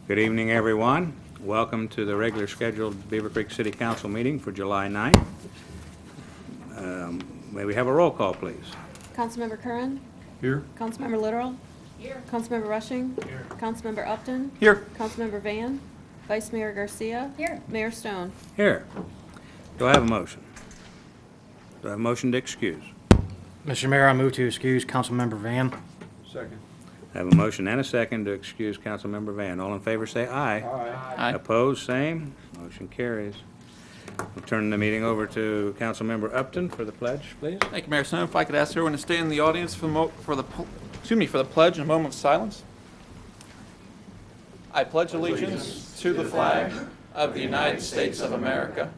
Good evening, everyone. Welcome to the regular scheduled Beavercreek City Council meeting for July 9th. May we have a roll call, please? Councilmember Curran? Here. Councilmember Literal? Here. Councilmember Rushing? Here. Councilmember Upton? Here. Councilmember Van? Vice Mayor Garcia? Here. Mayor Stone? Here. Do I have a motion? Do I have a motion to excuse? Mr. Mayor, I move to excuse Councilmember Van. Second. I have a motion and a second to excuse Councilmember Van. All in favor say aye. Aye. Opposed, same. Motion carries. We'll turn the meeting over to Councilmember Upton for the pledge, please. Thank you, Mayor Stone. If I could ask everyone to stay in the audience for the pledge and a moment of silence. I pledge allegiance to the flag of the United States of America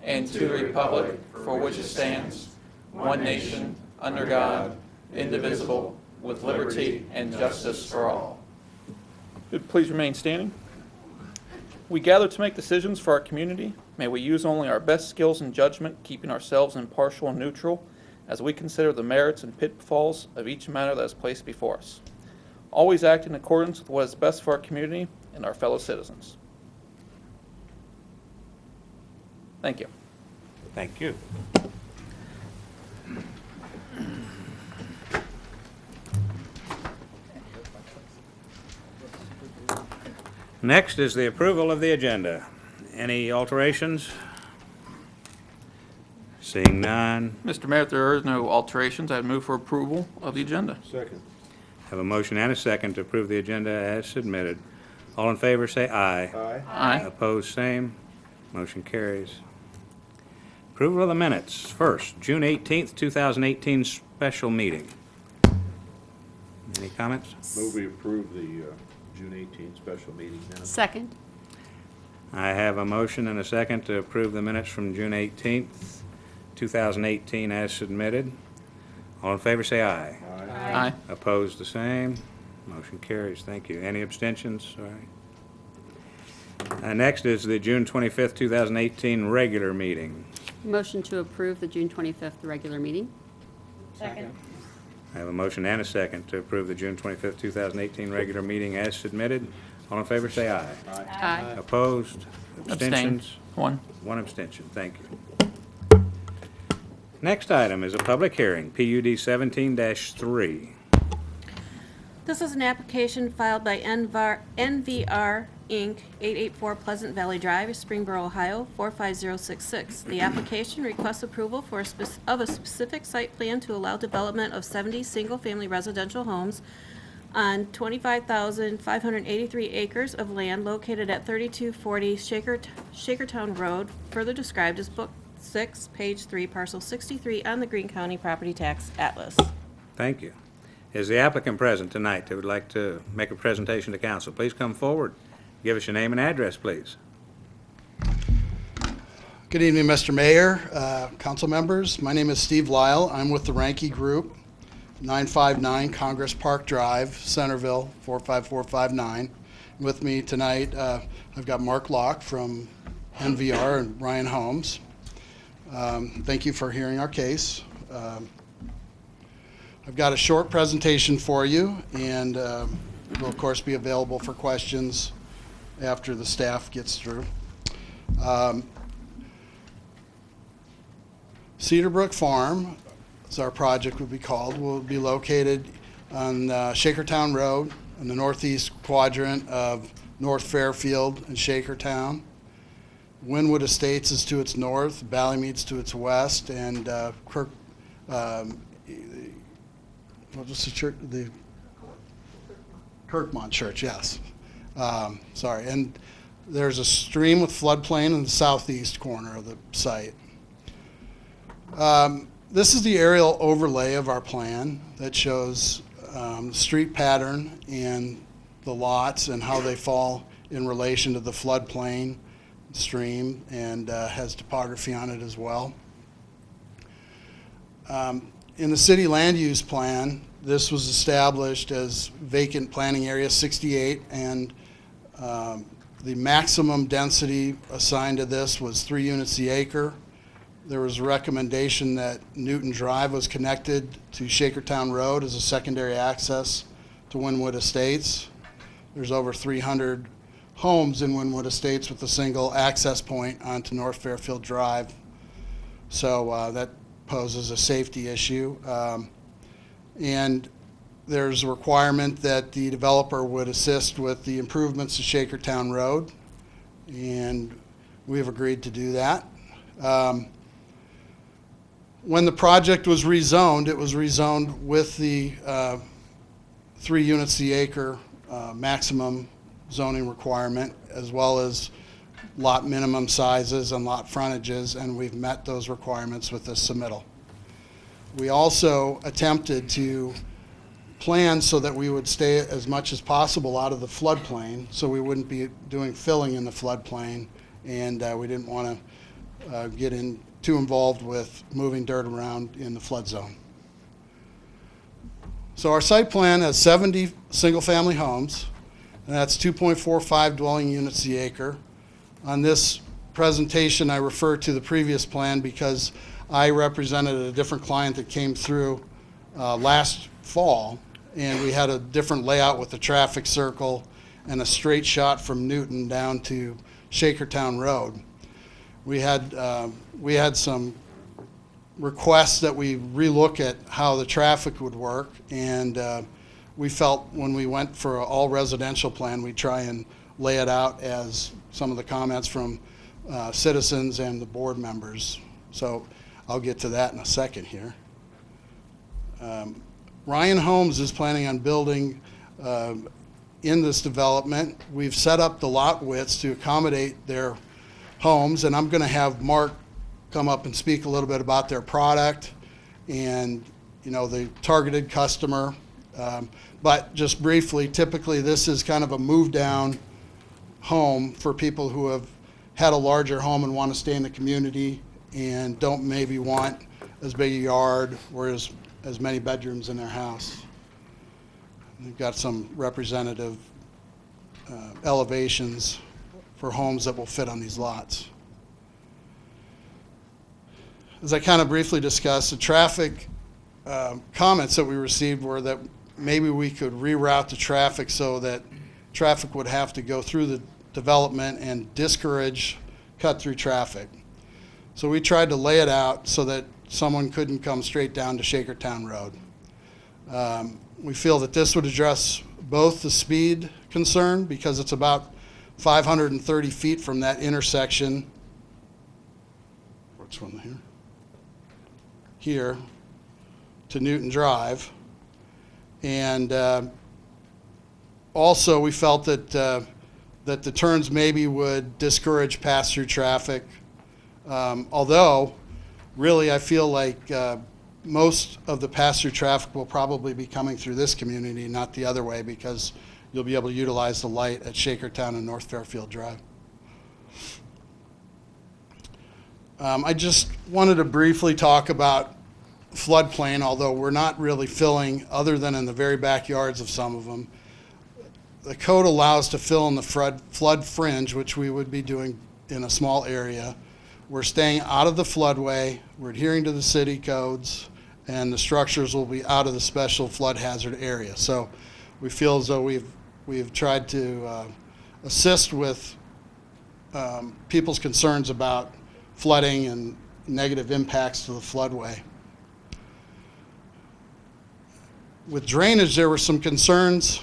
and to the republic for which it stands, one nation, under God, indivisible, with liberty and justice for all. Please remain standing. We gather to make decisions for our community. May we use only our best skills and judgment, keeping ourselves impartial and neutral as we consider the merits and pitfalls of each matter that is placed before us. Always act in accordance with what is best for our community and our fellow citizens. Thank you. Thank you. Next is the approval of the agenda. Any alterations? Seeing none, Mr. Mayor, if there is no alterations, I'd move for approval of the agenda. Second. have a motion and a second to approve the agenda as submitted. All in favor say aye. Aye. Aye. Opposed, same. Motion carries. Approval of the minutes. First, June 18th, 2018 special meeting. Any comments? Move we approve the June 18th special meeting minutes. Second. I have a motion and a second to approve the minutes from June 18th, 2018 as submitted. All in favor say aye. Aye. Aye. Opposed, the same. Motion carries. Thank you. Any abstentions? All right. Next is the June 25th, 2018 regular meeting. Motion to approve the June 25th regular meeting. Second. I have a motion and a second to approve the June 25th, 2018 regular meeting as submitted. All in favor say aye. Aye. Opposed? Abstain. Abstentions? One. One abstention. Thank you. Next item is a public hearing, PUD 17-3. This is an application filed by NVR Inc., 884 Pleasant Valley Drive, Springboro, Ohio, 45066. The application requests approval for a specific site plan to allow development of 70 single-family residential homes on 25,583 acres of land located at 3240 Shakertown Road, further described as Book 6, Page 3, Parcel 63 on the Greene County Property Tax Atlas. Thank you. Is the applicant present tonight that would like to make a presentation to council? Please come forward. Give us your name and address, please. Good evening, Mr. Mayor, council members. My name is Steve Lyle. I'm with the Ranke Group, 959 Congress Park Drive, Centerville, 45459. With me tonight, I've got Mark Locke from NVR and Ryan Holmes. Thank you for hearing our case. I've got a short presentation for you, and will of course be available for questions after the staff gets through. Cedarbrook Farm, as our project would be called, will be located on Shakertown Road in the northeast quadrant of North Fairfield and Shakertown. Wynwood Estates is to its north, Ballymead's to its west, and what was the church? The Kirkmont Church, yes. Sorry, and there's a stream with floodplain in the southeast corner of the site. This is the aerial overlay of our plan that shows the street pattern and the lots and how they fall in relation to the floodplain stream, and has topography on it as well. In the city land use plan, this was established as vacant planning area 68, and the maximum density assigned to this was 3 units the acre. There was a recommendation that Newton Drive was connected to Shakertown Road as a secondary access to Wynwood Estates. There's over 300 homes in Wynwood Estates with a single access point onto North Fairfield Drive. So that poses a safety issue. And there's a requirement that the developer would assist with the improvements to Shakertown Road, and we've agreed to do that. When the project was rezoned, it was rezoned with the 3 units the acre maximum zoning requirement, as well as lot minimum sizes and lot frontages, and we've met those requirements with this submittal. We also attempted to plan so that we would stay as much as possible out of the floodplain, so we wouldn't be doing filling in the floodplain, and we didn't want to get too involved with moving dirt around in the flood zone. So our site plan has 70 single-family homes, and that's 2.45 dwelling units the acre. On this presentation, I refer to the previous plan because I represented a different client that came through last fall, and we had a different layout with the traffic circle and a straight shot from Newton down to Shakertown Road. We had some requests that we relook at how the traffic would work, and we felt when we went for an all residential plan, we'd try and lay it out as some of the comments from citizens and the board members. So I'll get to that in a second here. Ryan Homes is planning on building in this development. We've set up the lot widths to accommodate their homes, and I'm going to have Mark come up and speak a little bit about their product and, you know, the targeted customer. But just briefly, typically this is kind of a move down home for people who have had a larger home and want to stay in the community and don't maybe want as big a yard or as many bedrooms in their house. They've got some representative elevations for homes that will fit on these lots. As I kind of briefly discussed, the traffic comments that we received were that maybe we could reroute the traffic so that traffic would have to go through the development and discourage cut-through traffic. So we tried to lay it out so that someone couldn't come straight down to Shakertown Road. We feel that this would address both the speed concern, because it's about 530 feet from that intersection. Which one here? Here to Newton Drive. And also we felt that that the turns maybe would discourage pass-through traffic. Although, really, I feel like most of the pass-through traffic will probably be coming through this community, not the other way, because you'll be able to utilize the light at Shakertown and North Fairfield Drive. I just wanted to briefly talk about floodplain, although we're not really filling other than in the very backyards of some of them. The code allows to fill in the flood fringe, which we would be doing in a small area. We're staying out of the floodway, we're adhering to the city codes, and the structures will be out of the special flood hazard area. So we feel as though we've tried to assist with people's concerns about flooding and negative impacts to the floodway. With drainage, there were some concerns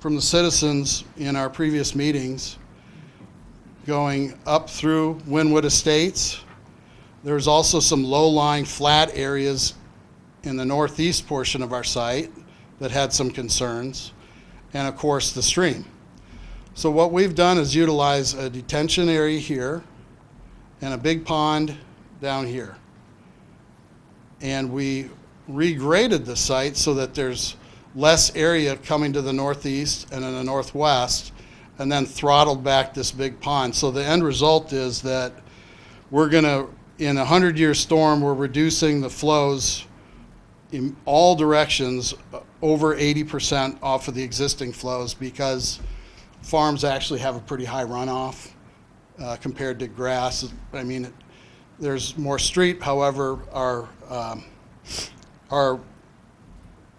from the citizens in our previous meetings going up through Wynwood Estates. There's also some low-lying flat areas in the northeast portion of our site that had some concerns, and of course the stream. So what we've done is utilize a detention area here and a big pond down here. And we regraded the site so that there's less area coming to the northeast and in the northwest, and then throttled back this big pond. So the end result is that we're gonna, in a 100-year storm, we're reducing the flows in all directions over 80% off of the existing flows, because farms actually have a pretty high runoff compared to grass. I mean, there's more street, however,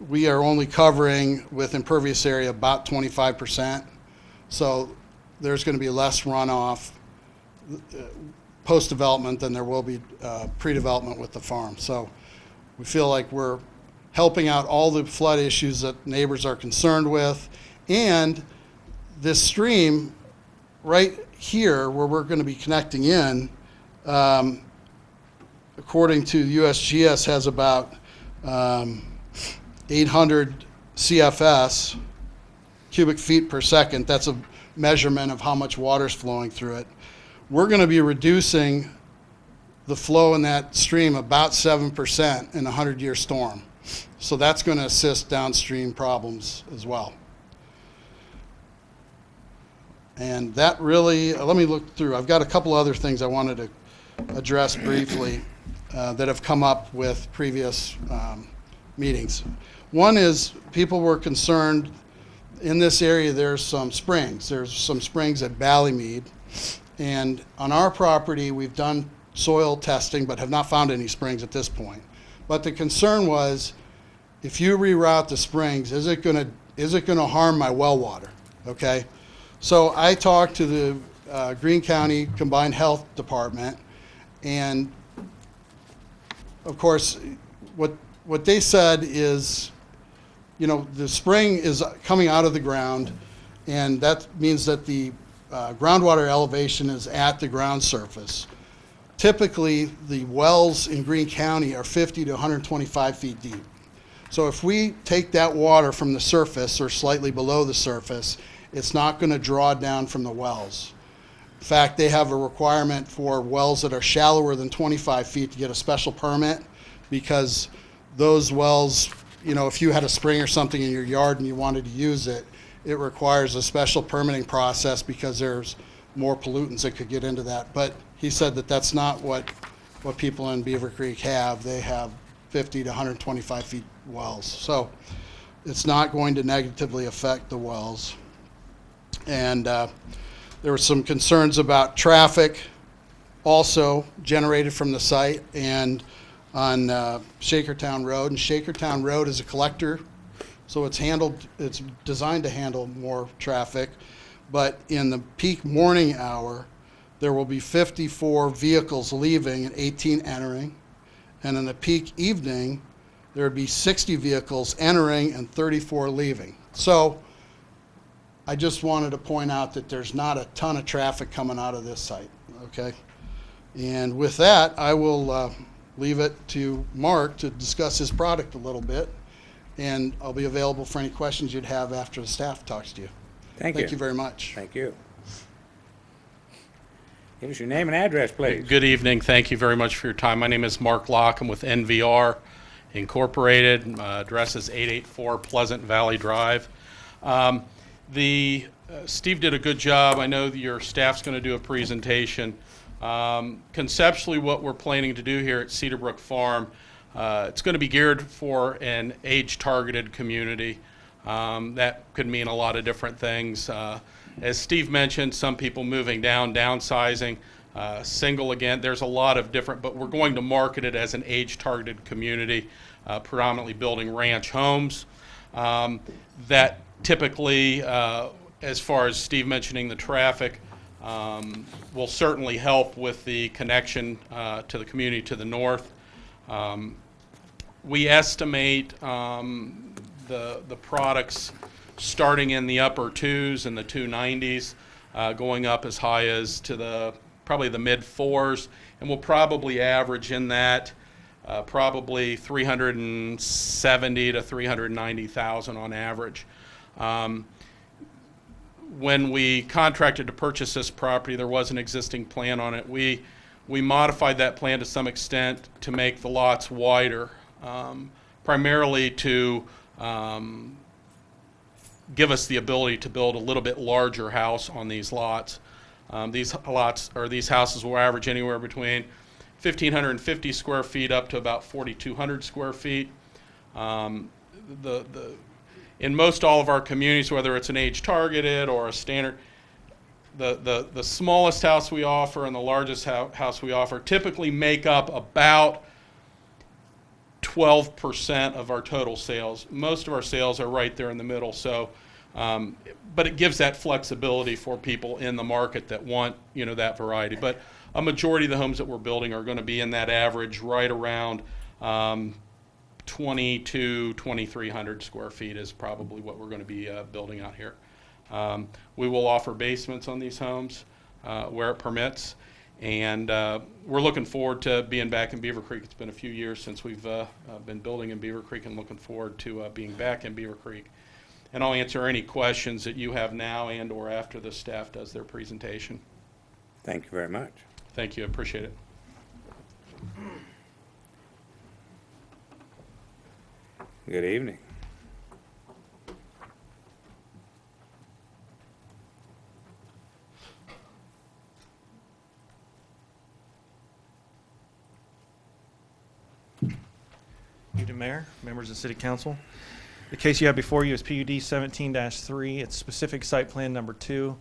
we are only covering with impervious area about 25%. So there's going to be less runoff post-development than there will be pre-development with the farm. So we feel like we're helping out all the flood issues that neighbors are concerned with. And this stream right here where we're going to be connecting in, according to USGS, has about 800 CFS, cubic feet per second. That's a measurement of how much water is flowing through it. We're going to be reducing the flow in that stream about 7% in a 100-year storm. So that's going to assist downstream problems as well. And that really, let me look through. I've got a couple other things I wanted to address briefly that have come up with previous meetings. One is people were concerned in this area there's some springs. There's some springs at Ballymead. And on our property, we've done soil testing but have not found any springs at this point. But the concern was, if you reroute the springs, is it going to harm my well water? Okay. So I talked to the Greene County Combined Health Department, and of course, what they said is, you know, the spring is coming out of the ground, and that means that the groundwater elevation is at the ground surface. Typically, the wells in Greene County are 50 to 125 feet deep. So if we take that water from the surface or slightly below the surface, it's not going to draw down from the wells. In fact, they have a requirement for wells that are shallower than 25 feet to get a special permit, because those wells, you know, if you had a spring or something in your yard and you wanted to use it, it requires a special permitting process because there's more pollutants that could get into that. But he said that that's not what people in Beavercreek have. They have 50 to 125 feet wells. So it's not going to negatively affect the wells. And there were some concerns about traffic also generated from the site and on Shakertown Road. And Shakertown Road is a collector, so it's designed to handle more traffic. But in the peak morning hour, there will be 54 vehicles leaving and 18 entering. And in the peak evening, there would be 60 vehicles entering and 34 leaving. So I just wanted to point out that there's not a ton of traffic coming out of this site, okay? And with that, I will leave it to Mark to discuss his product a little bit, and I'll be available for any questions you'd have after the staff talks to you. Thank you. Thank you very much. Thank you. Give us your name and address, please. Good evening. Thank you very much for your time. My name is Mark Locke. I'm with NVR Incorporated. Address is 884 Pleasant Valley Drive. Steve did a good job. I know that your staff's going to do a presentation. Conceptually, what we're planning to do here at Cedarbrook Farm, it's going to be geared for an age-targeted community. That could mean a lot of different things. As Steve mentioned, some people moving down, downsizing, single again. There's a lot of different, but we're going to market it as an age-targeted community, predominantly building ranch homes. That typically, as far as Steve mentioning the traffic, will certainly help with the connection to the community to the north. We estimate the products starting in the upper 2s and the 290s, going up as high as to probably the mid 4s, and we'll probably average in that probably 370 to 390,000 on average. When we contracted to purchase this property, there was an existing plan on it. We modified that plan to some extent to make the lots wider, primarily to give us the ability to build a little bit larger house on these lots. These houses will average anywhere between 1,550 square feet up to about 4,200 square feet. In most all of our communities, whether it's an age targeted or a standard, the smallest house we offer and the largest house we offer typically make up about 12% of our total sales. Most of our sales are right there in the middle. So But it gives that flexibility for people in the market that want, that variety. But a majority of the homes that we're building are going to be in that average right around 2,300 square feet is probably what we're going to be building out here. We will offer basements on these homes where it permits, and we're looking forward to being back in Beavercreek. It's been a few years since we've been building in Beavercreek, and looking forward to being back in Beavercreek. And I'll answer any questions that you have now and or after the staff does their presentation. Thank you very much. Thank you, I appreciate it. Good evening. Evening, Mayor, members of the City Council. The case you have before you is PUD 17-3. It's specific site plan number 2.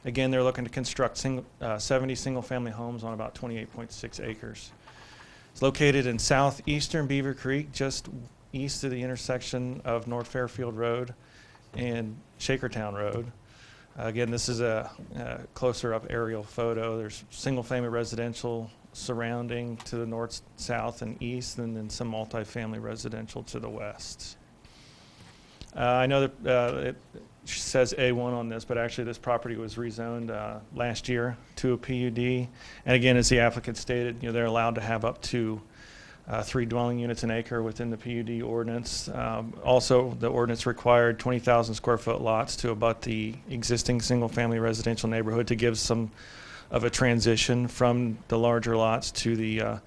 Again, they're looking to construct 70 single-family homes on about 28.6 acres. It's located in southeastern Beavercreek, just east of the intersection of North Fairfield Road and Shakertown Road. Again, this is a closer up aerial photo. There's single-family residential surrounding to the north, south, and east, and then some multifamily residential to the west. I know that it says A1 on this, but actually this property was rezoned last year to a PUD. And again, as the applicant stated, they're allowed to have up to 3 dwelling units an acre within the PUD ordinance. Also, the ordinance required 20,000 square foot lots to abut the existing single-family residential neighborhood to give some of a transition from the larger lots to the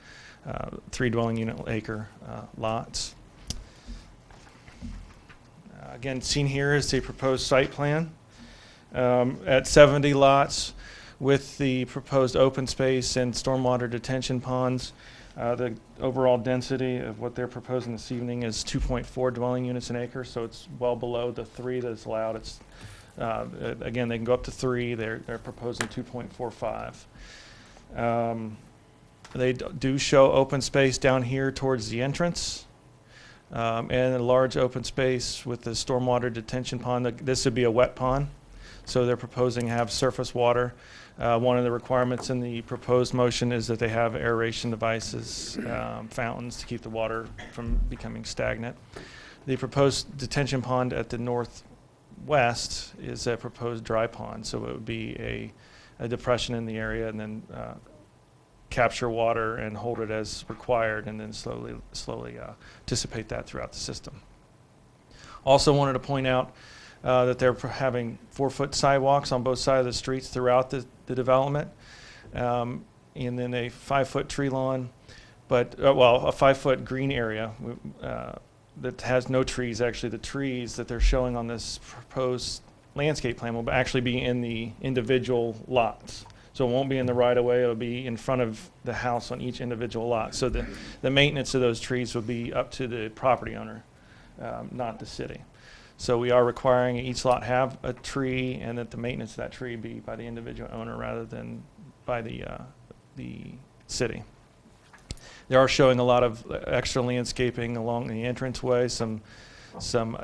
3 dwelling unit acre lots. Again, seen here is the proposed site plan at 70 lots with the proposed open space and stormwater detention ponds. The overall density of what they're proposing this evening is 2.4 dwelling units an acre, so it's well below the 3 that's allowed. It's again, they can go up to 3. They're proposing 2.45. They do show open space down here towards the entrance. And a large open space with the stormwater detention pond. This would be a wet pond, so they're proposing to have surface water. One of the requirements in the proposed motion is that they have aeration devices, fountains to keep the water from becoming stagnant. The proposed detention pond at the northwest is a proposed dry pond, so it would be a depression in the area and then capture water and hold it as required, and then slowly dissipate that throughout the system. Also wanted to point out that they're having 4-foot sidewalks on both sides of the streets throughout the development, and then a 5-foot tree lawn, but a 5-foot green area that has no trees. Actually, the trees that they're showing on this proposed landscape plan will actually be in the individual lots. So it won't be in the right-of-way, it'll be in front of the house on each individual lot. So the maintenance of those trees will be up to the property owner, not the city. So we are requiring each lot have a tree, and that the maintenance of that tree be by the individual owner rather than by the city. They are showing a lot of extra landscaping along the entranceway, some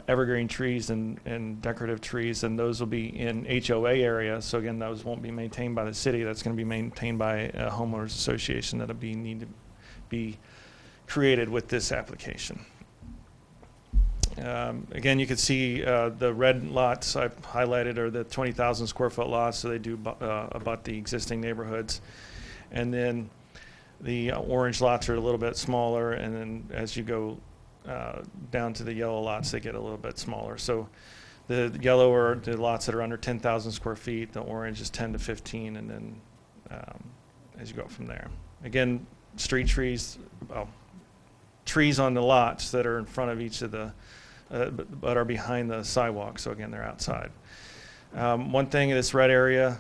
evergreen trees and decorative trees, and those will be in HOA area. So again, those won't be maintained by the city. That's going to be maintained by a homeowners association that'll need to be created with this application. Again, you can see the red lots I've highlighted are the 20,000 square foot lots, so they do abut the existing neighborhoods. And then the orange lots are a little bit smaller, and then as you go down to the yellow lots, they get a little bit smaller. So the yellow are the lots that are under 10,000 square feet. The orange is 10 to 15, and then as you go up from there. Again, street trees, trees on the lots that are in front of each of the, but are behind the sidewalk. So again, they're outside. One thing in this red area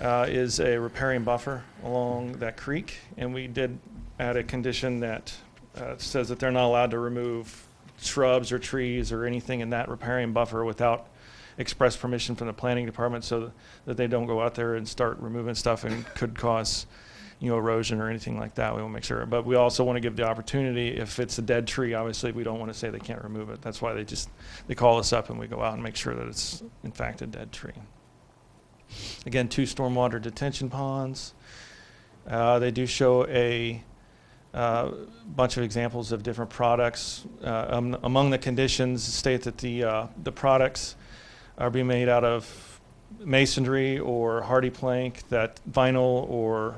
is a riparian buffer along that creek, and we did add a condition that says that they're not allowed to remove shrubs or trees or anything in that riparian buffer without express permission from the planning department, so that they don't go out there and start removing stuff and could cause erosion or anything like that. We want to make sure. But we also want to give the opportunity, if it's a dead tree, obviously we don't want to say they can't remove it. That's why they call us up and we go out and make sure that it's in fact a dead tree. Again, 2 stormwater detention ponds. They do show a bunch of examples of different products. Among the conditions state that the products are being made out of masonry or hardy plank, that vinyl or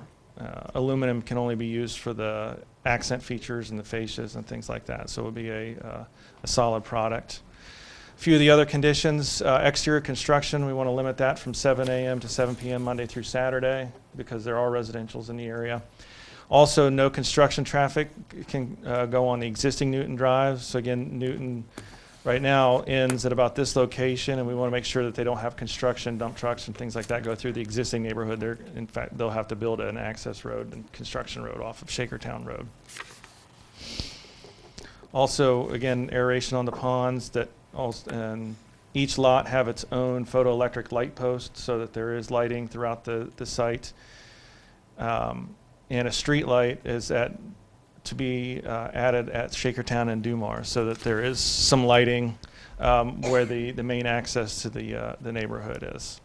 aluminum can only be used for the accent features and the fascias and things like that. So it would be a solid product. A few of the other conditions, exterior construction, we want to limit that from 7 a.m. to 7 p.m. Monday through Saturday because there are residentials in the area. Also, no construction traffic can go on the existing Newton Drive. So again, Newton right now ends at about this location, and we want to make sure that they don't have construction, dump trucks and things like that go through the existing neighborhood. In fact, they'll have to build an access road and construction road off of Shakertown Road. Also, again, aeration on the ponds, and each lot have its own photoelectric light post so that there is lighting throughout the site. And a street light is to be added at Shakertown and Dumar so that there is some lighting where the main access to the neighborhood is.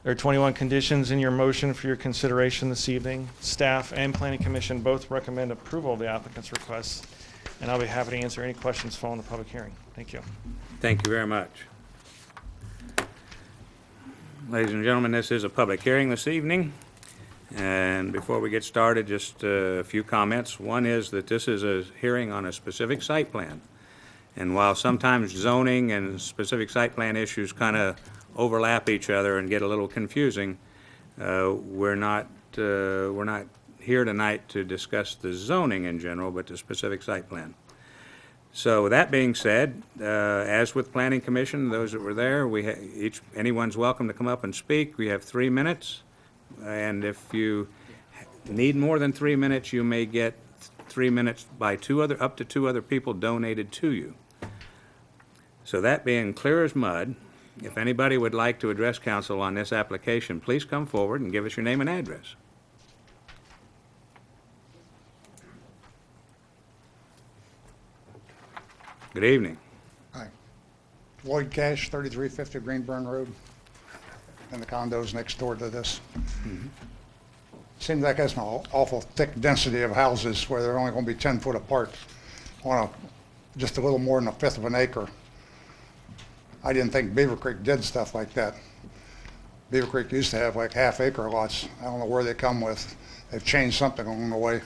There are 21 conditions in your motion for your consideration this evening. Staff and Planning Commission both recommend approval of the applicant's requests, and I'll be happy to answer any questions following the public hearing. Thank you. Thank you very much. Ladies and gentlemen, this is a public hearing this evening. And before we get started, just a few comments. One is that this is a hearing on a specific site plan. And while sometimes zoning and specific site plan issues kind of overlap each other and get a little confusing, we're not here tonight to discuss the zoning in general, but the specific site plan. So with that being said, as with Planning Commission, those that were there, anyone's welcome to come up and speak. We have 3 minutes. And if you need more than 3 minutes, you may get 3 minutes by up to two other people donated to you. So that being clear as mud, if anybody would like to address council on this application, please come forward and give us your name and address. Good evening. Hi. Lloyd Cash, 3350 Greenburn Road, and the condos next door to this. Seems like that's an awful thick density of houses where they're only going to be 10 foot apart on just a little more than 1/5 of an acre. I didn't think Beavercreek did stuff like that. Beavercreek used to have like half-acre lots. I don't know where they come with. They've changed something along the way,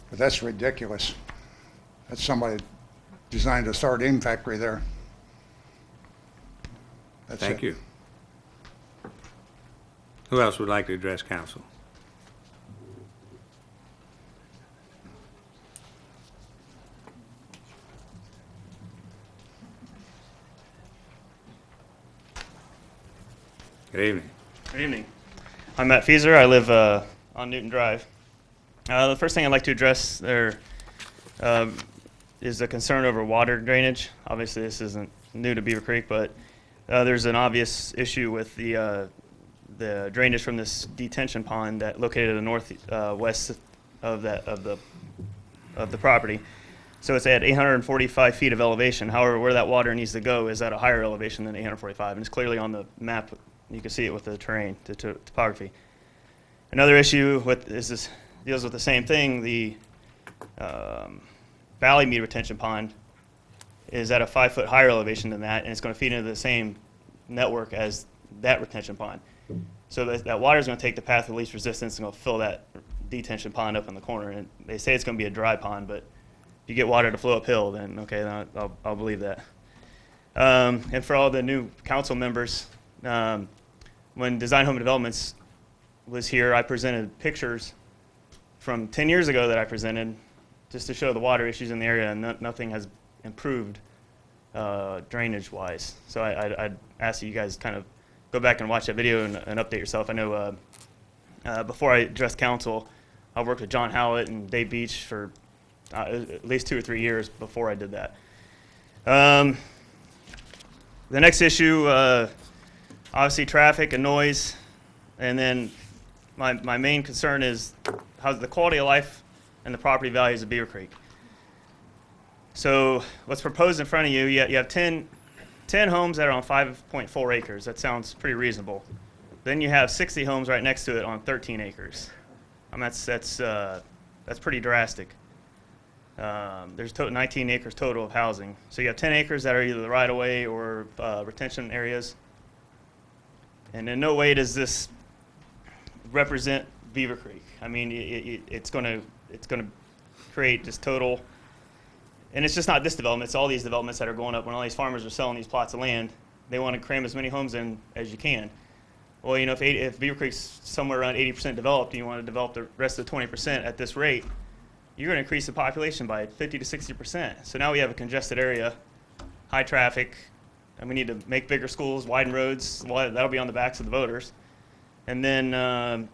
but that's ridiculous. That's somebody designed a sardine factory there. That's Thank it. you. Who else would like to address council? Good evening. Good evening. I'm Matt Fieser. I live on Newton Drive. The first thing I'd like to address there is the concern over water drainage. Obviously, this isn't new to Beavercreek, but there's an obvious issue with the drainage from this detention pond that located to the northwest of the property. So it's at 845 feet of elevation. However, where that water needs to go is at a higher elevation than 845, and it's clearly on the map. You can see it with the terrain, the topography. Another issue deals with the same thing. The Valley Mead retention pond is at a 5 foot higher elevation than that, and it's going to feed into the same network as that retention pond. So that water is going to take the path of least resistance and going to fill that detention pond up in the corner. And they say it's going to be a dry pond, but if you get water to flow uphill, then okay, then I'll believe that. And for all the new council members, when Design Home Developments was here, I presented pictures from 10 years ago that I presented just to show the water issues in the area, and nothing has improved drainage-wise. So I'd ask you guys kind of go back and watch that video and update yourself. I know before I addressed council, I worked with John Howlett and Dave Beach for at least 2 or 3 years before I did that. The next issue, obviously traffic and noise, and then my main concern is how's the quality of life and the property values of Beavercreek. So what's proposed in front of you, you have 10 homes that are on 5.4 acres. That sounds pretty reasonable. Then you have 60 homes right next to it on 13 acres. I mean, that's pretty drastic. There's 19 acres total of housing. So you have 10 acres that are either the right-of-way or retention areas. And in no way does this represent Beavercreek. I mean, it's going to create just total. And it's just not this development, it's all these developments that are going up. When all these farmers are selling these plots of land, they want to cram as many homes in as you can. Well, you know, if Beavercreek's somewhere around 80% developed and you want to develop the rest of the 20% at this rate, you're going to increase the population by 50 to 60%. So now we have a congested area, high traffic, and we need to make bigger schools, widen roads. Well, that'll be on the backs of the voters. And then,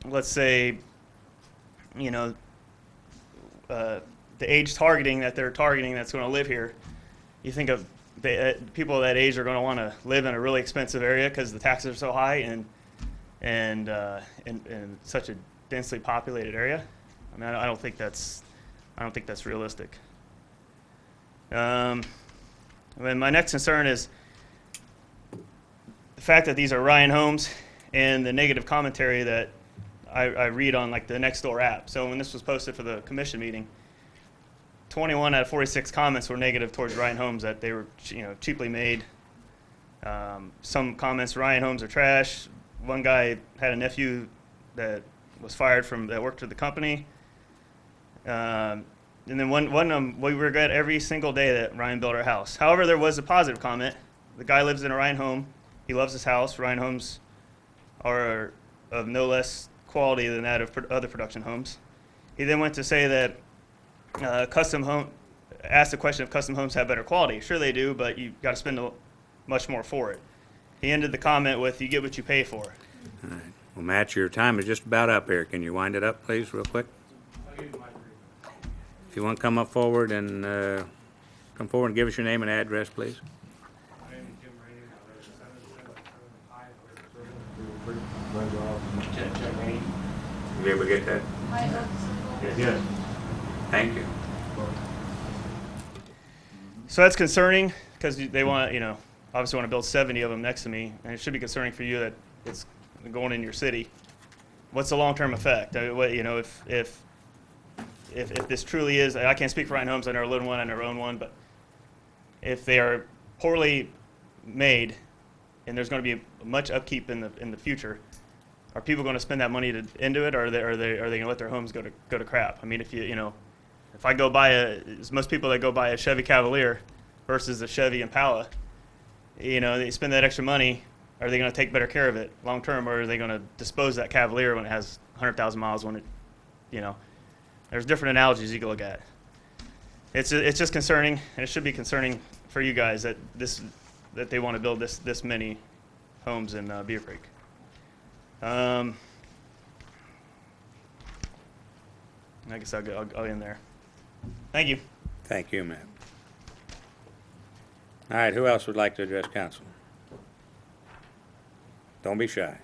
let's say, you know, the age targeting that they're targeting that's going to live here, you think of people of that age are going to want to live in a really expensive area because the taxes are so high and such a densely populated area. I mean, I don't think that's realistic. And my next concern is the fact that these are Ryan homes and the negative commentary that I read on like the Nextdoor app. So when this was posted for the commission meeting, 21 out of 46 comments were negative towards Ryan homes, that they were, you know, cheaply made. Some comments, Ryan homes are trash. One guy had a nephew that was fired that worked for the company. And then one we regret every single day that Ryan built our house. However, there was a positive comment. The guy lives in a Ryan home. He loves his house. Ryan homes are of no less quality than that of other production homes. He then went to say that asked the question if custom homes have better quality. Sure they do, but you've got to spend much more for it. He ended the comment with, you get what you pay for. All right. Well, Matt, your time is just about up here. Can you wind it up, please, real quick? If you want to come up forward and come forward and give us your name and address, please. You be able to get that? Yes. Thank you. So that's concerning because they want, you know, obviously want to build 70 of them next to me, and it should be concerning for you that it's going in your city. What's the long-term effect? You know, if this truly is, I can't speak for Ryan Homes, I never lived in one, I never owned one, but if they are poorly made and there's going to be much upkeep in the future, are people going to spend that money into it, or are they going to let their homes go to crap? I mean, if I go buy most people that go buy a Chevy Cavalier versus a Chevy Impala, you know, they spend that extra money. Are they going to take better care of it long term, or are they going to dispose that Cavalier when it has 100,000 miles? When it, you know, there's different analogies you can look at. It's just concerning, and it should be concerning for you guys that they want to build this many homes in Beavercreek. I guess I'll end there. Thank you. Thank you, Matt. All right, who else would like to address council? Don't be shy.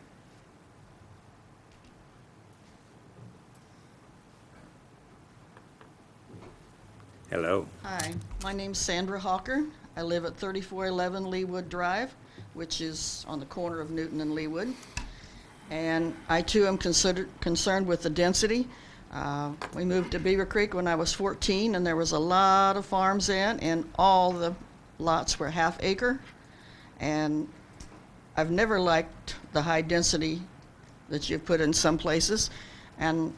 Hello. Hi, my name's Sandra Hawker. I live at 3411 Leewood Drive, which is on the corner of Newton and Leewood. And I too am concerned with the density. We moved to Beavercreek when I was 14, and there was a lot of farms in, and all the lots were half acre. And I've never liked the high density that you've put in some places. And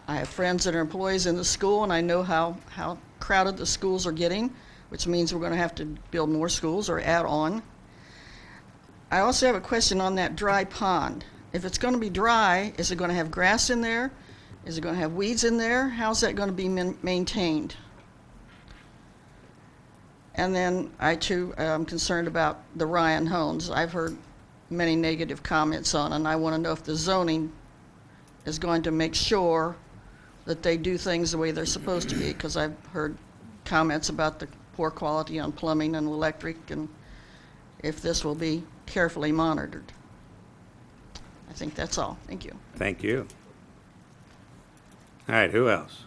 I have friends that are employees in the school, and I know how crowded the schools are getting, which means we're going to have to build more schools or add on. I also have a question on that dry pond. If it's going to be dry, is it going to have grass in there? Is it going to have weeds in there? How's that going to be maintained? And then I too am concerned about the Ryan homes. I've heard many negative comments on, and I want to know if the zoning is going to make sure that they do things the way they're supposed to be, because I've heard comments about the poor quality on plumbing and electric, and if this will be carefully monitored. I think that's all. Thank you. Thank you. All right, who else?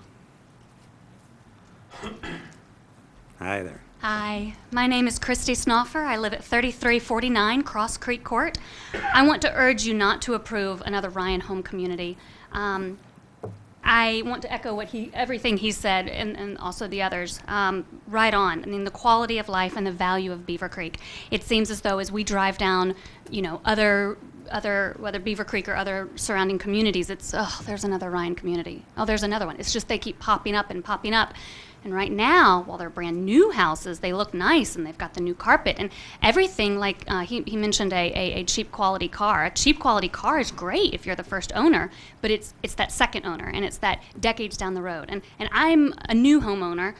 Hi there. Hi, my name is Christy Snoffer. I live at 3349 Cross Creek Court. I want to urge you not to approve another Ryan Home community. I want to echo everything he said, and also the others. Right on. I mean, the quality of life and the value of Beavercreek. It seems as though as we drive down, other whether Beavercreek or other surrounding communities, it's, oh, there's another Ryan community. Oh, there's another one. It's just they keep popping up and popping up. And right now, while they're brand new houses, they look nice and they've got the new carpet and everything. Like he mentioned a cheap quality car. A cheap quality car is great if you're the first owner, but it's that second owner and it's that decades down the road. And I'm a new homeowner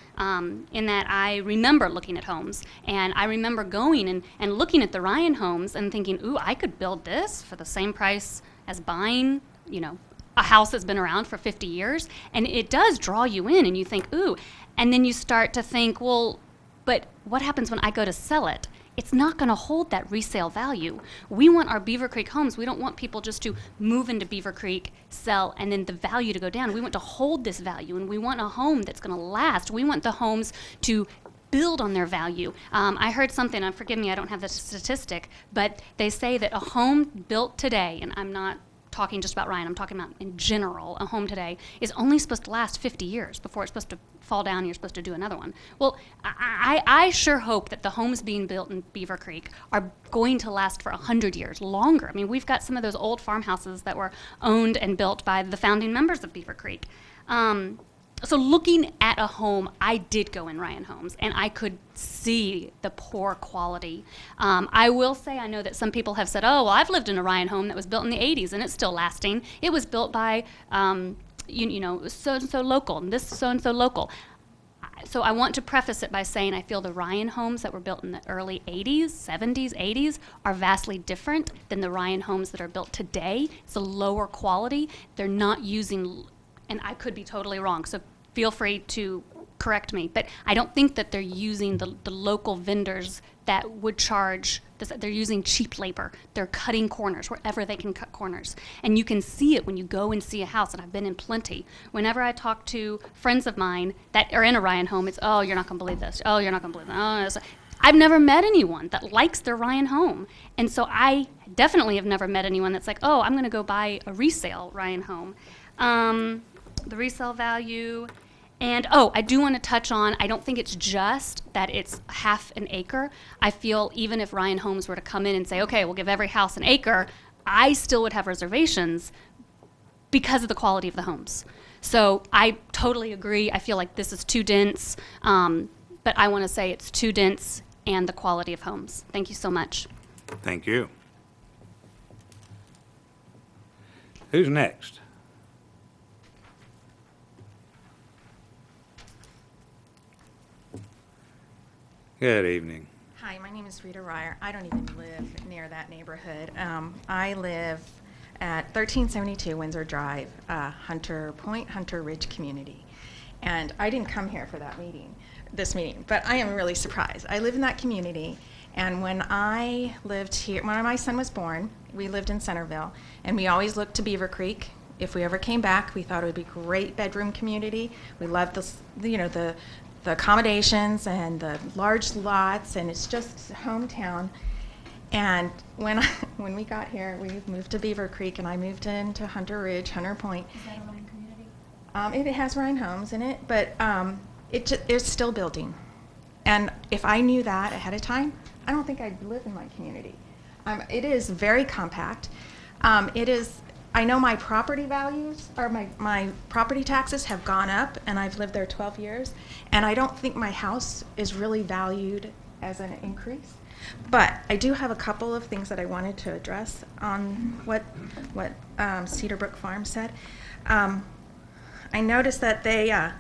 in that I remember looking at homes, and I remember going and looking at the Ryan homes and thinking, ooh, I could build this for the same price as buying, a house that's been around for 50 years. And it does draw you in, and you think, ooh. And then you start to think, well, but what happens when I go to sell it? It's not going to hold that resale value. We want our Beavercreek homes. We don't want people just to move into Beavercreek, sell, and then the value to go down. We want to hold this value, and we want a home that's going to last. We want the homes to build on their value. I heard something, and forgive me, I don't have the statistic, but they say that a home built today, and I'm not talking just about Ryan, I'm talking about in general, a home today is only supposed to last 50 years before it's supposed to fall down and you're supposed to do another one. Well, I sure hope that the homes being built in Beavercreek are going to last for 100 years, longer. I mean, we've got some of those old farmhouses that were owned and built by the founding members of Beavercreek. So looking at a home, I did go in Ryan Homes, and I could see the poor quality. I will say, I know that some people have said, oh, well, I've lived in a Ryan home that was built in the 80s, and it's still lasting. It was built by, so-and-so local, and this so-and-so local. So I want to preface it by saying I feel the Ryan homes that were built in the early 80s, 70s, 80s are vastly different than the Ryan homes that are built today. It's a lower quality. They're not using... And I could be totally wrong, so feel free to correct me. But I don't think that they're using the local vendors that would charge this. They're using cheap labor. They're cutting corners wherever they can cut corners. And you can see it when you go and see a house, and I've been in plenty. Whenever I talk to friends of mine that are in a Ryan home, it's, oh, you're not going to believe this. Oh, you're not going to believe that. Oh, I've never met anyone that likes their Ryan home. And so I definitely have never met anyone that's like, oh, I'm going to go buy a resale Ryan home. The resale value, and I do want to touch on, I don't think it's just that it's half an acre. I feel even if Ryan Homes were to come in and say, okay, we'll give every house an acre, I still would have reservations because of the quality of the homes. So I totally agree. I feel like this is too dense, but I want to say it's too dense and the quality of homes. Thank you so much. Thank you. Who's next? Good evening. Hi, my name is Rita Ryer. I don't even live near that neighborhood. I live at 1372 Windsor Drive, Hunter Point, Hunter Ridge community. And I didn't come here for this meeting, but I am really surprised. I live in that community, and when I lived here, when my son was born, we lived in Centerville, and we always looked to Beavercreek. If we ever came back, we thought it would be a great bedroom community. We loved the accommodations and the large lots, and it's just hometown. And when we got here, we moved to Beavercreek, and I moved into Hunter Ridge, Hunter Point. Is that a Ryan community? It has Ryan Homes in it, but it's still building. And if I knew that ahead of time, I don't think I'd live in my community. It is very compact. I know my property values, or my property taxes have gone up, and I've lived there 12 years, and I don't think my house is really valued as an increase. But I do have a couple of things that I wanted to address on what Cedarbrook Farm said. I noticed that the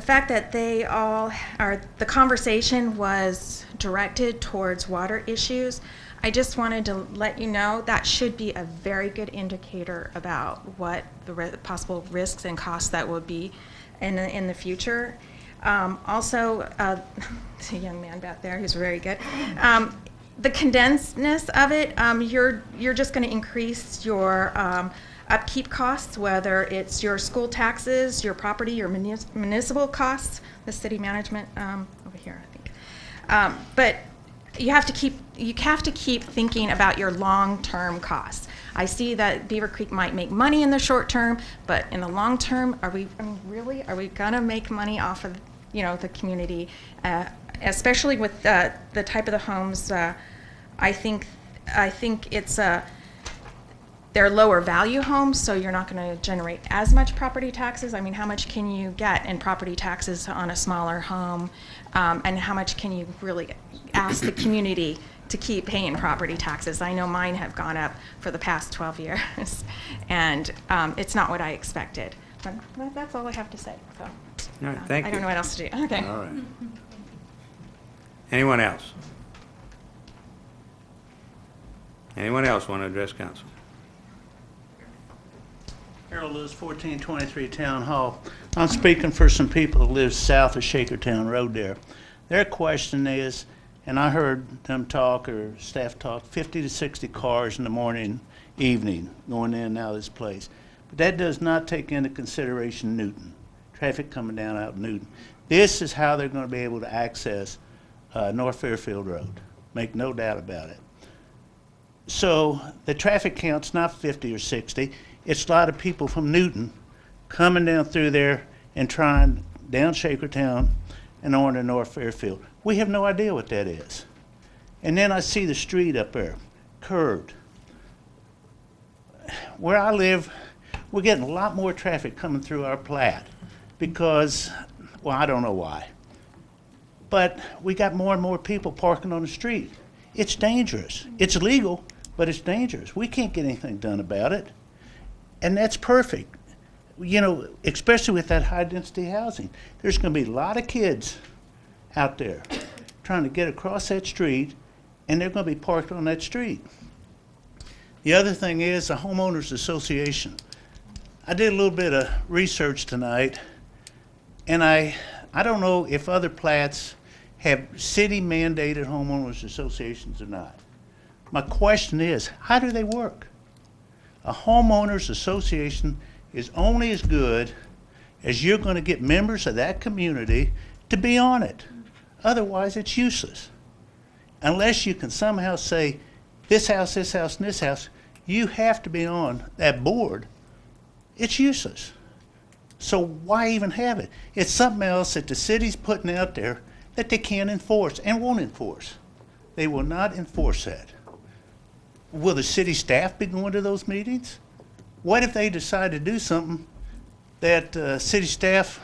fact that the conversation was directed towards water issues, I just wanted to let you know that should be a very good indicator about what the possible risks and costs that would be in the future. Also, there's a young man back there who's very good. the condensedness of it, you're just going to increase your upkeep costs, whether it's your school taxes, your property, your municipal costs, the city management over here, I think. But you have to keep thinking about your long-term costs. I see that Beavercreek might make money in the short term, but in the long term, are we going to make money off of the community, especially with the type of the homes? I think it's they're lower value homes, so you're not going to generate as much property taxes. I mean, how much can you get in property taxes on a smaller home, and how much can you really ask the community to keep paying property taxes? I know mine have gone up for the past 12 years, and it's not what I expected. But that's all I have to say. So, all right, thank you. I don't know what else to do. Okay. All right. Anyone else? Anyone else want to address council? Harold Lewis, 1423 Town Hall. I'm speaking for some people who live south of Shakertown Road there. Their question is, and I heard them talk or staff talk, 50 to 60 cars in the morning, evening, going in and out of this place. But that does not take into consideration Newton, traffic coming down out of Newton. This is how they're going to be able to access North Fairfield Road. Make no doubt about it. So the traffic count's not 50 or 60. It's a lot of people from Newton coming down through there and trying down Shakertown and on to North Fairfield. We have no idea what that is. And then I see the street up there, curved. Where I live, we're getting a lot more traffic coming through our plat because, well, I don't know why. But we got more and more people parking on the street. It's dangerous. It's legal, but it's dangerous. We can't get anything done about it. And that's perfect. Especially with that high density housing. There's going to be a lot of kids out there trying to get across that street, and they're going to be parked on that street. The other thing is the homeowners association. I did a little bit of research tonight, and I don't know if other plats have city mandated homeowners associations or not. My question is, how do they work? A homeowners association is only as good as you're going to get members of that community to be on it. Otherwise, it's useless. Unless you can somehow say, this house, and this house, you have to be on that board, it's useless. So why even have it? It's something else that the city's putting out there that they can't enforce and won't enforce. They will not enforce that. Will the city staff be going to those meetings? What if they decide to do something that city staff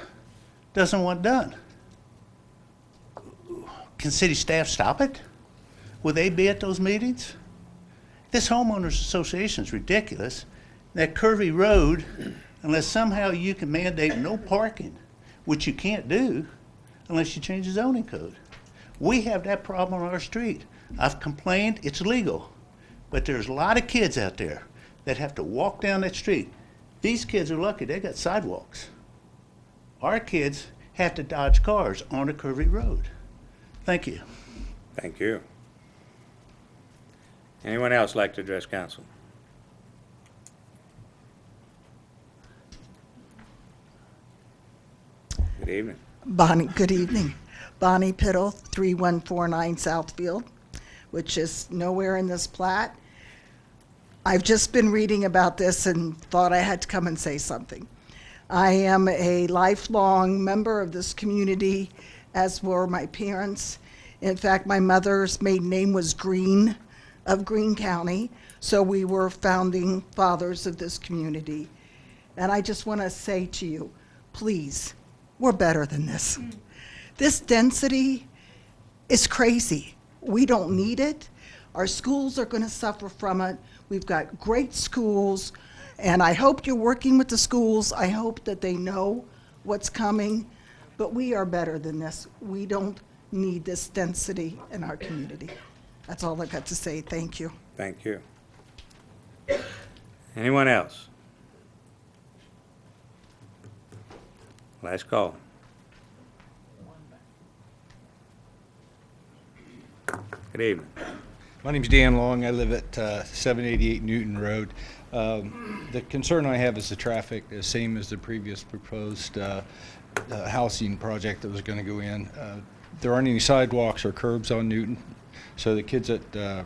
doesn't want done? Can city staff stop it? Will they be at those meetings? This homeowners association is ridiculous. That curvy road, unless somehow you can mandate no parking, which you can't do unless you change the zoning code. We have that problem on our street. I've complained, it's legal. But there's a lot of kids out there that have to walk down that street. These kids are lucky, they got sidewalks. Our kids have to dodge cars on a curvy road. Thank you. Thank you. Anyone else like to address council? Good evening. Good evening. Bonnie Pedalt, 3149 Southfield, which is nowhere in this plat. I've just been reading about this and thought I had to come and say something. I am a lifelong member of this community, as were my parents. In fact, my mother's maiden name was Green of Greene County, so we were founding fathers of this community. And I just want to say to you, please, we're better than this. This density is crazy. We don't need it. Our schools are going to suffer from it. We've got great schools, and I hope you're working with the schools. I hope that they know what's coming, but we are better than this. We don't need this density in our community. That's all I've got to say. Thank you. Thank you. Anyone else? Last call. Good evening. My name's Dan Long. I live at 788 Newton Road. The concern I have is the traffic, the same as the previous proposed housing project that was going to go in. There aren't any sidewalks or curbs on Newton, so the kids that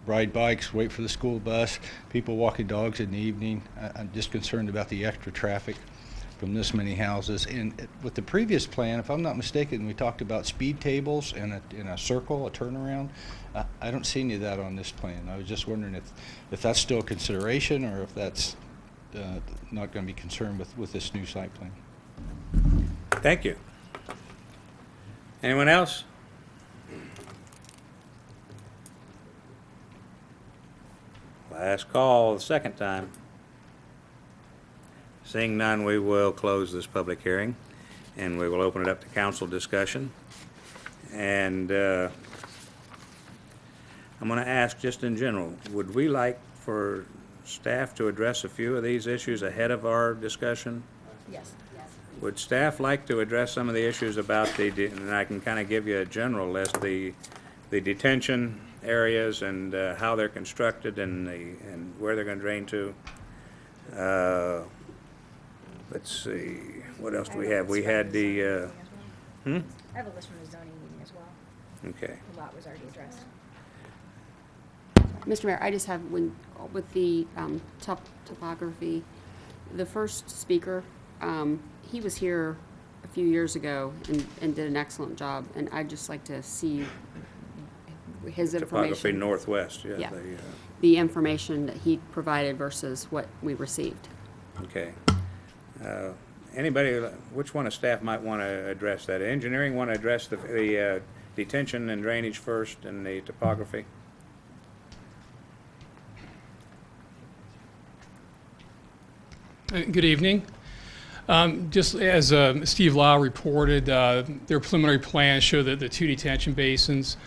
ride bikes, wait for the school bus, people walking dogs in the evening. I'm just concerned about the extra traffic from this many houses. And with the previous plan, if I'm not mistaken, we talked about speed tables in a circle, a turnaround. I don't see any of that on this plan. I was just wondering if that's still a consideration or if that's not going to be concerned with this new site plan. Thank you. Anyone else? Last call, the second time. Seeing none, we will close this public hearing, and we will open it up to council discussion. And I'm going to ask, just in general, would we like for staff to address a few of these issues ahead of our discussion? Yes. Would staff like to address some of the issues about and I can kind of give you a general list, the detention areas and how they're constructed and where they're going to drain to? Let's see, what else do we have? We had the, I have a list from the zoning meeting as well. Okay. A lot was already addressed. Mr. Mayor, I just have, with the topography, the first speaker, he was here a few years ago and did an excellent job, and I'd just like to see his information. Topography Northwest, yeah. Yeah. The information that he provided versus what we received. Okay. Anybody, which one of staff might want to address that? Engineering want to address the detention and drainage first and the topography? Good evening. Just as Steve Lau reported, their preliminary plans show that the two detention basins.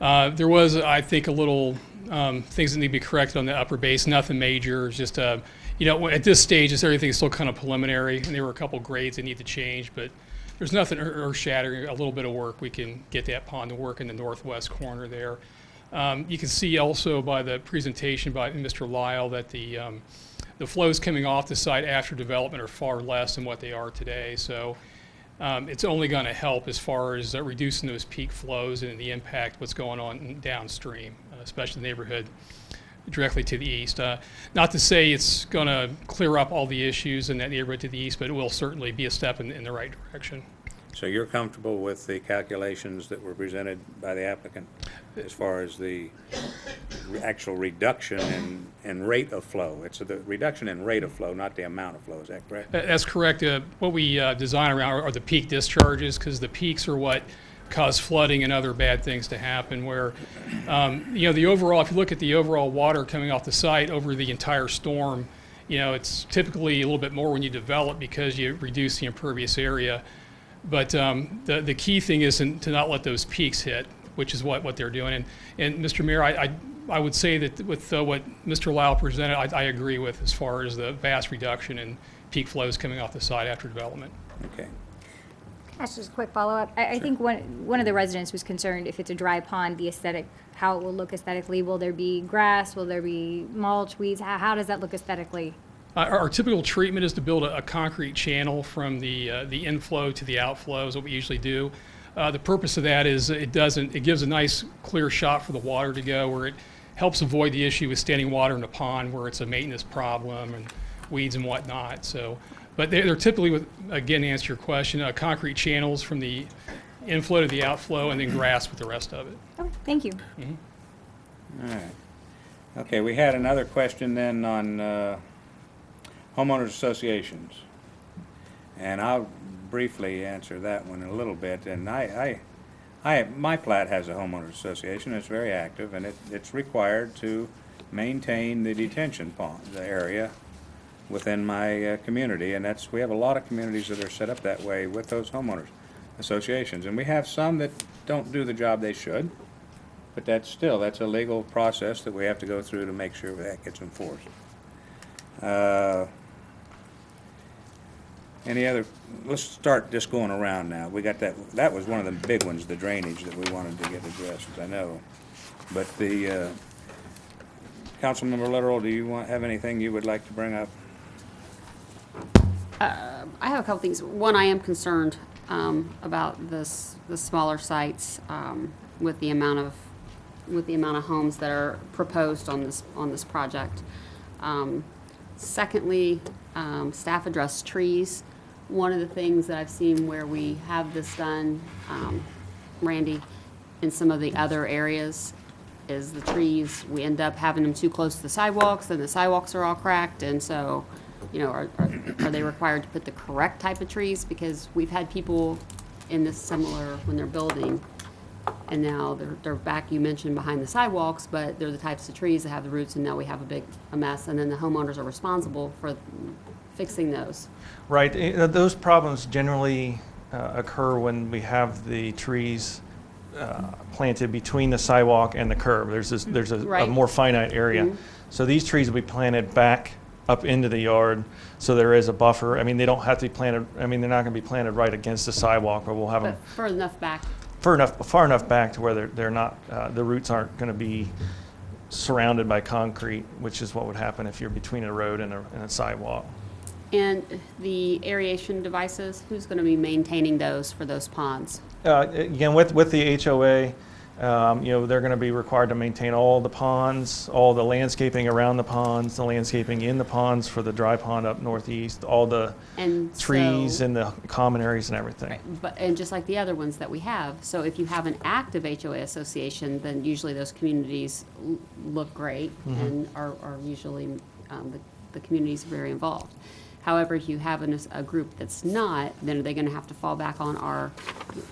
There was, I think, a little things that need to be corrected on the upper basin. Nothing major. It's just, at this stage, everything is still kind of preliminary, and there were a couple grades that need to change, but there's nothing earth-shattering. A little bit of work, we can get that pond to work in the northwest corner there. You can see also by the presentation by Mr. Lyle that the flows coming off the site after development are far less than what they are today. So it's only going to help as far as reducing those peak flows and the impact what's going on downstream, especially the neighborhood directly to the east. Not to say it's going to clear up all the issues in that neighborhood to the east, but it will certainly be a step in the right direction. So you're comfortable with the calculations that were presented by the applicant as far as the actual reduction in rate of flow? It's the reduction in rate of flow, not the amount of flow. Is that correct? That's correct. What we design around are the peak discharges, because the peaks are what cause flooding and other bad things to happen. Where, the overall, if you look at the overall water coming off the site over the entire storm, it's typically a little bit more when you develop because you reduce the impervious area. But the key thing is to not let those peaks hit, which is what they're doing. And Mr. Mayor, I would say that with what Mr. Lau presented, I agree with as far as the vast reduction in peak flows coming off the site after development. Okay. That's just a quick follow-up. I think one of the residents was concerned if it's a dry pond, the aesthetic, how it will look aesthetically. Will there be grass? Will there be mulch, weeds? How does that look aesthetically? Our typical treatment is to build a concrete channel from the inflow to the outflow is what we usually do. The purpose of that is it gives a nice clear shot for the water to go, where it helps avoid the issue with standing water in a pond where it's a maintenance problem and weeds and whatnot. So, but they're typically, again, to answer your question, concrete channels from the inflow to the outflow and then grass with the rest of it. Okay, thank you. Mm-hmm. All right. Okay, we had another question then on homeowners associations, and I'll briefly answer that one a little bit. And my plat has a homeowners association. It's very active, and it's required to maintain the detention pond, the area within my community, and we have a lot of communities that are set up that way with those homeowners associations, and we have some that don't do the job they should, but that's a legal process that we have to go through to make sure that gets enforced. Any other? Let's start just going around now. We got that was one of the big ones, the drainage that we wanted to get addressed, I know. But the, Councilmember Literal, do you have anything you would like to bring up? I have a couple things. One, I am concerned about the smaller sites with the amount of homes that are proposed on this project. Secondly, staff addressed trees. One of the things that I've seen where we have this done, Randy, in some of the other areas, is the trees, we end up having them too close to the sidewalks, and the sidewalks are all cracked, and so, you know, are they required to put the correct type of trees? Because we've had people in this similar, when they're building, and now they're back, you mentioned, behind the sidewalks, but they're the types of trees that have the roots, and now we have a mess, and then the homeowners are responsible for fixing those. Right. Those problems generally occur when we have the trees planted between the sidewalk and the curb. There's a Right. more finite area. Mhm. So these trees will be planted back up into the yard, so there is a buffer. I mean, they don't have to be planted, I mean, they're not going to be planted right against the sidewalk, but we'll have them But far enough back. far enough back to where they're not, the roots aren't going to be surrounded by concrete, which is what would happen if you're between a road and a sidewalk. And the aeration devices, who's going to be maintaining those for those ponds? Again, with the HOA, you know, they're going to be required to maintain all the ponds, all the landscaping around the ponds, the landscaping in the ponds for the dry pond up northeast, all the And trees so- and the common areas and everything. And just like the other ones that we have, so if you have an active HOA association, then usually those communities look great Mhm. and are usually, the community's very involved. However, if you have a group that's not, then are they going to have to fall back on our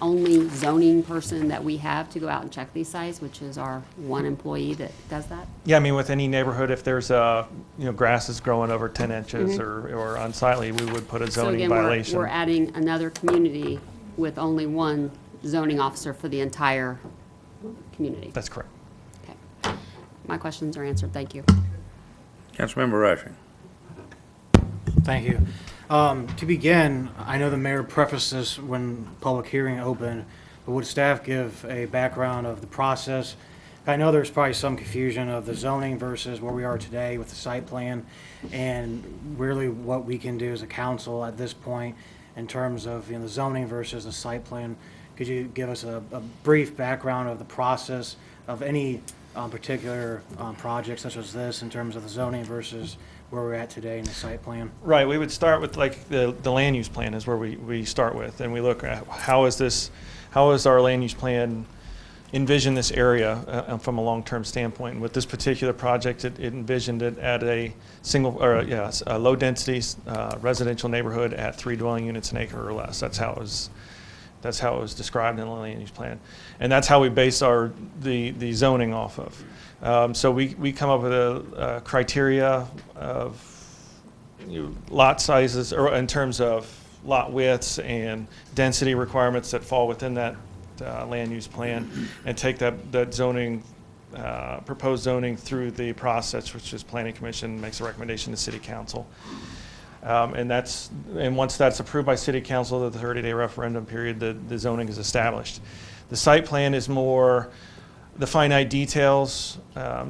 only zoning person that we have to go out and check these sites, which is our one employee that does that? Yeah, I mean, with any neighborhood, if there's you know, grass is growing over 10 inches Mhm. or unsightly, we would put a So zoning again, violation. we're adding another community with only one zoning officer for the entire community. That's correct. Okay. My questions are answered. Thank you. Councilmember Rushing. Thank you. To begin, I know the mayor prefaced this when public hearing opened, but would staff give a background of the process? I know there's probably some confusion of the zoning versus where we are today with the site plan, and really what we can do as a council at this point in terms of, you know, the zoning versus the site plan. Could you give us a brief background of the process of any particular project such as this in terms of the zoning versus where we're at today in the site plan? Right, we would start with like the land use plan is where we start with, and we look at how is our land use plan envision this area from a long-term standpoint. And with this particular project, it envisioned it at a a low-density residential neighborhood at 3 dwelling units an acre or less. That's how it was described in the land use plan, and that's how we base the zoning off of. So we come up with a criteria of lot sizes, or in terms of lot widths and density requirements that fall within that land use plan, and take that zoning, proposed zoning through the process, which is Planning Commission makes a recommendation to City Council. And once that's approved by City Council, the 30-day referendum period, the zoning is established. The site plan is more the finite details,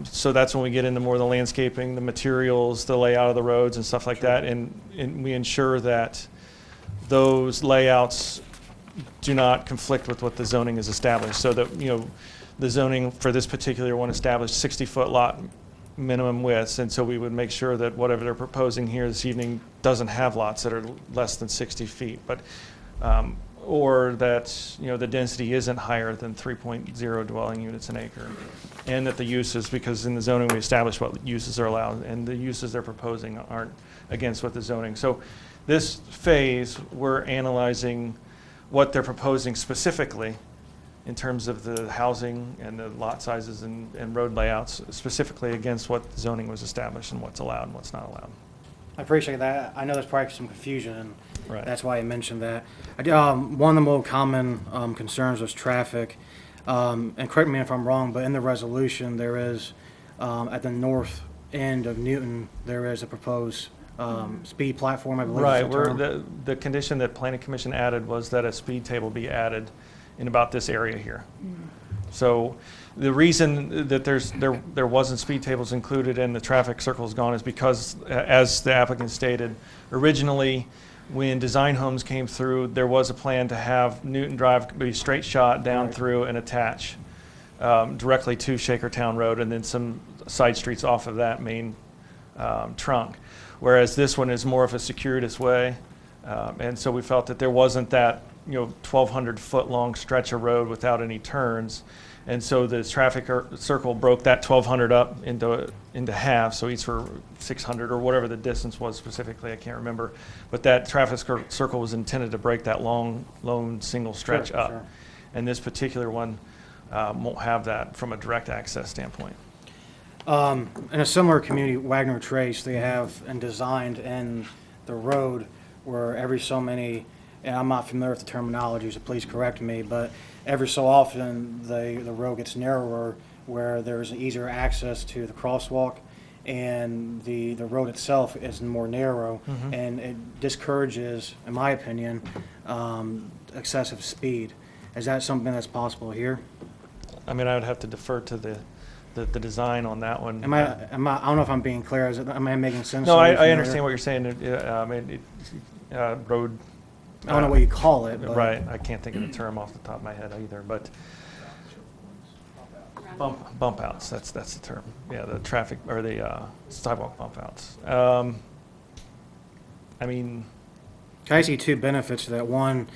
so that's when we get into more of the landscaping, the materials, the layout of the roads and stuff like that, and we ensure that those layouts do not conflict with what the zoning is established, so that, you know, the zoning for this particular one established 60-foot lot minimum widths, and so we would make sure that whatever they're proposing here this evening doesn't have lots that are less than 60 feet, but or that, you know, the density isn't higher than 3.0 dwelling units an acre, and that the uses, because in the zoning we establish what uses are allowed, and the uses they're proposing aren't against what the zoning. So this phase, we're analyzing what they're proposing specifically in terms of the housing and the lot sizes and road layouts, specifically against what the zoning was established and what's allowed and what's not allowed. I appreciate that. I know there's probably some confusion, and Right. that's why I mentioned that. One of the more common concerns was traffic, and correct me if I'm wrong, but in the resolution, there is, at the north end of Newton, there is a proposed speed platform, I believe. Right, is the where term. the condition that Planning Commission added was that a speed table be added in about this area here. So the reason that there wasn't speed tables included and the traffic circles gone is because, as the applicant stated, originally when design homes came through, there was a plan to have Newton Drive be straight shot down through and attach directly to Shakertown Road, and then some side streets off of that main trunk. Whereas this one is more of a circuitous way, and so we felt that there wasn't that 1,200 foot long stretch of road without any turns. And so the traffic circle broke that 1,200 up into half, so each were 600 or whatever the distance was specifically, I can't remember. But that traffic circle was intended to break that lone single stretch up. Sure. And this particular one won't have that from a direct access standpoint. In a similar community, Wagner Trace, they have and designed in the road where every so many, and I'm not familiar with the terminology, so please correct me, but every so often the road gets narrower where there's easier access to the crosswalk, and the road itself is more narrow, and it discourages, in my opinion, excessive speed. Is that something that's possible here? I mean, I would have to defer to the design on that one. I don't know if I'm being clear. Am I making sense? No, I understand what you're saying. Road. I don't know what you call it. But. Right. I can't think of the term off the top of my head either. But bump outs. That's the term. Yeah, the traffic or the sidewalk bump outs. I mean, I see two benefits to that. One,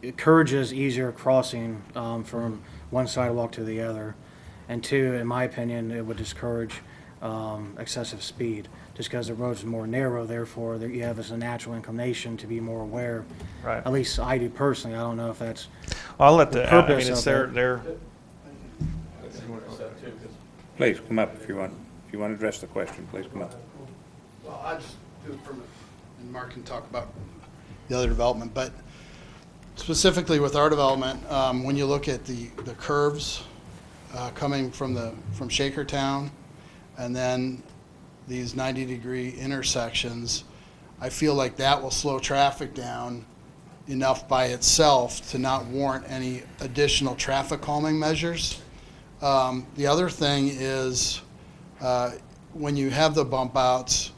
encourages easier crossing from one sidewalk to the other, and two, in my opinion, it would discourage excessive speed. Just because the road's more narrow, therefore you have a natural inclination to be more aware. Right. At least I do personally. I don't know if that's. Well, I'll let the purpose it's of their. Please come up if you want. If you want to address the question, please come up. Well, I just do it from, and Mark can talk about the other development, but specifically with our development, when you look at the curves coming from Shakertown, and then these 90-degree intersections, I feel like that will slow traffic down enough by itself to not warrant any additional traffic calming measures. The other thing is when you have the bump outs,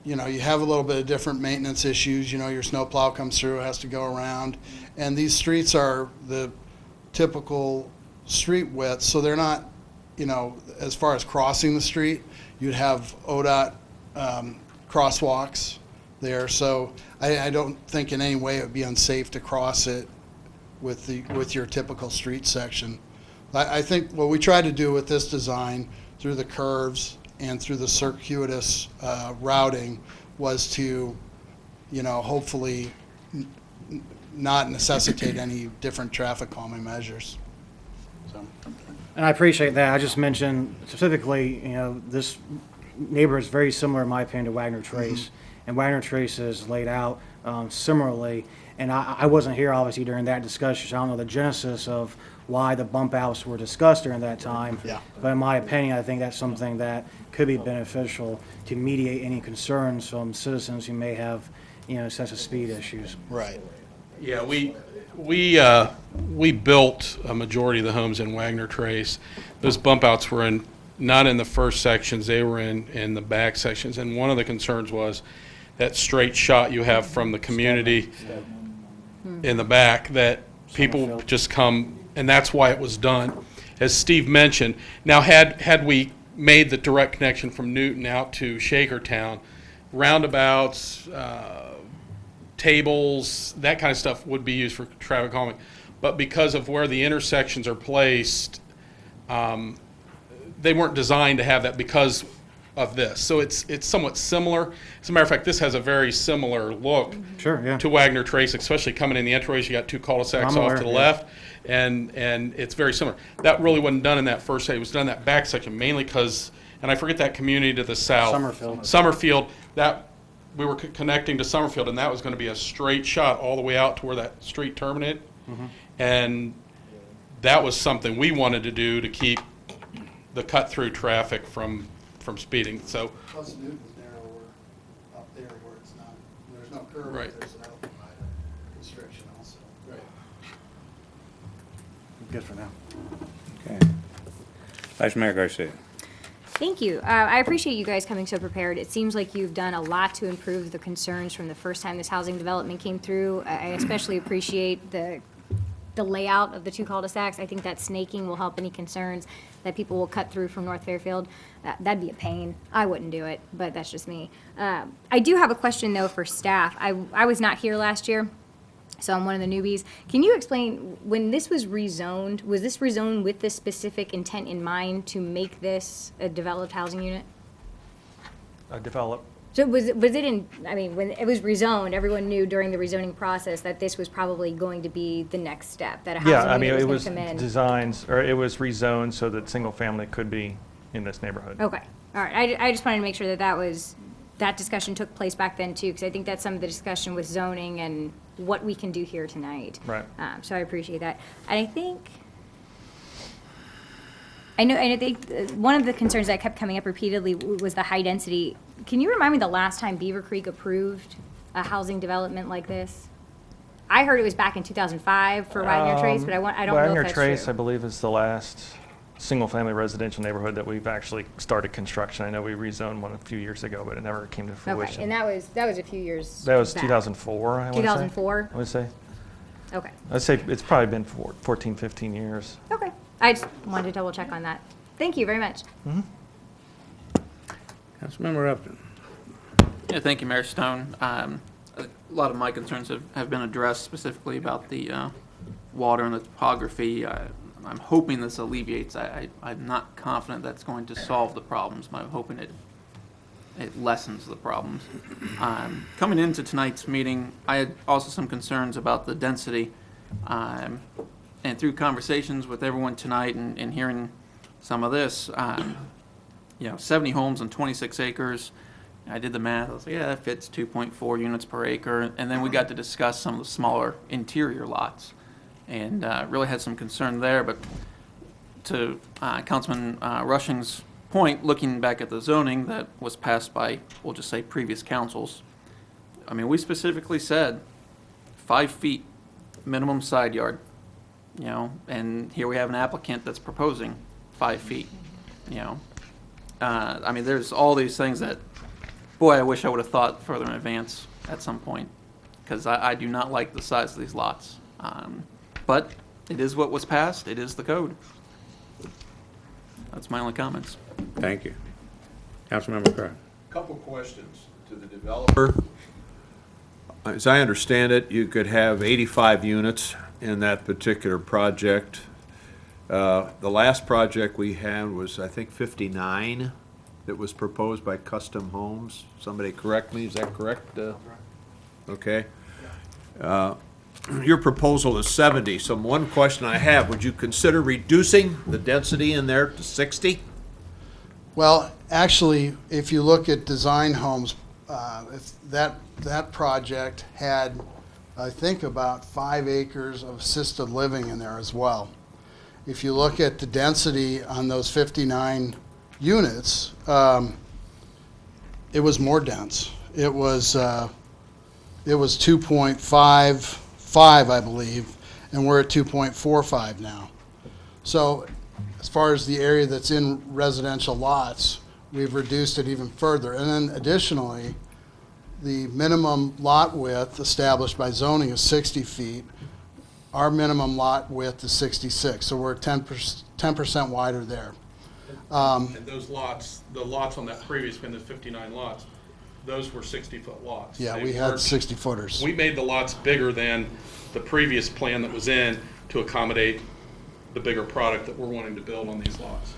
you have a little bit of different maintenance issues. Your snowplow comes through, has to go around, and these streets are the typical street width, so they're not, as far as crossing the street, you'd have ODOT crosswalks there. So I don't think in any way it would be unsafe to cross it with your typical street section. I think what we tried to do with this design through the curves and through the circuitous routing was to, hopefully not necessitate any different traffic calming measures. So. And I appreciate that. I just mentioned specifically, this neighborhood is very similar, in my opinion, to Wagner Trace. And Wagner Trace is laid out similarly. And I wasn't here, obviously, during that discussion, so I don't know the genesis of why the bump outs were discussed during that time. Yeah. But in my opinion, I think that's something that could be beneficial to mediate any concerns from citizens who may have, excessive speed issues. Right. Yeah, we built a majority of the homes in Wagner Trace. Those bump outs were not in the first sections, they were in the back sections. And one of the concerns was that straight shot you have from the community in the back, that people just come, and that's why it was done. As Steve mentioned, now had we made the direct connection from Newton out to Shakertown, roundabouts, tables, that kind of stuff would be used for traffic calming. But because of where the intersections are placed, they weren't designed to have that because of this. So it's somewhat similar. As a matter of fact, this has a very similar look to Wagner Trace, especially coming in the entryways. You got two cul-de-sacs off to the left, and it's very similar. That really wasn't done in that first section. It was done in that back section mainly because, and I forget that community to the south. Summerfield. That we were connecting to Summerfield, and that was going to be a straight shot all the way out to where that street terminated. And that was something we wanted to do to keep the cut-through traffic from speeding. So Plus Newton's narrower up there where it's not, there's no curve, right. There's an outline constriction also. Right. Good for now. Okay. Vice Mayor Garcia. Thank you. I appreciate you guys coming so prepared. It seems like you've done a lot to improve the concerns from the first time this housing development came through. I especially appreciate the layout of the two cul-de-sacs. I think that snaking will help any concerns that people will cut through from North Fairfield. That'd be a pain. I wouldn't do it, but that's just me. I do have a question, though, for staff. I was not here last year, so I'm one of the newbies. Can you explain, when this was rezoned with this specific intent in mind to make this a developed housing unit? Develop. So was it in, I mean, when it was rezoned, everyone knew during the rezoning process that this was probably going to be the next step, that a Yeah, housing I mean, unit it was was going to come in? designs, or it was rezoned so that single family could be in this neighborhood. Okay, all right. I just wanted to make sure that discussion took place back then too, because I think that's some of the discussion with zoning and what we can do here tonight. Right. So I appreciate that. And I think one of the concerns that kept coming up repeatedly was the high density. Can you remind me the last time Beavercreek approved a housing development like this? I heard it was back in 2005 for Widening Trace, but I don't know if Widening that's Trace, true. I believe, is the last single-family residential neighborhood that we've actually started construction. I know we rezoned one a few years ago, but it never came to fruition. Okay, and that was a few years That was back. 2004, I want to say. 2004? I would say. Okay. I'd say it's probably been 14, 15 years. Okay. I just wanted to double check on that. Thank you very much. Councilmember Upton. Yeah, thank you, Mayor Stone. A lot of my concerns have been addressed, specifically about the water and the topography. I'm hoping this alleviates. I'm not confident that's going to solve the problems, but I'm hoping it lessens the problems. Coming into tonight's meeting, I had also some concerns about the density. And through conversations with everyone tonight and hearing some of this, 70 homes on 26 acres. I did the math. I was like, yeah, that fits 2.4 units per acre. And then we got to discuss some of the smaller interior lots, and really had some concern there. But to Councilman Rushing's point, looking back at the zoning that was passed by, we'll just say, previous councils, I mean, we specifically said 5 feet minimum side yard, and here we have an applicant that's proposing 5 feet, I mean, there's all these things that, boy, I wish I would have thought further in advance at some point, because I do not like the size of these lots. But it is what was passed. It is the code. That's my only comments. Thank you. Councilmember Carr. Couple questions to the developer. As I understand it, you could have 85 units in that particular project. The last project we had was, I think, 59 that was proposed by Custom Homes. Somebody correct me, is that correct? Okay. Your proposal is 70, so one question I have, would you consider reducing the density in there to 60? Well, actually, if you look at design homes, that project had, I think, about 5 acres of assisted living in there as well. If you look at the density on those 59 units, it was more dense. It was 2.55, I believe, and we're at 2.45 now. So as far as the area that's in residential lots, we've reduced it even further. And then additionally, the minimum lot width established by zoning is 60 feet. Our minimum lot width is 66, so we're 10% wider there. And those lots, the lots on that previous one, the 59 lots, those were 60-foot lots. Yeah, They we had weren't- 60-footers. We made the lots bigger than the previous plan that was in to accommodate the bigger product that we're wanting to build on these lots.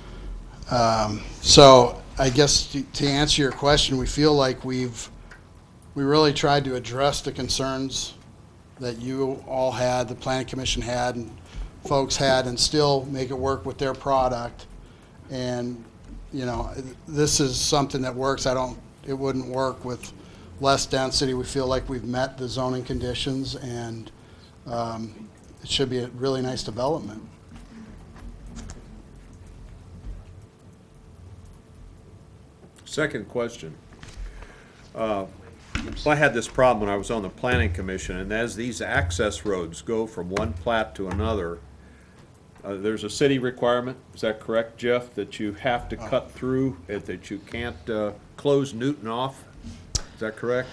So I guess to answer your question, we feel like we really tried to address the concerns that you all had, the Planning Commission had, and folks had, and still make it work with their product. And, this is something that works. It wouldn't work with less density. We feel like we've met the zoning conditions, and it should be a really nice development. Second question. I had this problem when I was on the Planning Commission, and as these access roads go from one plat to another, there's a city requirement, is that correct, Jeff, that you have to cut through, that you can't close Newton off? Is that correct?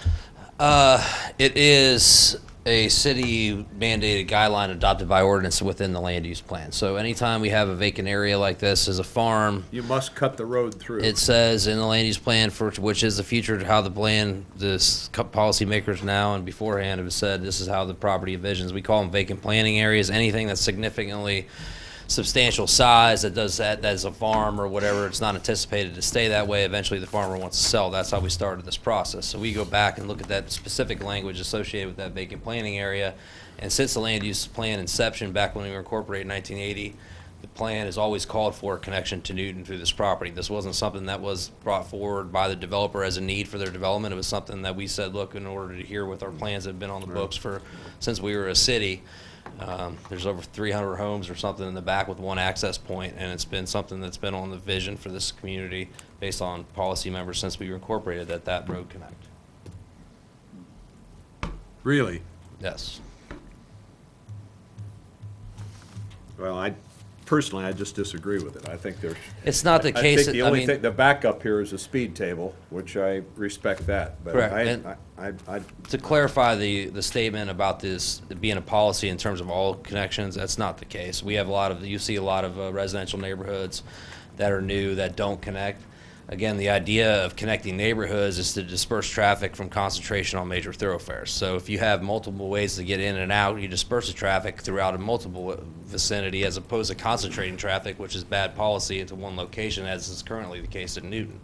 It is a city mandated guideline adopted by ordinance within the land use plan. So anytime we have a vacant area like this as a farm, You must cut the road through. it says in the land use plan, for which is the future to how the plan, this policymakers now and beforehand have said this is how the property envisions. We call them vacant planting areas. Anything that's significantly substantial size that does that as a farm or whatever, it's not anticipated to stay that way. Eventually the farmer wants to sell. That's how we started this process. So we go back and look at that specific language associated with that vacant planting area. And since the land use plan inception back when we were incorporated in 1980, the plan has always called for a connection to Newton through this property. This wasn't something that was brought forward by the developer as a need for their development. It was something that we said, look, in order to adhere with our plans that have been on the books since we were a city. There's over 300 homes or something in the back with one access point, and it's been something that's been on the vision for this community based on policy members since we were incorporated that road connect. Really? Yes. Well, personally, I just disagree with it. I think there's. It's not the I case think that- the I only mean- thing, the backup here is a speed table, which I respect that. But Correct. I And to clarify the statement about this being a policy in terms of all connections, that's not the case. We have you see a lot of residential neighborhoods that are new that don't connect. Again, the idea of connecting neighborhoods is to disperse traffic from concentration on major thoroughfares. So if you have multiple ways to get in and out, you disperse the traffic throughout a multiple vicinity as opposed to concentrating traffic, which is bad policy, into one location, as is currently the case in Newton.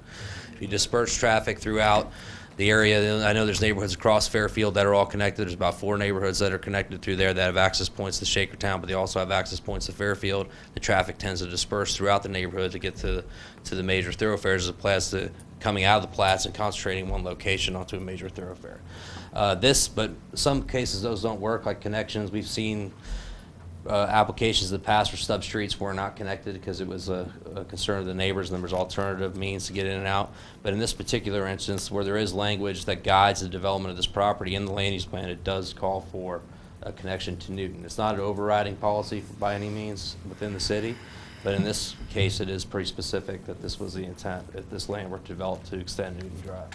If you disperse traffic throughout the area, I know there's neighborhoods across Fairfield that are all connected. There's about 4 neighborhoods that are connected through there that have access points to Shakertown, but they also have access points to Fairfield. The traffic tends to disperse throughout the neighborhood to get to the major thoroughfares as opposed to coming out of the plats and concentrating in one location onto a major thoroughfare. But some cases those don't work, like connections. We've seen applications in the past for substreets were not connected because it was a concern of the neighbors and there was alternative means to get in and out. But in this particular instance, where there is language that guides the development of this property in the land use plan, it does call for a connection to Newton. It's not an overriding policy by any means within the city, but in this case, it is pretty specific that this was the intent, if this land were developed to extend Newton Drive.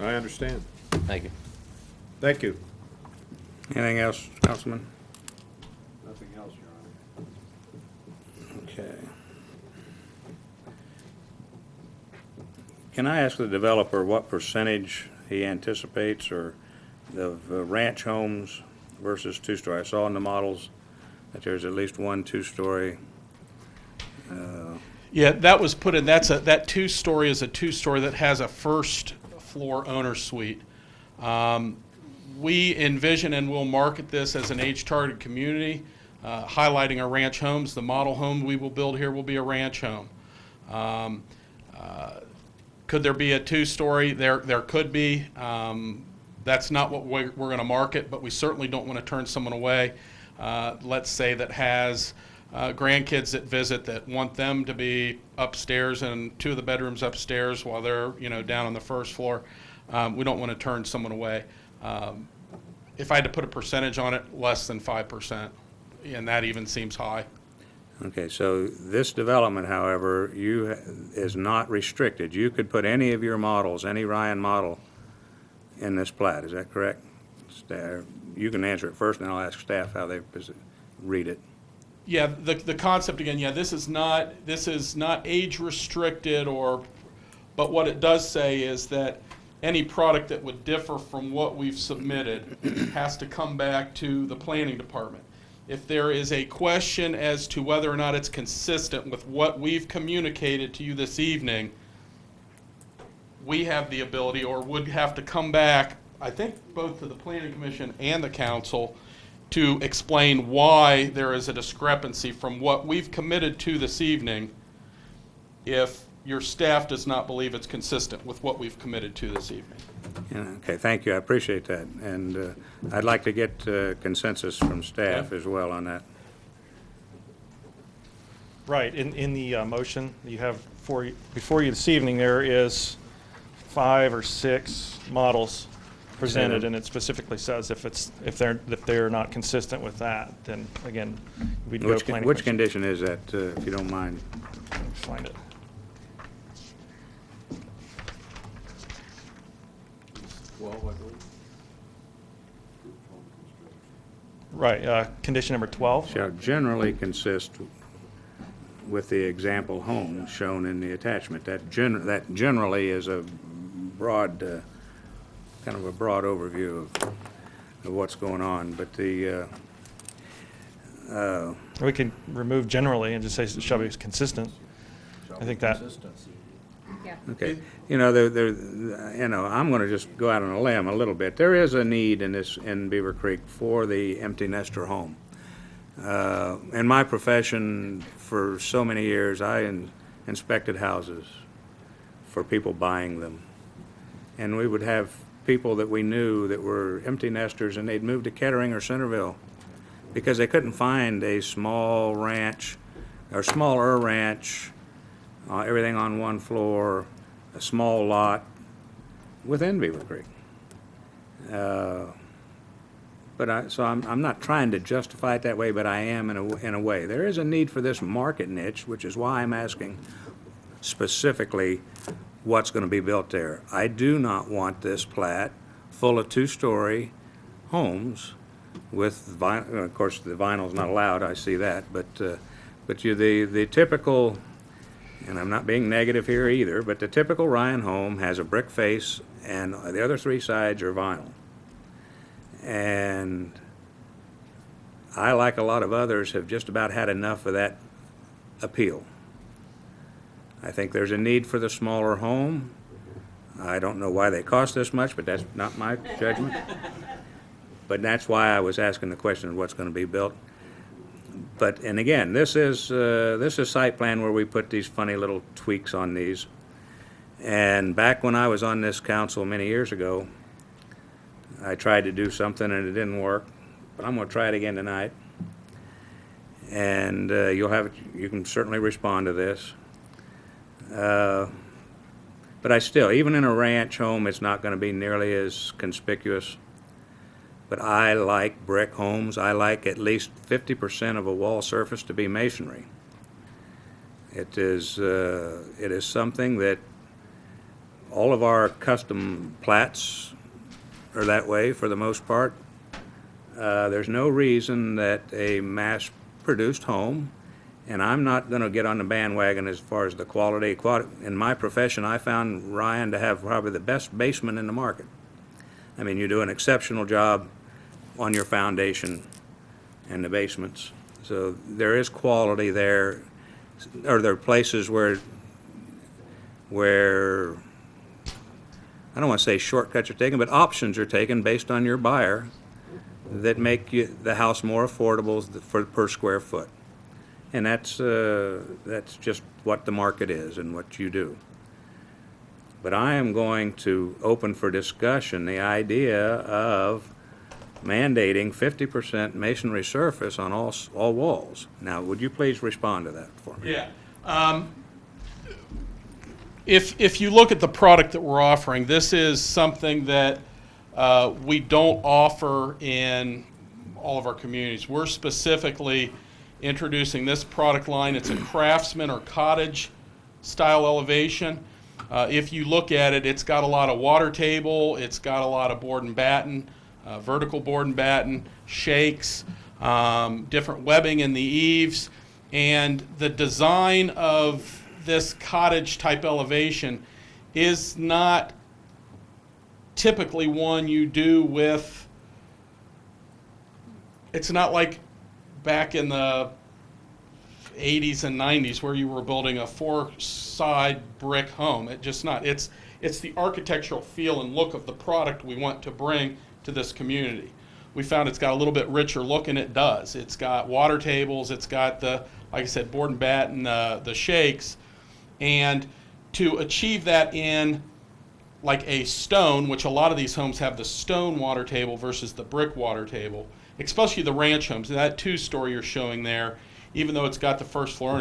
I understand. Thank you. Thank you. Anything else, Councilman? Nothing else, Your Honor. Okay. Can I ask the developer what percentage he anticipates or of ranch homes versus two-story? I saw in the models that there's at least one two-story. Yeah, that was put in, that two-story is a two-story that has a first floor owner suite. We envision and will market this as an age-targeted community, highlighting our ranch homes. The model home we will build here will be a ranch home. Could there be a two-story? There could be. That's not what we're going to market, but we certainly don't want to turn someone away, let's say, that has grandkids that visit that want them to be upstairs and 2 of the bedrooms upstairs while they're down on the first floor. We don't want to turn someone away. If I had to put a percentage on it, less than 5%, and that even seems high. Okay, so this development, however, is not restricted. You could put any of your models, any Ryan model, in this plat. Is that correct? You can answer it first, and I'll ask staff how they read it. Yeah, the concept again. Yeah, this is not age restricted, but what it does say is that any product that would differ from what we've submitted has to come back to the planning department. If there is a question as to whether or not it's consistent with what we've communicated to you this evening, we have the ability, or would have to come back, I think, both to the Planning Commission and the Council to explain why there is a discrepancy from what we've committed to this evening if your staff does not believe it's consistent with what we've committed to this evening. Yeah, okay, thank you. I appreciate that. And I'd like to get consensus from staff as well on that. Right, in the motion you have before you this evening, there is 5 or 6 models presented, and it specifically says if they're not consistent with that, then again, we'd go to planning Which commission. condition is that, if you don't mind? Let me find it. Right, condition number 12. Shall generally consist with the example home shown in the attachment. That generally is a broad, kind of a broad overview of what's going on, but the, We can remove generally and just say it shall be consistent. I think that. okay, I'm gonna just go out on a limb a little bit. There is a need in Beavercreek for the empty nester home. In my profession, for so many years, I inspected houses for people buying them. And we would have people that we knew that were empty nesters, and they'd moved to Kettering or Centerville because they couldn't find a small ranch or smaller ranch, everything on one floor, a small lot within Beavercreek. So I'm not trying to justify it that way, but I am in a way. There is a need for this market niche, which is why I'm asking specifically what's going to be built there. I do not want this plat full of two-story homes with vinyl. Of course, the vinyl's not allowed. I see that, but the typical, and I'm not being negative here either, but the typical Ryan home has a brick face, and the other three sides are vinyl. And I, like a lot of others, have just about had enough of that appeal. I think there's a need for the smaller home. I don't know why they cost this much, but that's not my judgment. But that's why I was asking the question of what's going to be built. But, and again, this is site plan where we put these funny little tweaks on these. And back when I was on this council many years ago, I tried to do something and it didn't work, but I'm going to try it again tonight. And you can certainly respond to this. But I still, even in a ranch home, it's not going to be nearly as conspicuous. But I like brick homes. I like at least 50% of a wall surface to be masonry. It is something that all of our custom plats are that way for the most part. There's no reason that a mass-produced home, and I'm not going to get on the bandwagon as far as the quality. In my profession, I found Ryan to have probably the best basement in the market. I mean, you do an exceptional job on your foundation and the basements. So there is quality there. Or there are places where I don't want to say shortcuts are taken, but options are taken based on your buyer that make the house more affordable per square foot. And that's just what the market is and what you do. But I am going to open for discussion the idea of mandating 50% masonry surface on all walls. Now, would you please respond to that for me? Yeah. If you look at the product that we're offering, this is something that we don't offer in all of our communities. We're specifically introducing this product line. It's a craftsman or cottage style elevation. If you look at it, it's got a lot of water table, it's got a lot of board and batten, vertical board and batten, shakes, different webbing in the eaves, and the design of this cottage type elevation is not typically one you do with, it's not like back in the 80s and 90s where you were building a 4-side brick home. It's the architectural feel and look of the product we want to bring to this community. We found it's got a little bit richer look, and it does. It's got water tables, it's got the, like I said, board and batten, the shakes. And to achieve that in like a stone, which a lot of these homes have the stone water table versus the brick water table, especially the ranch homes. That 2-story you're showing there, even though it's got the first floor,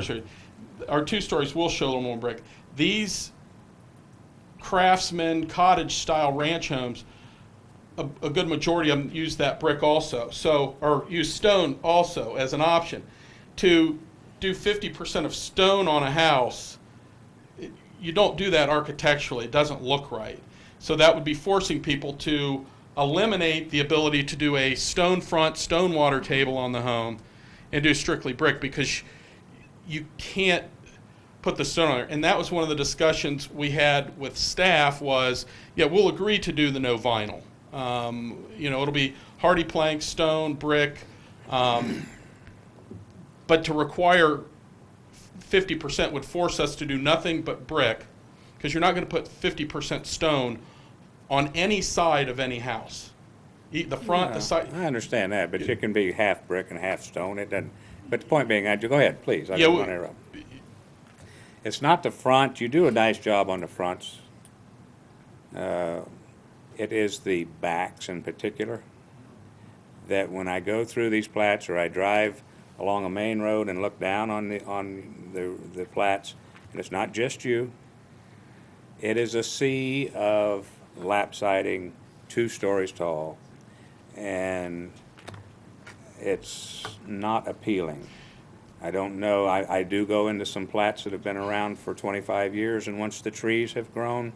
our 2 stories will show a little more brick. These craftsman cottage style ranch homes a good majority of them use that brick also, or use stone also as an option. To do 50% of stone on a house, you don't do that architecturally. It doesn't look right. So that would be forcing people to eliminate the ability to do a stone front, stone water table on the home and do strictly brick, because you can't put the stone on there. And that was one of the discussions we had with staff was, yeah, we'll agree to do the no vinyl. It'll be hardy plank, stone, brick, but to require 50% would force us to do nothing but brick, because you're not going to put 50% stone on any side of any house. The front, the side. I understand that, but it can be half brick and half stone. It doesn't. But the point being, go ahead, please. I don't want to interrupt. It's not the front. You do a nice job on the fronts. It is the backs in particular that when I go through these plats or I drive along a main road and look down on the plats, and it's not just you. It is a sea of lap siding, 2 stories tall, and it's not appealing. I don't know. I do go into some plats that have been around for 25 years, and once the trees have grown,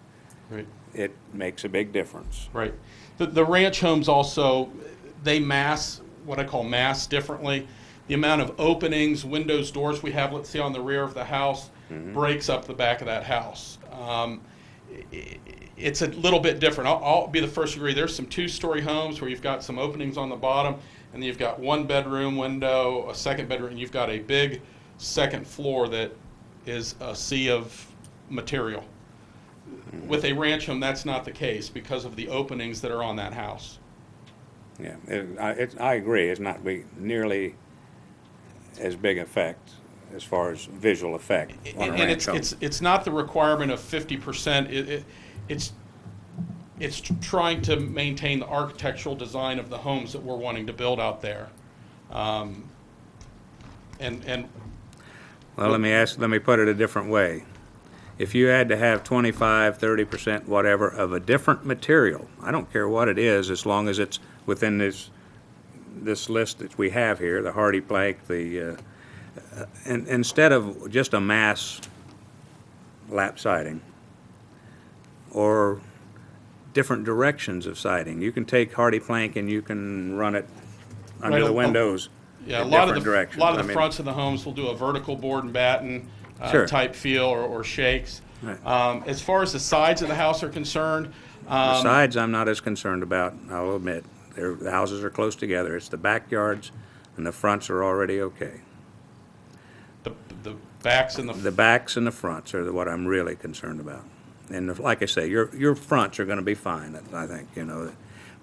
right, it makes a big difference. Right. The ranch homes also, they mass, what I call mass differently. The amount of openings, windows, doors we have, let's say on the rear of the house, breaks up the back of that house. It's a little bit different. I'll be the first to agree. There's some 2-story homes where you've got some openings on the bottom, and then you've got 1 bedroom window, a 2nd bedroom, and you've got a big 2nd floor that is a sea of material. With a ranch home, that's not the case because of the openings that are on that house. Yeah, I agree. It's not nearly as big effect as far as visual effect on a ranch home. It's not the requirement of 50%. It's trying to maintain the architectural design of the homes that we're wanting to build out there. Well, let me put it a different way. If you had to have 25, 30%, whatever, of a different material, I don't care what it is, as long as it's within this list that we have here, the hardy plank, and instead of just a mass lap siding or different directions of siding. You can take hardy plank and you can run it under the windows. Yeah, in different directions. A lot of the fronts of the homes will do a vertical board and batten type feel or shakes. Right. As far as the sides of the house are concerned, the sides I'm not as concerned about, I'll admit. The houses are close together. It's the backyards, and the fronts are already okay. The backs and the backs and the fronts are what I'm really concerned about. And like I say, your fronts are going to be fine, I think,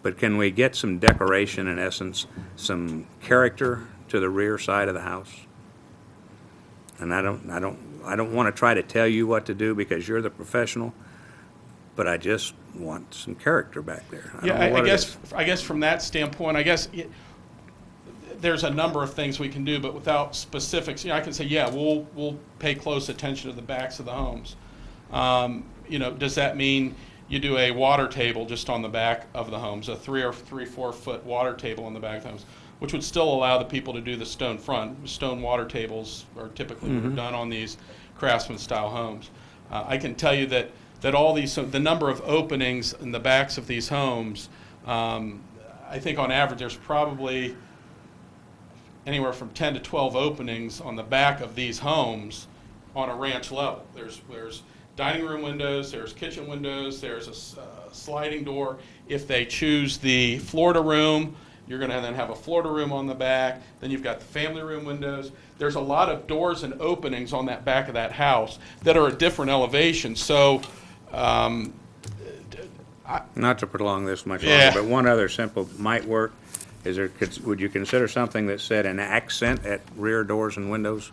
But can we get some decoration, in essence, some character to the rear side of the house? And I don't want to try to tell you what to do because you're the professional, but I just want some character back there. I guess from that standpoint, there's a number of things we can do, but without specifics, I can say, yeah, we'll pay close attention to the backs of the homes. Does that mean you do a water table just on the back of the homes, a 3 or 4 foot water table on the back of the homes, which would still allow the people to do the stone front. Stone water tables are typically done on these craftsman style homes. I can tell you that all these, the number of openings in the backs of these homes, I think on average there's probably anywhere from 10 to 12 openings on the back of these homes on a ranch level. There's dining room windows, there's kitchen windows, there's a sliding door. If they choose the Florida room, you're going to then have a Florida room on the back. Then you've got the family room windows. There's a lot of doors and openings on that back of that house that are at different elevations. So, not to prolong this much longer, but one other simple might work. Would you consider something that said an accent at rear doors and windows?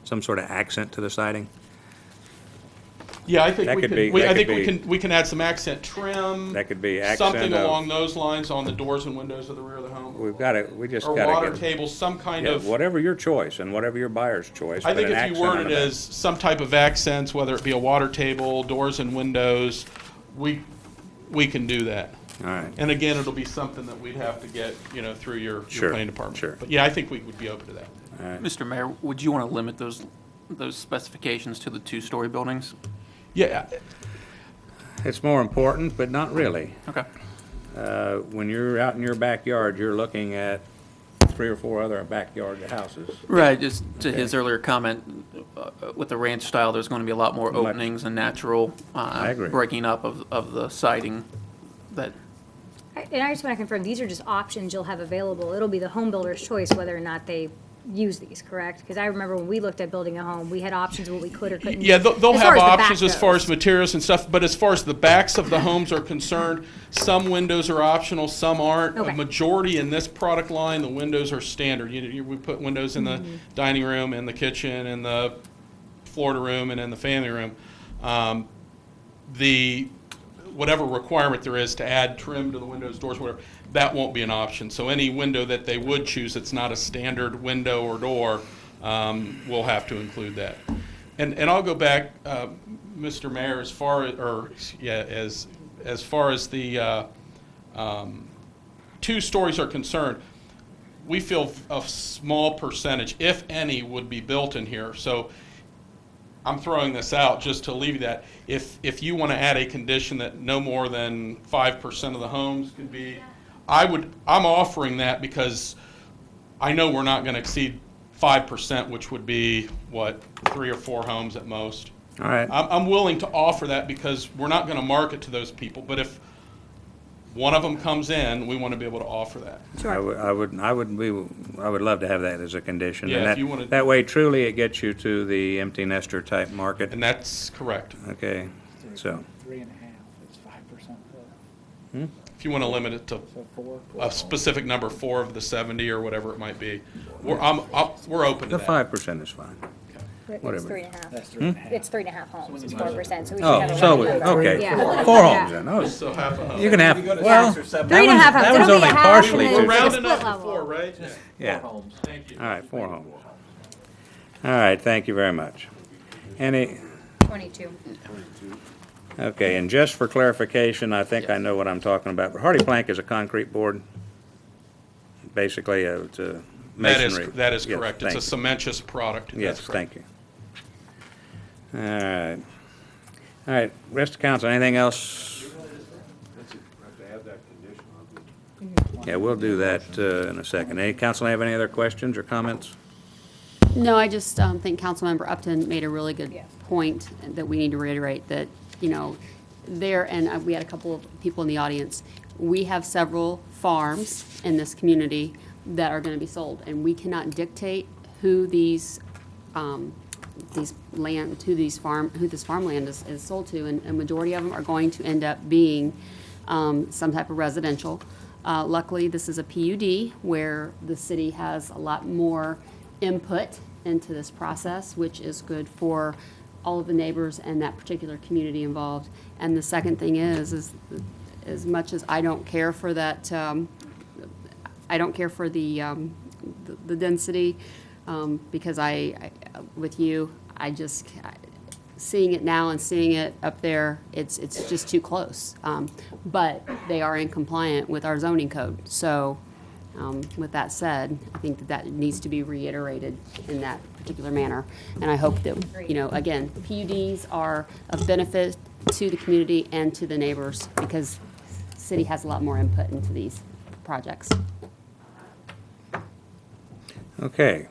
Some sort of accent to the siding? Yeah, I think we can add some accent trim. That could be accent something along those lines on the doors and windows of the rear of the home. We just got to or water tables, some kind of whatever your choice and whatever your buyer's choice. I think if you word it as some type of accents, whether it be a water table, doors and windows, we can do that. All right. And again, it'll be something that we'd have to get, through your Sure, planning department. sure. But yeah, I think we would be open to that. All right. Mr. Mayor, would you want to limit those specifications to the two-story buildings? Yeah, It's more important, but not really. Okay. When you're out in your backyard, you're looking at 3 or 4 other backyard houses. Right, just to Okay. his earlier comment, with the ranch style, there's going to be a lot more Much- openings and natural I agree. breaking up of the siding that, And I just want to confirm, these are just options you'll have available. It'll be the home builder's choice whether or not they use these, correct? Because I remember when we looked at building a home, we had options of what we could or couldn't. yeah, they'll as far have as the back options as far goes. as materials and stuff, but as far as the backs of the homes are concerned, some windows are optional, some aren't. Okay. A majority in this product line, the windows are standard. We put windows in the dining room, in the kitchen, in the Florida room, and in the family room. Whatever requirement there is to add trim to the windows, doors, whatever, that won't be an option. So any window that they would choose that's not a standard window or door, we'll have to include that. And I'll go back, Mr. Mayor, as far as the 2 stories are concerned, we feel a small percentage, if any, would be built in here. So I'm throwing this out just to alleviate that. If you want to add a condition that no more than 5% of the homes can be, I'm offering that because I know we're not going to exceed 5%, which would be, 3 or 4 homes at most. All right. I'm willing to offer that because we're not going to market to those people, but if one of them comes in, we want to be able to offer that. I would love to have that as a condition. Yeah, And if that- you wanna- That way, truly, it gets you to the empty nester type market. And that's correct. Okay, so. 3.5, it's 5% If you want to limit it to a specific number, 4 of the 70 or whatever it might be, we're open to The that. 5% is fine. It's Whatever. 3.5. That's It's 3.5 homes, it's 4%, so we should Oh, have a so, round number. okay, Yeah. 4 Yeah. homes then. Oh, So half a home. you can have, well, that 3.5 homes. that It'll was be only a half partially and two. then We're it's a rounding split up to level. 4, right? Yeah. Thank you. All right, 4 homes. All right, thank you very much. Any, 22. okay, and just for clarification, I think I know what I'm talking about, but hardy plank is a concrete board? Basically, it's a masonry. That is Yes, correct. It's a thank you. cementous product. Yes, That's correct. thank you. All right, rest of council, anything else? Yeah, we'll do that in a second. Any council have any other questions or comments? No, I just think Councilmember Upton made a really good point that we need to reiterate that, and we had a couple of people in the audience, we have several farms in this community that are going to be sold, and we cannot dictate who this farmland is sold to, and a majority of them are going to end up being some type of residential. Luckily, this is a PUD where the city has a lot more input into this process, which is good for all of the neighbors and that particular community involved. And the second thing is as much as I don't care for that, I don't care for the density, because with you, seeing it now and seeing it up there, it's just too close. But they are in compliant with our zoning code. So with that said, I think that needs to be reiterated in that particular manner. And I hope that, again, PUDs are of benefit to the community and to the neighbors because the city has a lot more input into these projects. Okay.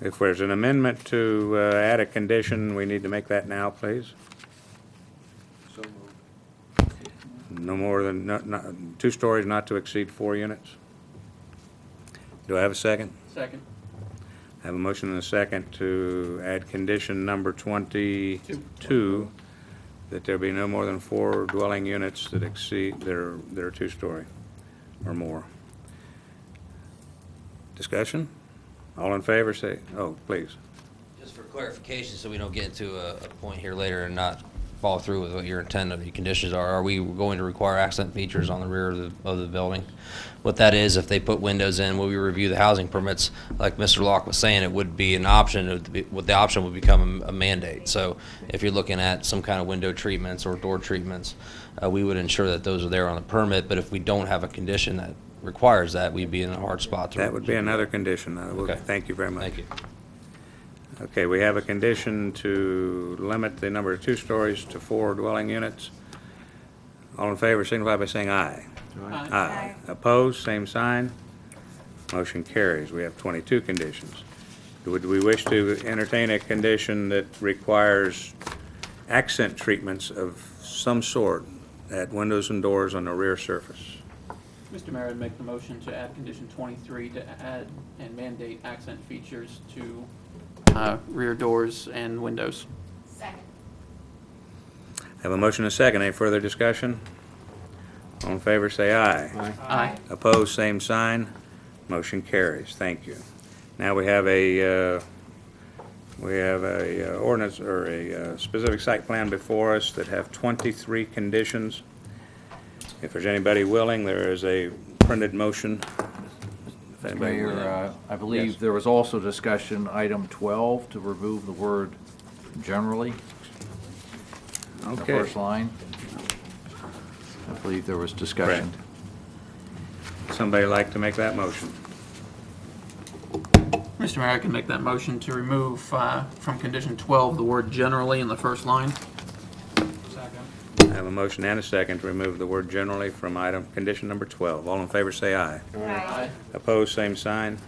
If there's an amendment to add a condition, we need to make that now, please. No more than 2 stories, not to exceed 4 units. Do I have a second? second. I have a motion and a second to add condition number 22, that there be no more than 4 dwelling units that exceed, that are 2-story or more. Discussion? All in favor, say, oh, please. Just for clarification, so we don't get into a point here later and not follow through with what your intent of the conditions are we going to require accent features on the rear of the building? What that is, if they put windows in, when we review the housing permits, like Mr. Locke was saying, it would be an option. The option would become a mandate. So if you're looking at some kind of window treatments or door treatments, we would ensure that those are there on the permit. But if we don't have a condition that requires that, we'd be in a hard spot to. That would be another condition. Okay. Thank you very much. Thank you. Okay, we have a condition to limit the number of 2 stories to 4 dwelling units. All in favor, signify by saying aye. Aye. Aye. Opposed, same sign. Motion carries. We have 22 conditions. Would we wish to entertain a condition that requires accent treatments of some sort at windows and doors on the rear surface? Mr. Mayor, I'd make the motion to add condition 23 to add and mandate accent features to rear doors and windows. Second. Have a motion and a second. Any further discussion? All in favor, say aye. Aye. Opposed, same sign. Motion carries. Thank you. Now we have a ordinance or a specific site plan before us that have 23 conditions. If there's anybody willing, there is a printed motion. If anybody will. Mayor, I believe Yes. there was also discussion, item 12, to remove the word generally in the Okay. first line. I believe there was discussion. Somebody like to make that motion? Mr. Mayor, I can make that motion to remove from condition 12 the word generally in the first line. I have a motion and a second to remove the word generally from condition number 12. All in favor say aye. Aye. Opposed, same sign.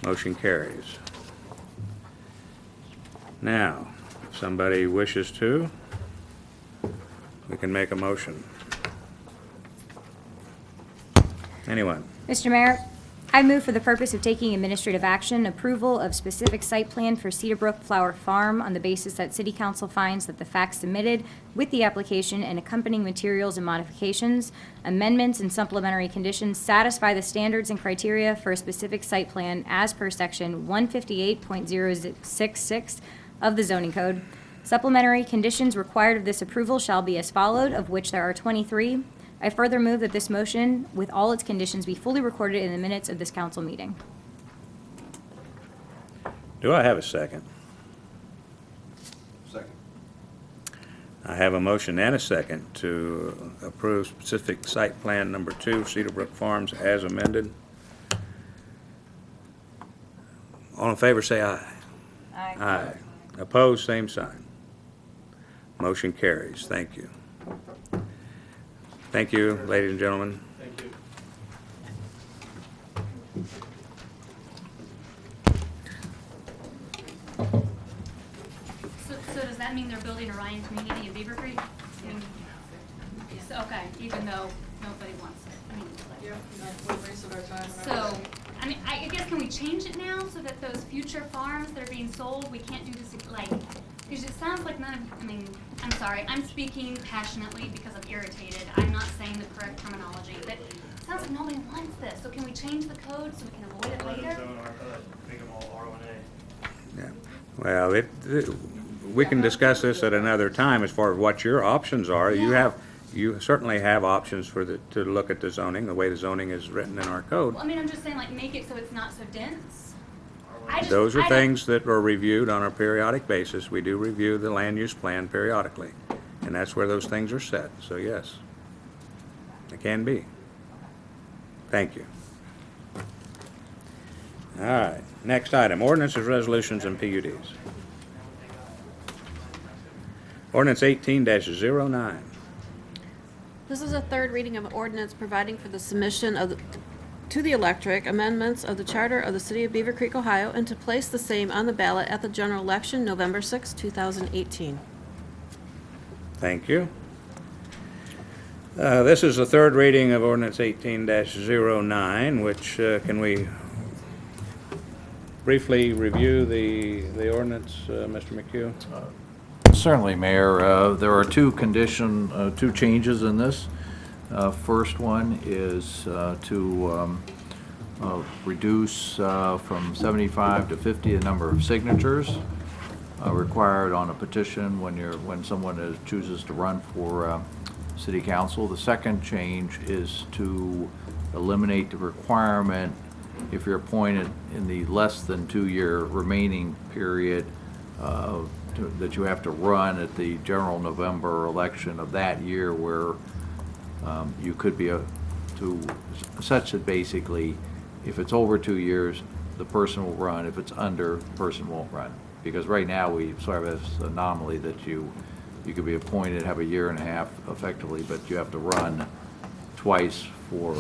Motion carries. Now, if somebody wishes to, we can make a motion. Anyone? Mr. Mayor, I move for the purpose of taking administrative action, approval of specific site plan for Cedarbrook Flower Farm on the basis that City Council finds that the facts submitted with the application and accompanying materials and modifications, amendments, and supplementary conditions satisfy the standards and criteria for a specific site plan as per section 158.066 of the zoning code. Supplementary conditions required of this approval shall be as followed, of which there are 23. I further move that this motion, with all its conditions, be fully recorded in the minutes of this council meeting. Do I have a second? Second. I have a motion and a second to approve specific site plan number 2, Cedarbrook Farms, as amended. All in favor, say aye. Aye. Aye. Opposed, same sign. Motion carries. Thank you. Thank you, ladies and gentlemen. Thank you. So does that mean they're building a Ryan community in Beavercreek? So, okay, even though nobody wants it. I mean, so, I mean, I guess can we change it now so that those future farms that are being sold, we can't do this, like, because it sounds like none of, I mean, I'm sorry, I'm speaking passionately because I'm irritated. I'm not saying the correct terminology, but it sounds like nobody wants this. So can we change the code so we can avoid it later? Make them all R1A. Yeah. Well, we can discuss this at another time as far as what your options are. You certainly have options to look at the zoning, the way the zoning is written in our code. Well, I mean, I'm just saying, like, make it so it's not so dense. Those are things that are reviewed on a periodic basis. We do review the land use plan periodically, and that's where those things are set. So yes, it can be. Thank you. All right, next item, ordinances, resolutions, and PUDs. Ordinance 18-09. This is a third reading of an ordinance providing for the submission of to the electric amendments of the charter of the city of Beavercreek, Ohio, and to place the same on the ballot at the general election November 6, 2018. Thank you. This is the third reading of ordinance 18-09, which can we briefly review the ordinance, Mr. McHugh? Certainly, Mayor. There are two changes in this. First one is to reduce from 75 to 50 the number of signatures required on a petition when someone chooses to run for city council. The second change is to eliminate the requirement, if you're appointed in the less than 2-year remaining period, that you have to run at the general November election of that year, where you could be such that basically, if it's over 2 years, the person will run. If it's under, the person won't run. Because right now, we sort of have this anomaly that you could be appointed, have a year and a half effectively, but you have to run twice for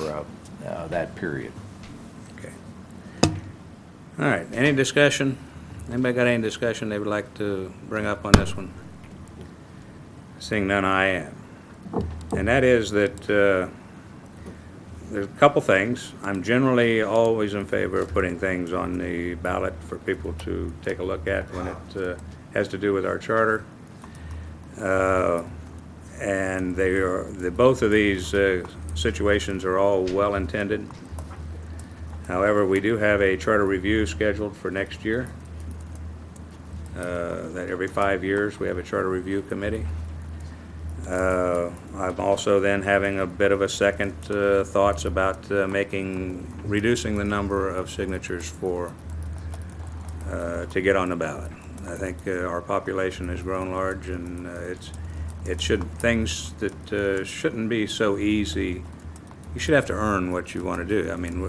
that period. Okay. All right, any discussion? Anybody got any discussion they would like to bring up on this one? Seeing none, I am. And that is that there's a couple things. I'm generally always in favor of putting things on the ballot for people to take a look at when it has to do with our charter. And both of these situations are all well-intended. However, we do have a charter review scheduled for next year. That every 5 years we have a charter review committee. I'm also then having a bit of a second thoughts about reducing the number of signatures to get on the ballot. I think our population has grown large, and things that shouldn't be so easy. You should have to earn what you want to do. I mean,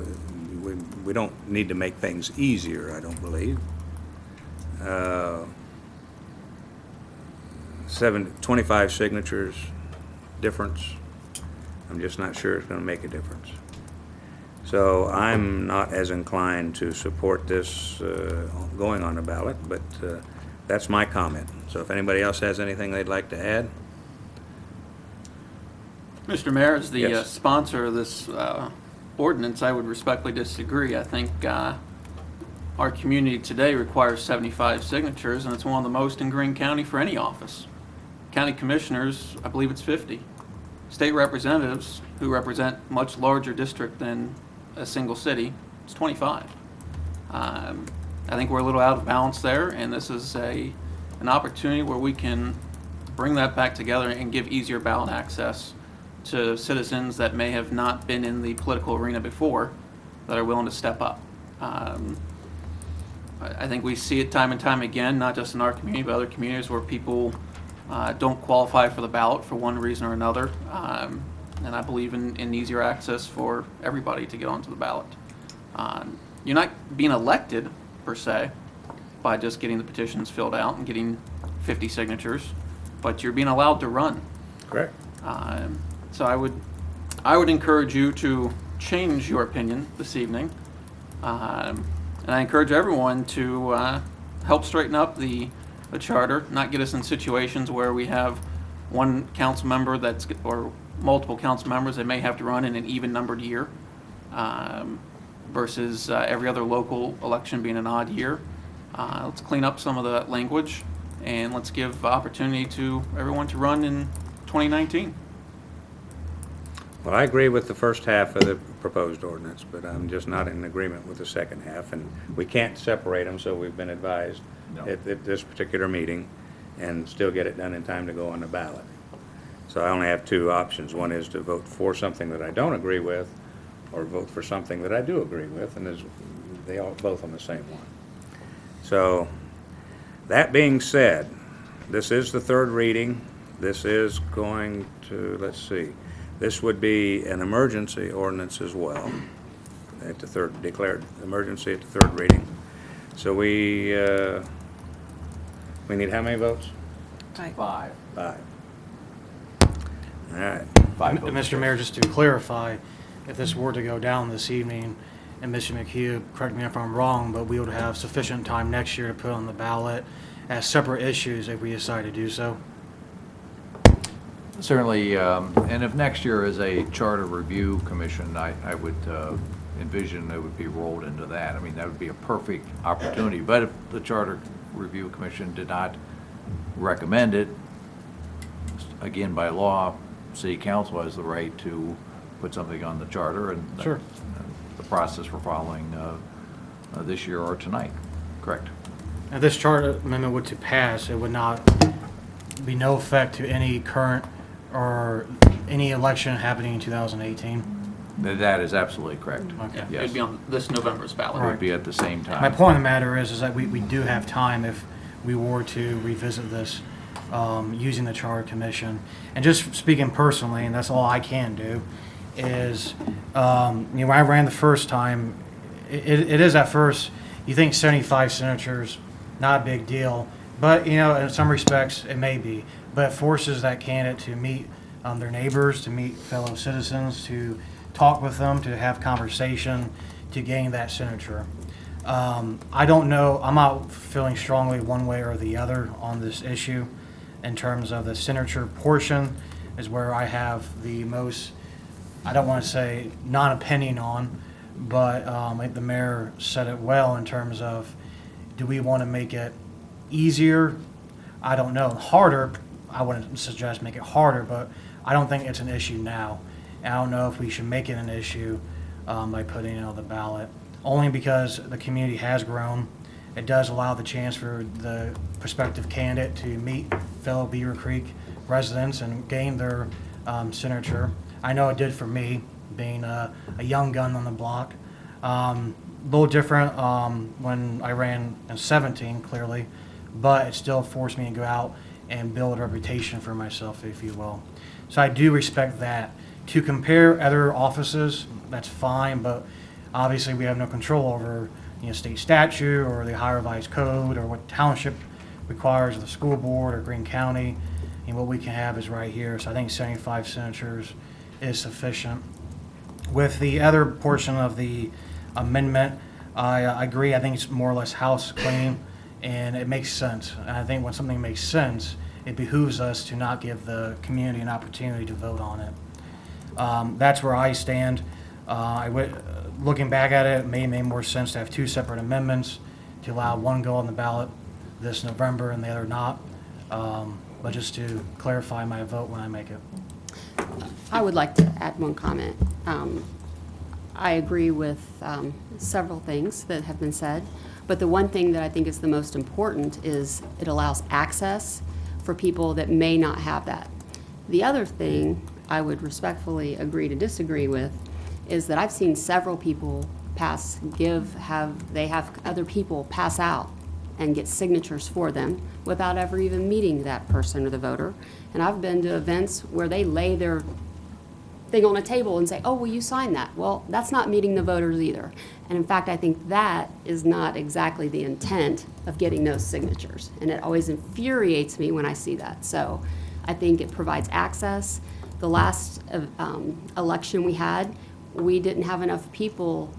we don't need to make things easier, I don't believe. 25 signatures difference, I'm just not sure it's going to make a difference. So I'm not as inclined to support this going on the ballot, but that's my comment. So if anybody else has anything they'd like to add? Mr. Mayor, as the Yes. sponsor of this ordinance, I would respectfully disagree. I think our community today requires 75 signatures, and it's one of the most in Greene County for any office. County commissioners, I believe it's 50. State representatives, who represent much larger district than a single city, it's 25. I think we're a little out of balance there, and this is an opportunity where we can bring that back together and give easier ballot access to citizens that may have not been in the political arena before, that are willing to step up. I think we see it time and time again, not just in our community, but other communities where people don't qualify for the ballot for one reason or another. And I believe in easier access for everybody to get onto the ballot. You're not being elected, per se, by just getting the petitions filled out and getting 50 signatures, but you're being allowed to run. Correct. So I would encourage you to change your opinion this evening. And I encourage everyone to help straighten up the charter, not get us in situations where we have one council member or multiple council members that may have to run in an even numbered year, versus every other local election being an odd year. Let's clean up some of the language, and let's give opportunity to everyone to run in 2019. Well, I agree with the first half of the proposed ordinance, but I'm just not in agreement with the second half, and we can't separate them, so we've been advised at this particular meeting, and still get it done in time to go on the ballot. So I only have two options. One is to vote for something that I don't agree with, or vote for something that I do agree with, and they are both on the same one. So, that being said, this is the third reading. This is going to, let's see, this would be an emergency ordinance as well, at the third, declared emergency at the third reading. So we need how many votes? Five. Five. All right. Mr. Mayor, just to clarify, if this were to go down this evening, and Mr. McHugh, correct me if I'm wrong, but we would have sufficient time next year to put on the ballot as separate issues if we decide to do so? Certainly, and if next year is a charter review commission, I would envision it would be rolled into that. I mean, that would be a perfect opportunity. But if the charter review commission did not recommend it, again, by law, city council has the right to put something on the charter, and Sure. The process we're following this year or tonight. Correct. If this charter amendment were to pass, it would not be no effect to any current or any election happening in 2018? That is absolutely correct. Okay. Yeah, Yes. it'd be on this November's ballot. It would be at the same time. My point of the matter is that we do have time if we were to revisit this using the Charter Commission. And just speaking personally, and that's all I can do, is when I ran the first time, it is at first, you think 75 signatures, not a big deal, but in some respects it may be, but it forces that candidate to meet their neighbors, to meet fellow citizens, to talk with them, to have conversation, to gain that signature. I don't know, I'm not feeling strongly one way or the other on this issue. In terms of the signature portion is where I have the most, I don't want to say non-opinion on, but I think the mayor said it well in terms of, do we want to make it easier? I don't know. Harder, I wouldn't suggest make it harder, but I don't think it's an issue now. And I don't know if we should make it an issue by putting it on the ballot, only because the community has grown. It does allow the chance for the prospective candidate to meet fellow Beavercreek residents and gain their signature. I know it did for me, being a young gun on the block. A little different when I ran in 17, clearly, but it still forced me to go out and build a reputation for myself, if you will. So I do respect that. To compare other offices, that's fine, but obviously we have no control over state statute or the Ohio Revised Code or what township requires, the school board or Greene County, and what we can have is right here. So I think 75 signatures is sufficient. With the other portion of the amendment, I agree. I think it's more or less house cleaning, and it makes sense. And I think when something makes sense, it behooves us to not give the community an opportunity to vote on it. That's where I stand. Looking back at it, it may make more sense to have two separate amendments, to allow one go on the ballot this November and the other not. But just to clarify my vote when I make it. I would like to add one comment. I agree with several things that have been said, but the one thing that I think is the most important is it allows access for people that may not have that. The other thing I would respectfully agree to disagree with is that I've seen several people have other people pass out and get signatures for them without ever even meeting that person or the voter. And I've been to events where they lay their thing on a table and say, oh, will you sign that? Well, that's not meeting the voters either. And in fact, I think that is not exactly the intent of getting those signatures. And it always infuriates me when I see that. So I think it provides access. The last election we didn't have enough people.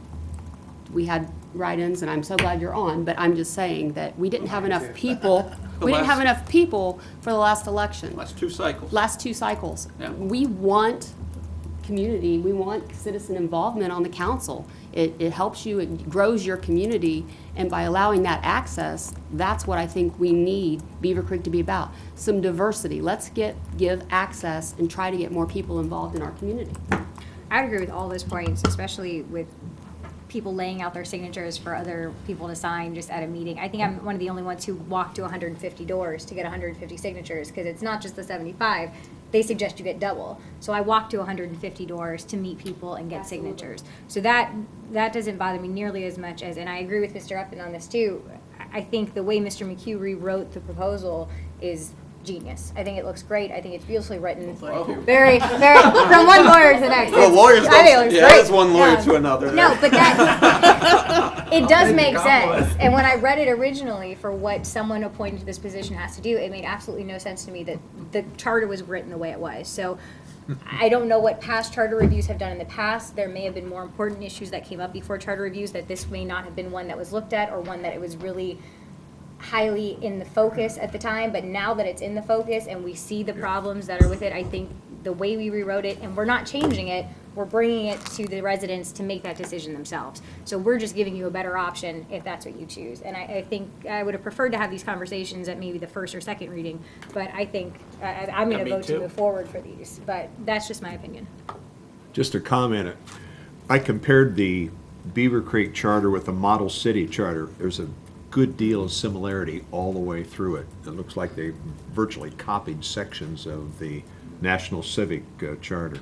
We had write-ins, and I'm so glad you're on, but I'm just saying that we didn't have enough people. We didn't have enough people for the last election. Last two cycles. Last two cycles. Yeah. We want community, we want citizen involvement on the council. It helps you, it grows your community, and by allowing that access, that's what I think we need Beavercreek to be about. Some diversity. Let's give access and try to get more people involved in our community. I would agree with all those points, especially with people laying out their signatures for other people to sign just at a meeting. I think I'm one of the only ones who walked to 150 doors to get 150 signatures, because it's not just the 75. They suggest you get double. So I walked to 150 doors to meet people and get signatures. So that doesn't bother me nearly as much as, and I agree with Mr. Upton on this too. I think the way Mr. McHugh rewrote the proposal is genius. I think it looks great. I think it's beautifully written. Thank you. Very, from one lawyer to the next. Well, lawyers I think it looks yeah, great. that's one lawyer to another. No, but that, it does make sense. And when I read it originally for what someone appointed to this position has to do, it made absolutely no sense to me that the charter was written the way it was. So I don't know what past charter reviews have done in the past. There may have been more important issues that came up before charter reviews, that this may not have been one that was looked at, or one that it was really highly in the focus at the time. But now that it's in the focus and we see the problems that are with it, I think the way we rewrote it, and we're not changing it, we're bringing it to the residents to make that decision themselves. So we're just giving you a better option if that's what you choose. And I think I would have preferred to have these conversations at maybe the first or second reading, but I think I'm going to vote to move forward for these. But that's just my opinion. Just a comment. I compared the Beavercreek charter with the model city charter. There's a good deal of similarity all the way through it. It looks like they virtually copied sections of the National Civic Charter.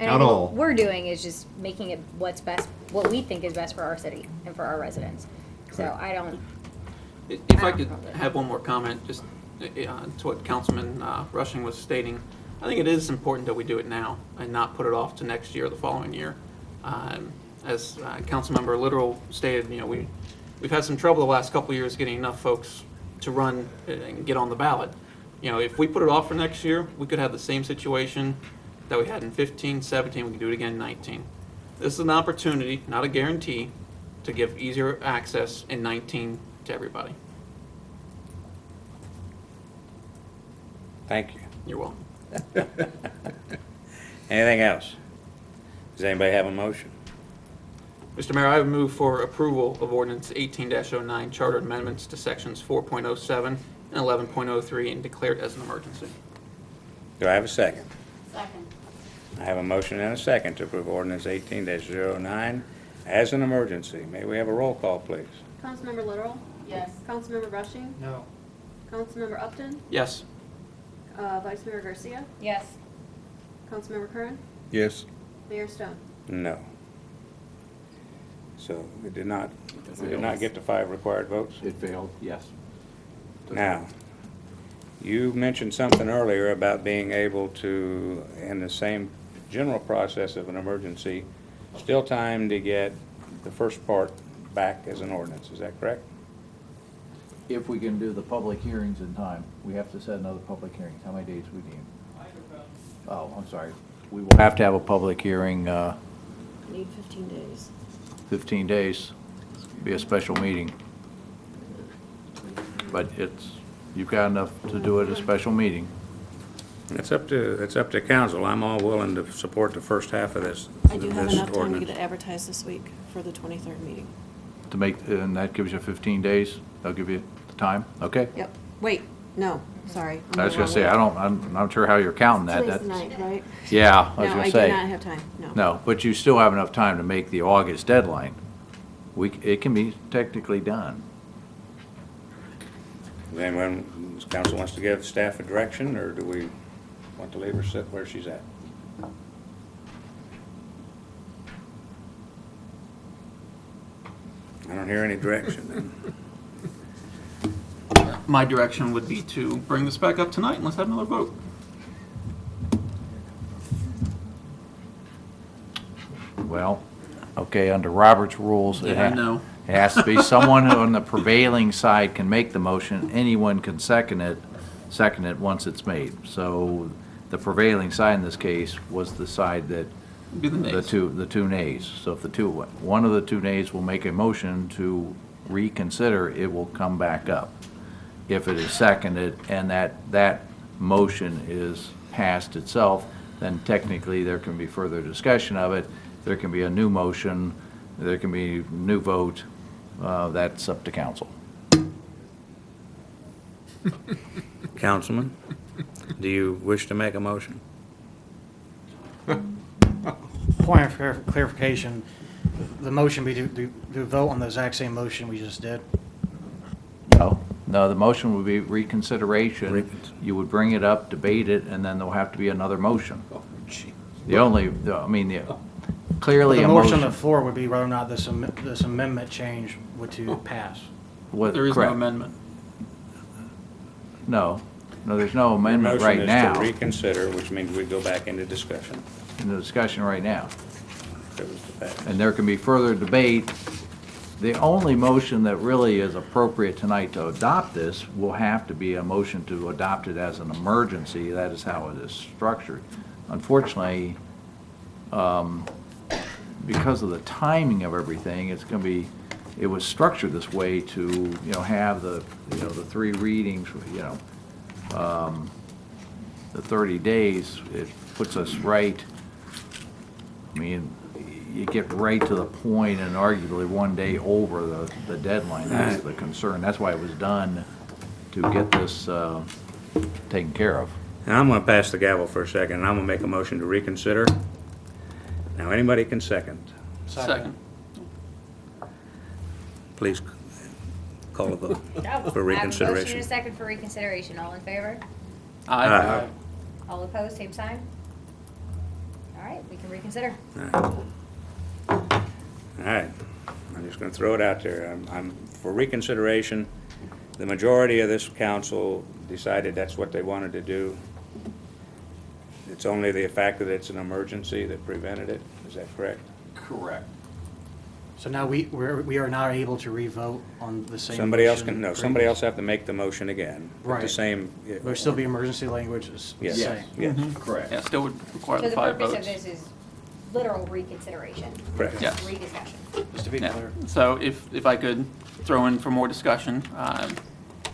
And Not all. What we're doing is just making it what's best, what we think is best for our city and for our residents. So I don't. If I could have one more comment, just to what Councilman Rushing was stating, I think it is important that we do it now and not put it off to next year or the following year. As Councilmember Literal stated, we've had some trouble the last couple of years getting enough folks to run and get on the ballot. If we put it off for next year, we could have the same situation that we had in 15, 17, we can do it again in 19. This is an opportunity, not a guarantee, to give easier access in 19 to everybody. Thank you. You're welcome. Anything else? Does anybody have a motion? Mr. Mayor, I would move for approval of Ordinance 18-09, Charter Amendments to Sections 4.07 and 11.03, and declared as an emergency. Do I have a second? Second. I have a motion and a second to approve Ordinance 18-09 as an emergency. May we have a roll call, please? Councilmember Literal? Yes. Councilmember Rushing? No. Councilmember Upton? Yes. Vice Mayor Garcia? Yes. Councilmember Curran? Yes. Mayor Stone? No. So we did not get the 5 required votes? It failed, yes. Now, you mentioned something earlier about being able to, in the same general process of an emergency, still time to get the first part back as an ordinance. Is that correct? If we can do the public hearings in time, we have to set another public hearing. How many days we need? Oh, I'm sorry. We will have to have a public hearing, Need 15 days. 15 days, be a special meeting. But you've got enough to do it a special meeting. It's up to council. I'm all willing to support the first half of this. I do have this enough time to ordinance. get it advertised this week for the 23rd meeting. To make, and that gives you 15 days? That'll give you the time? Okay? Yep. Wait, no, sorry. I was gonna say, I'm not sure how you're counting that. Today's the That's- 9th, right? Yeah, I was No, gonna I say. do not have time, no. No, but you still have enough time to make the August deadline. It can be technically done. Then when council wants to give staff a direction, or do we want to leave her sit where she's at? I don't hear any direction then. My direction would be to bring this back up tonight and let's have another vote. Well, okay, under Robert's rules, it Yeah, I know. it has to be someone who on the prevailing side can make the motion. Anyone can second it once it's made. So the prevailing side in this case was the side that Be the nays. the two nays. So if one of the two nays will make a motion to reconsider, it will come back up. If it is seconded and that motion is passed itself, then technically there can be further discussion of it. There can be a new motion, there can be a new vote. That's up to council. Councilman, do you wish to make a motion? Point of clarification, the motion be to vote on the exact same motion we just did? No, the motion would be reconsideration. You would bring it up, debate it, and then there'll have to be another motion. Clearly The a motion on the motion. floor would be whether or not this amendment change would to pass. There is no Correct. amendment. No, there's no amendment right Motion now. is to reconsider, which means we go back into discussion. In the discussion right now. If it was to pass. And there can be further debate. The only motion that really is appropriate tonight to adopt this will have to be a motion to adopt it as an emergency. That is how it is structured. Unfortunately, because of the timing of everything, it was structured this way to, have the 3 readings, the 30 days. It puts us right, you get right to the point and arguably one day over the deadline. That's the concern. That's why it was done, to get this taken care of. Now, I'm going to pass the gavel for a second, and I'm going to make a motion to reconsider. Now, anybody can second. Second. Please call a vote I for have a motion and reconsideration. a second for reconsideration. All in favor? Aye. All opposed, same sign? All right, we can reconsider. All right, I'm just going to throw it out there. I'm for reconsideration. The majority of this council decided that's what they wanted to do. It's only the fact that it's an emergency that prevented it. Is that correct? Correct. So now we are not able to revote on the same. Somebody else motion can, no, previous. somebody else have to make the motion again. With the Right. same. There'll still be emergency language the Yes. same. Yes. Correct. Yeah, still would require So the the 5 purpose votes. of this is literal reconsideration. Correct. Yes. Rediscussion. Just to be Yeah. clear. So if I could throw in for more discussion, I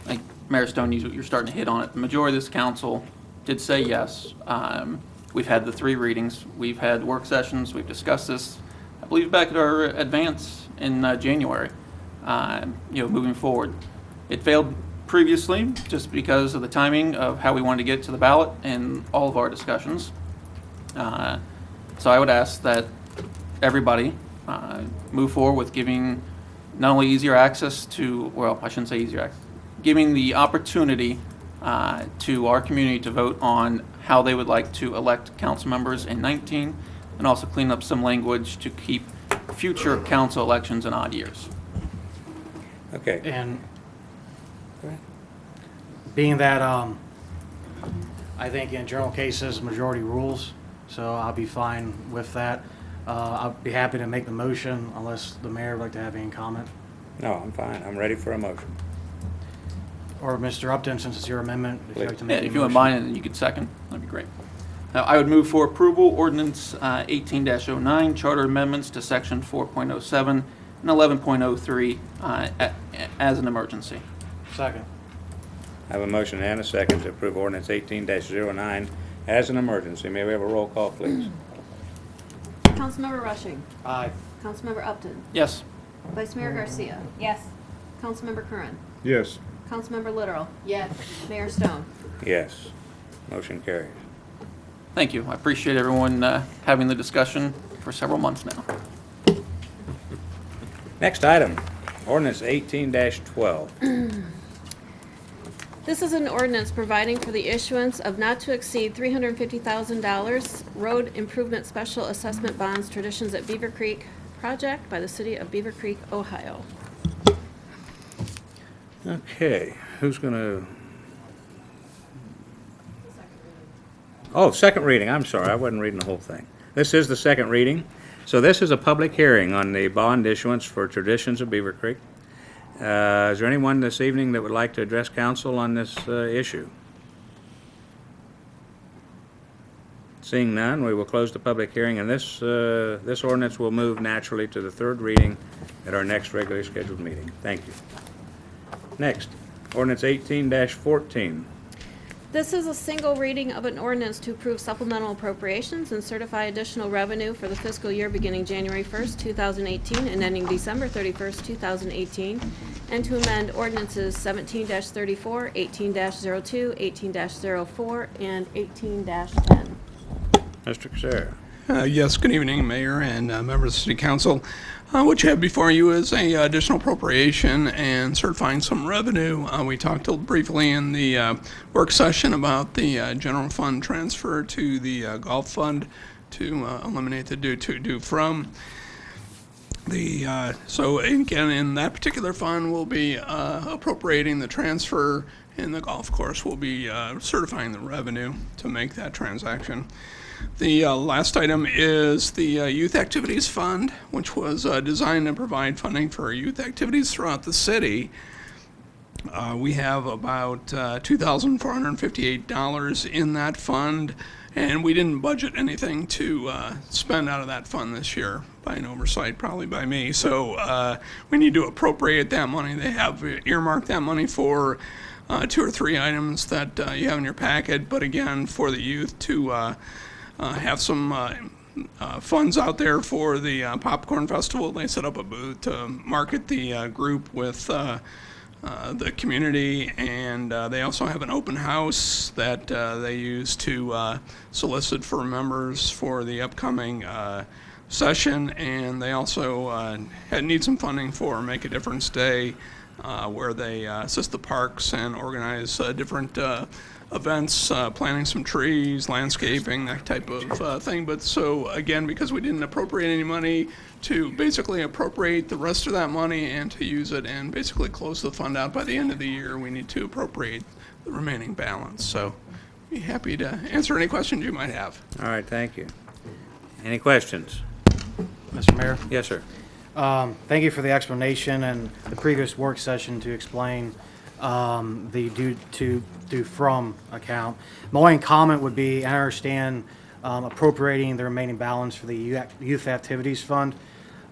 think Mayor Stone, you're starting to hit on it. The majority of this council did say yes. We've had the 3 readings. We've had work sessions. We've discussed this, I believe, back at our advance in January, moving forward. It failed previously just because of the timing of how we wanted to get to the ballot and all of our discussions. So I would ask that everybody move forward with giving not only easier access to, well, I shouldn't say easier access, giving the opportunity to our community to vote on how they would like to elect council members in 19, and also clean up some language to keep future council elections in odd years. Okay. And being that, I think in general cases, majority rules, so I'll be fine with that. I'll be happy to make the motion unless the mayor would like to have any comment. No, I'm fine. I'm ready for a motion. Or Mr. Upton, since it's your amendment, if you'd like to make Yeah, a if you wouldn't motion. mind, and you could second, that'd be great. Now, I would move for approval ordinance 18-09, charter amendments to section 4.07 and 11.03 as an emergency. Second. I have a motion and a second to approve ordinance 18-09 as an emergency. May we have a roll call, please? Councilmember Rushing. Aye. Councilmember Upton. Yes. Vice Mayor Garcia. Yes. Councilmember Curran. Yes. Councilmember Literal. Yes. Mayor Stone. Yes. Motion carries. Thank you. I appreciate everyone having the discussion for several months now. Next item, ordinance 18-12. This is an ordinance providing for the issuance of not to exceed $350,000 road improvement special assessment bonds Traditions at Beavercreek project by the city of Beavercreek, Ohio. Okay, who's gonna? Oh, second reading, I'm sorry, I wasn't reading the whole thing. This is the second reading. So this is a public hearing on the bond issuance for Traditions of Beavercreek. Is there anyone this evening that would like to address council on this issue? Seeing none, we will close the public hearing, and this ordinance will move naturally to the third reading at our next regularly scheduled meeting. Thank you. Next, ordinance 18-14. This is a single reading of an ordinance to approve supplemental appropriations and certify additional revenue for the fiscal year beginning January 1st, 2018 and ending December 31st, 2018, and to amend ordinances 17-34, 18-02, 18-04, and 18-10. Mr. Casera. Yes, good evening, Mayor and members of the City Council. What you have before you is a additional appropriation and certifying some revenue. We talked briefly in the work session about the general fund transfer to the golf fund to eliminate the due to, due from. So again, in that particular fund, we'll be appropriating the transfer, and the golf course will be certifying the revenue to make that transaction. The last item is the Youth Activities Fund, which was designed to provide funding for youth activities throughout the city. We have about $2,458 in that fund, and we didn't budget anything to spend out of that fund this year by an oversight, probably by me. So we need to appropriate that money. They have earmarked that money for 2 or 3 items that you have in your packet, but again, for the youth to have some funds out there for the Popcorn Festival. They set up a booth to market the group with the community, and they also have an open house that they use to solicit for members for the upcoming session, and they also need some funding for Make a Difference Day, where they assist the parks and organize different events, planting some trees, landscaping, that type of thing. But so, again, because we didn't appropriate any money, to basically appropriate the rest of that money and to use it and basically close the fund out by the end of the year, we need to appropriate the remaining balance. So be happy to answer any questions you might have. All right, thank you. Any questions? Mr. Mayor? Yes, sir. Thank you for the explanation and the previous work session to explain the due from account. My only comment would be, I understand appropriating the remaining balance for the youth activities fund.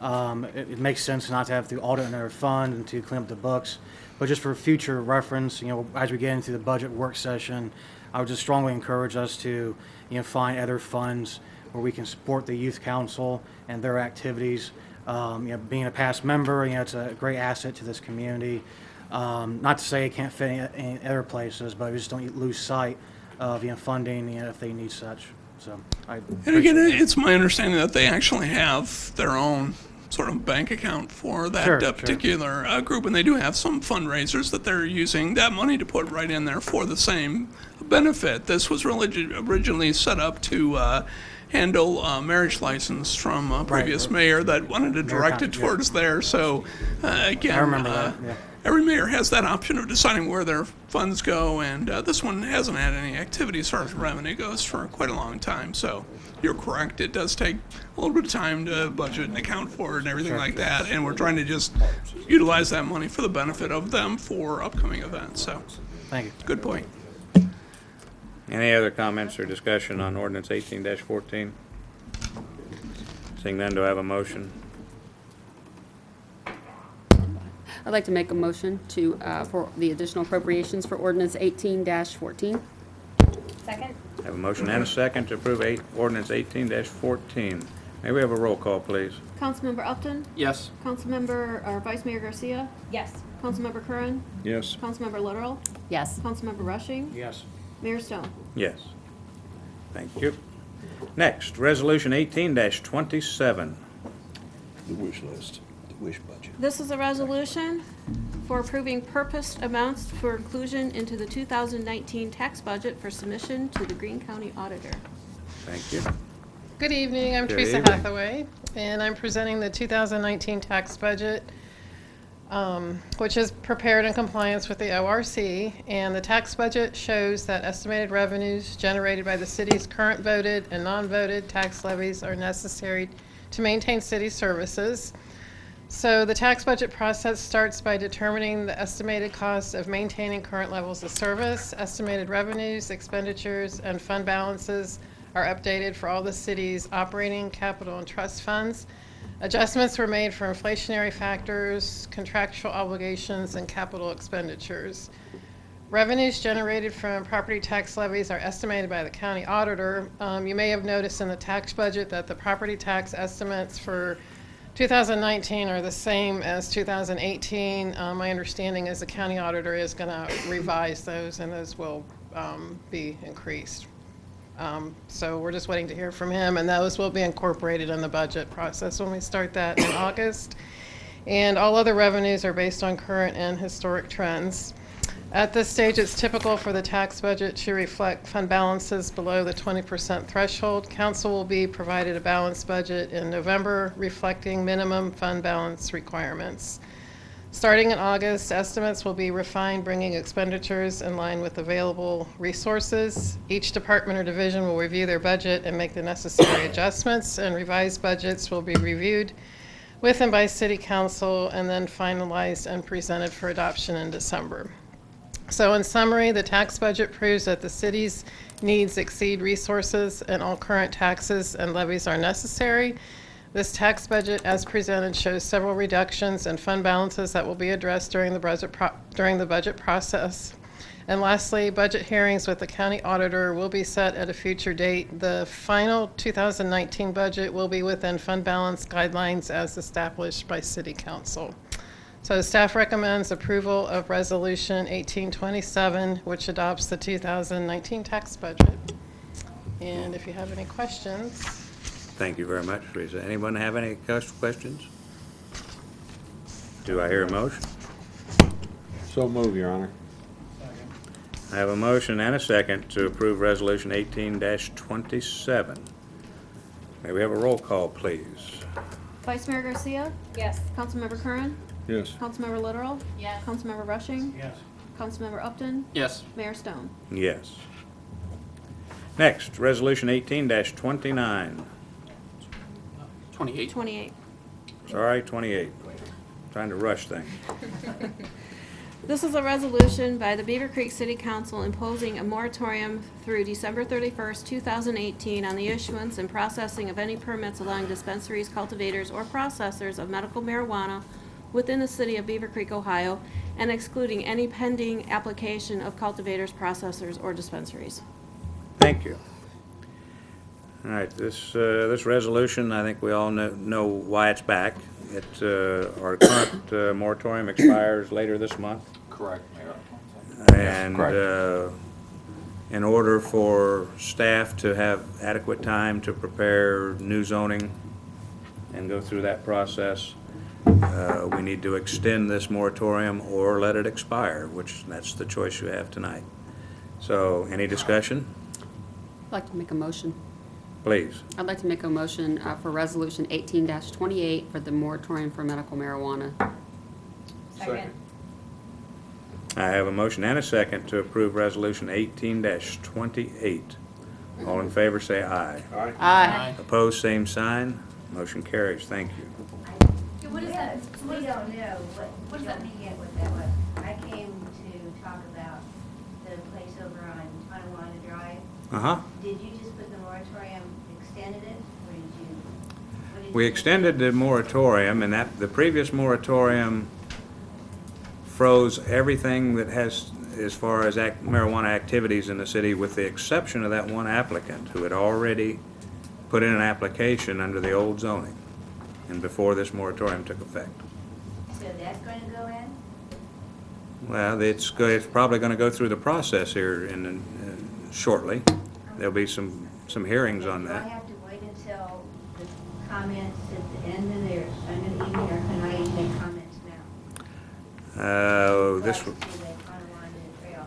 It makes sense not to have to audit another fund and to clean up the books, but just for future reference, as we get into the budget work session, I would just strongly encourage us to, find other funds where we can support the youth council and their activities. Being a past member, it's a great asset to this community. Not to say it can't fit in other places, but we just don't lose sight of funding if they need such. So And again, it's my understanding that they actually have their own sort of bank account for that particular group, and they do have some fundraisers that they're using that money to put right in there for the same benefit. This was really originally set up to handle marriage license from a previous mayor that wanted to direct it towards there. So again, I remember that. Yeah. Every mayor has that option of deciding where their funds go, and this one hasn't had any activity as far as revenue goes for quite a long time. So you're correct, it does take a little bit of time to budget and account for it and everything like that, and we're trying to just utilize that money for the benefit of them for upcoming events. So thank you. Good point. Any other comments or discussion on ordinance 18-14? Seeing none, do I have a motion? I'd like to make a motion to, for the additional appropriations for ordinance 18-14. Second? I have a motion and a second to approve ordinance 18-14. May we have a roll call, please? Councilmember Upton? Yes. Councilmember, or Vice Mayor Garcia? Yes. Councilmember Curran? Yes. Councilmember Literal? Yes. Councilmember Rushing? Yes. Mayor Stone? Yes. Thank you. Next, resolution 18-27. The wish list, the wish budget. This is a resolution for approving purposed amounts for inclusion into the 2019 tax budget for submission to the Greene County Auditor. Thank you. Good evening, I'm Good Teresa evening. Hathaway, and I'm presenting the 2019 tax budget, which is prepared in compliance with the ORC, and the tax budget shows that estimated revenues generated by the city's current voted and non-voted tax levies are necessary to maintain city services. So the tax budget process starts by determining the estimated cost of maintaining current levels of service. Estimated revenues, expenditures, and fund balances are updated for all the city's operating, capital, and trust funds. Adjustments were made for inflationary factors, contractual obligations, and capital expenditures. Revenues generated from property tax levies are estimated by the county auditor. You may have noticed in the tax budget that the property tax estimates for 2019 are the same as 2018. My understanding is the county auditor is going to revise those, and those will be increased. So we're just waiting to hear from him, and those will be incorporated in the budget process when we start that in August. And all other revenues are based on current and historic trends. At this stage, it's typical for the tax budget to reflect fund balances below the 20% threshold. Council will be provided a balanced budget in November, reflecting minimum fund balance requirements. Starting in August, estimates will be refined, bringing expenditures in line with available resources. Each department or division will review their budget and make the necessary adjustments, and revised budgets will be reviewed with and by City Council and then finalized and presented for adoption in December. So in summary, the tax budget proves that the city's needs exceed resources and all current taxes and levies are necessary. This tax budget, as presented, shows several reductions in fund balances that will be addressed during the budget process. And lastly, budget hearings with the county auditor will be set at a future date. The final 2019 budget will be within fund balance guidelines as established by City Council. So staff recommends approval of Resolution 1827, which adopts the 2019 tax budget. And if you have any questions. Thank you very much, Teresa. Anyone have any questions? Do I hear a motion? So move, Your Honor. I have a motion and a second to approve Resolution 18-27. May we have a roll call, please? Vice Mayor Garcia? Yes. Councilmember Curran? Yes. Councilmember Literal? Yes. Councilmember Rushing? Yes. Councilmember Upton? Yes. Mayor Stone? Yes. Next, Resolution 18-29. 28. 28. Sorry, 28. Trying to rush things. This is a resolution by the Beavercreek City Council imposing a moratorium through December 31st, 2018 on the issuance and processing of any permits allowing dispensaries, cultivators, or processors of medical marijuana within the city of Beavercreek, Ohio, and excluding any pending application of cultivators, processors, or dispensaries. Thank you. All right, this resolution, I think we all know why it's back. Our current moratorium expires later this month. Correct, Mayor. And in order for staff to have adequate time to prepare new zoning and go through that process, we need to extend this moratorium or let it expire, which that's the choice you have tonight. So, any discussion? I'd like to make a motion. Please. I'd like to make a motion for Resolution 18-28 for the moratorium for medical marijuana. Second. I have a motion and a second to approve Resolution 18-28. All in favor say aye. Aye. Opposed, same sign. Motion carries. Thank you. What is that? We don't know. What does that mean yet what that was? I came to talk about the place over on Tonawanda Drive. Uh-huh. Did you just put the moratorium, extended it, or did you? What did We you- extended the moratorium, and the previous moratorium froze everything that has, as far as marijuana activities in the city, with the exception of that one applicant who had already put in an application under the old zoning and before this moratorium took effect. So that's going to go in? Well, it's probably going to go through the process here shortly. There'll be some hearings on Do I that. have to wait until the comments at the end of their, end of the evening, or can I even make comments now? This, Like, see the Tonawanda Trail.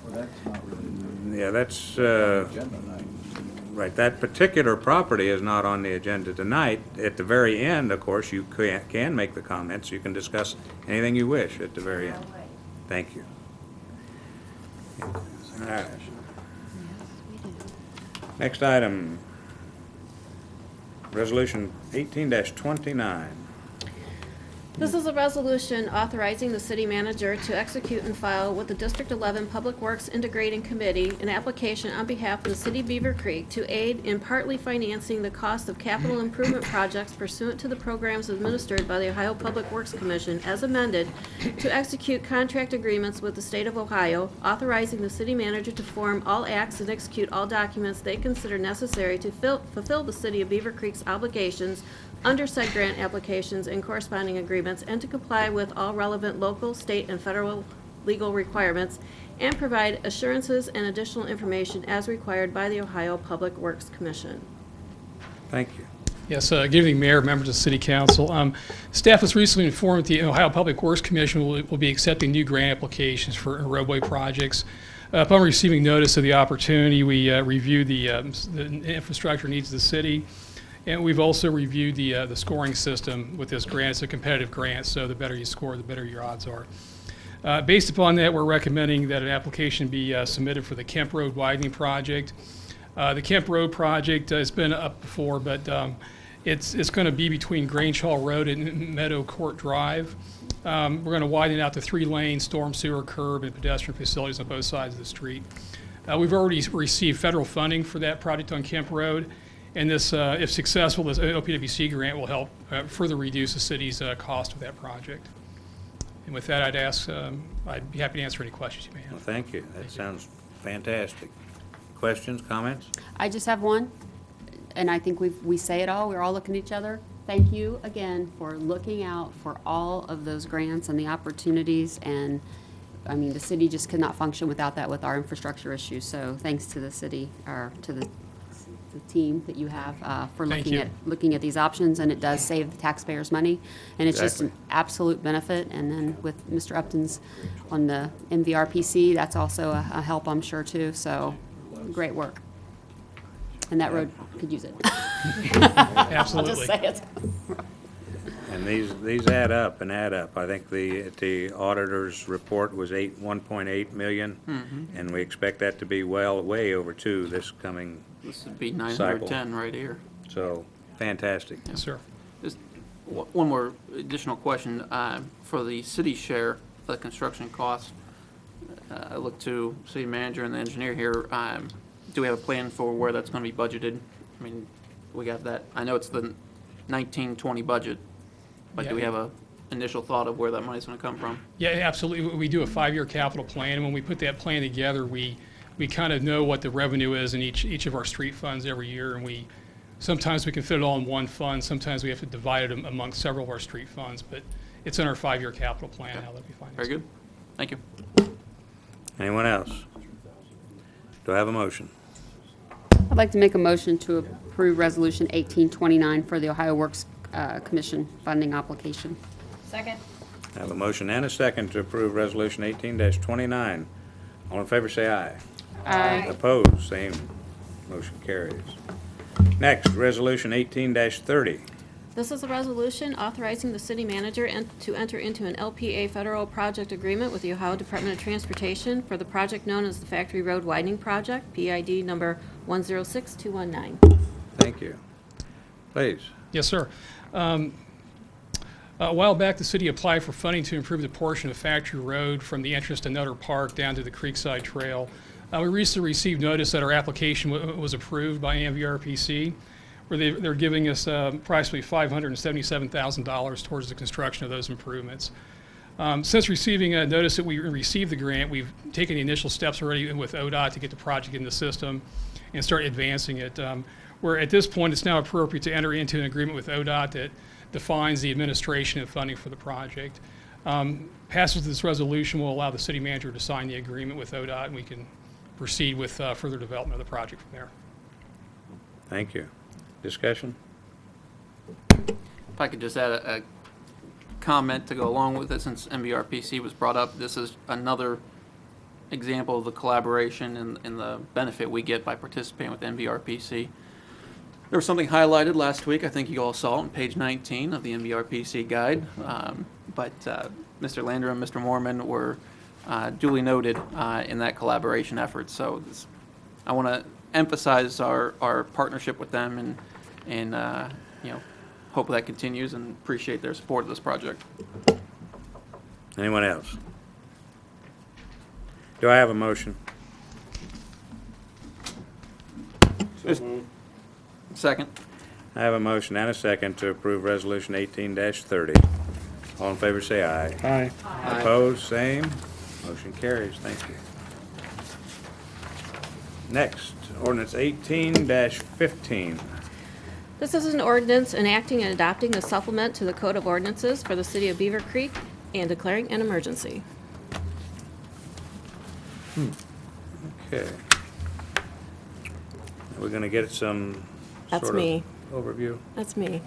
Well, that's not really yeah, that's, agenda night. right, that particular property is not on the agenda tonight. At the very end, of course, you can make the comments. You can discuss anything you wish at the very end. I'll wait. Thank you. All right. Next item, Resolution 18-29. This is a resolution authorizing the city manager to execute and file with the District 11 Public Works Integrating Committee an application on behalf of the city of Beavercreek to aid in partly financing the cost of capital improvement projects pursuant to the programs administered by the Ohio Public Works Commission as amended to execute contract agreements with the state of Ohio, authorizing the city manager to form all acts and execute all documents they consider necessary to fulfill the city of Beavercreek's obligations under said grant applications and corresponding agreements, and to comply with all relevant local, state, and federal legal requirements, and provide assurances and additional information as required by the Ohio Public Works Commission. Thank you. Yes, good evening, Mayor, members of the City Council. Staff was recently informed that the Ohio Public Works Commission will be accepting new grant applications for roadway projects. Upon receiving notice of the opportunity, we reviewed the infrastructure needs of the city, and we've also reviewed the scoring system with this grant. It's a competitive grant, so the better you score, the better your odds are. Based upon that, we're recommending that an application be submitted for the Kemp Road Widening project. The Kemp Road project has been up before, but it's going to be between Grange Hall Road and Meadow Court Drive. We're going to widen it out to 3-lane storm sewer curb and pedestrian facilities on both sides of the street. We've already received federal funding for that project on Kemp Road, and this, if successful, this OPWC grant will help further reduce the city's cost of that project. And with that, I'd be happy to answer any questions you may have. Well, thank you. That sounds fantastic. Questions, comments? I just have one, and I think we say it all. We're all looking at each other. Thank you again for looking out for all of those grants and the opportunities. And I mean, the city just could not function without that with our infrastructure issues. So thanks to the city, or to the the team that you have for Thank looking at these options, and it does save the taxpayers money, and it's just an Exactly. absolute benefit. And then with Mr. Upton's on the MVRPC, that's also a help, I'm sure, too. So great work. And that road could use it. I'll just say it. And these add up and add up. I think the auditor's report was 1.8 million, and we expect that to be way over 2 this coming This would be cycle. 910 right here. So, fantastic. Yes, sir. Just one more additional question. For the city share, the construction costs, I look to city manager and the engineer here. Do we have a plan for where that's going to be budgeted? I mean, we got that. I know it's the 1920 budget, but do we have a initial thought of where that money's going to come from? Yeah, absolutely. We do a 5-year capital plan, and when we put that plan together, we kind of know what the revenue is in each of our street funds every year, and sometimes we can fit it all in one fund, sometimes we have to divide it among several of our street funds, but it's in our 5-year capital plan now that we finance. Very good. Thank you. Anyone else? Do I have a motion? I'd like to make a motion to approve Resolution 1829 for the Ohio Works Commission funding application. Second. I have a motion and a second to approve Resolution 18-29. All in favor, say aye. Aye. Opposed, same. Motion carries. Next, Resolution 18-30. This is a resolution authorizing the city manager to enter into an LPA federal project agreement with the Ohio Department of Transportation for the project known as the Factory Road Widening Project, PID number 106219. Thank you. Please. Yes, sir. A while back, the city applied for funding to improve the portion of Factory Road from the entrance to Nutter Park down to the Creekside Trail. We recently received notice that our application was approved by MVRPC, where they're giving us approximately $577,000 towards the construction of those improvements. Since receiving a notice that we received the grant, we've taken the initial steps already with ODOT to get the project in the system and start advancing it. Where at this point, it's now appropriate to enter into an agreement with ODOT that defines the administration and funding for the project. Passage of this resolution will allow the city manager to sign the agreement with ODOT, and we can proceed with further development of the project from there. Thank you. Discussion? If I could just add a comment to go along with it, since MVRPC was brought up, this is another example of the collaboration and the benefit we get by participating with MVRPC. There was something highlighted last week, I think you all saw it on page 19 of the MVRPC guide, but Mr. Landrum and Mr. Moorman were duly noted in that collaboration effort. So I want to emphasize our partnership with them and hope that continues and appreciate their support of this project. Anyone else? Do I have a motion? Second. I have a motion and a second to approve Resolution 18-30. All in favor, say aye. Aye. Opposed, same. Motion carries. Thank you. Next, Ordinance 18-15. This is an ordinance enacting and adopting a supplement to the Code of Ordinances for the city of Beavercreek and declaring an emergency. Okay. We're going to get some That's sort me. of overview. That's me.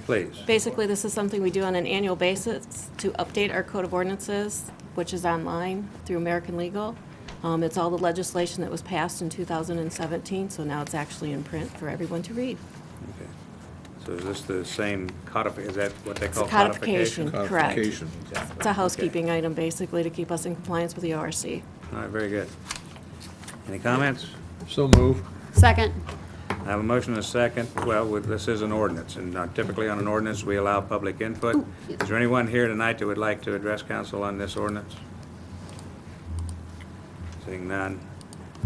Please. Basically, this is something we do on an annual basis to update our Code of Ordinances, which is online through American Legal. It's all the legislation that was passed in 2017, so now it's actually in print for everyone to read. Okay. So is this the same is that what they It's call a codification, correct. Codification. It's a housekeeping item, basically, to keep us in compliance with the ORC. All right, very good. Any comments? So move. Second. I have a motion and a second. Well, this is an ordinance, and typically on an ordinance, we allow public input. Is there anyone here tonight that would like to address council on this ordinance? Seeing none,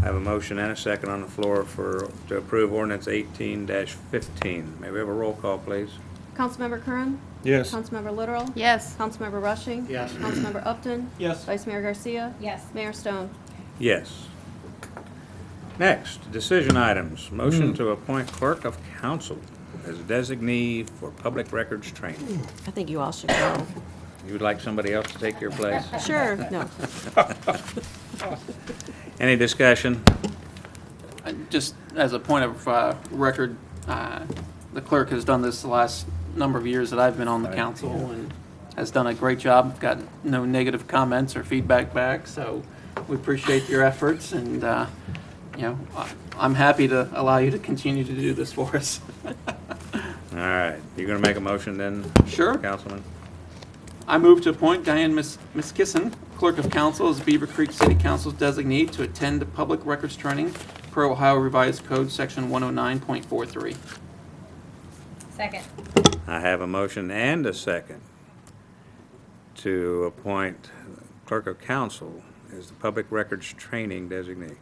I have a motion and a second on the floor to approve ordinance 18-15. May we have a roll call, please? Councilmember Curran? Yes. Councilmember Literal? Yes. Councilmember Rushing? Yes. Councilmember Upton? Yes. Vice Mayor Garcia? Yes. Mayor Stone? Yes. Next, decision items. Motion to appoint clerk of council as designee for public records training. I think you all should go. You would like somebody else to take your place? Sure, no. Any discussion? Just as a point of record, the clerk has done this the last number of years that I've been on the council and has done a great job. Got no negative comments or feedback back, so we appreciate your efforts, and you know, I'm happy to allow you to continue to do this for us. All right, you're going to make a motion then? Sure. Councilman? I move to appoint Diane Miskissen, Clerk of Council, as Beavercreek City Council's designee to attend the public records training per Ohio Revised Code, Section 109.43. Second. I have a motion and a second to appoint Clerk of Council as the public records training designee.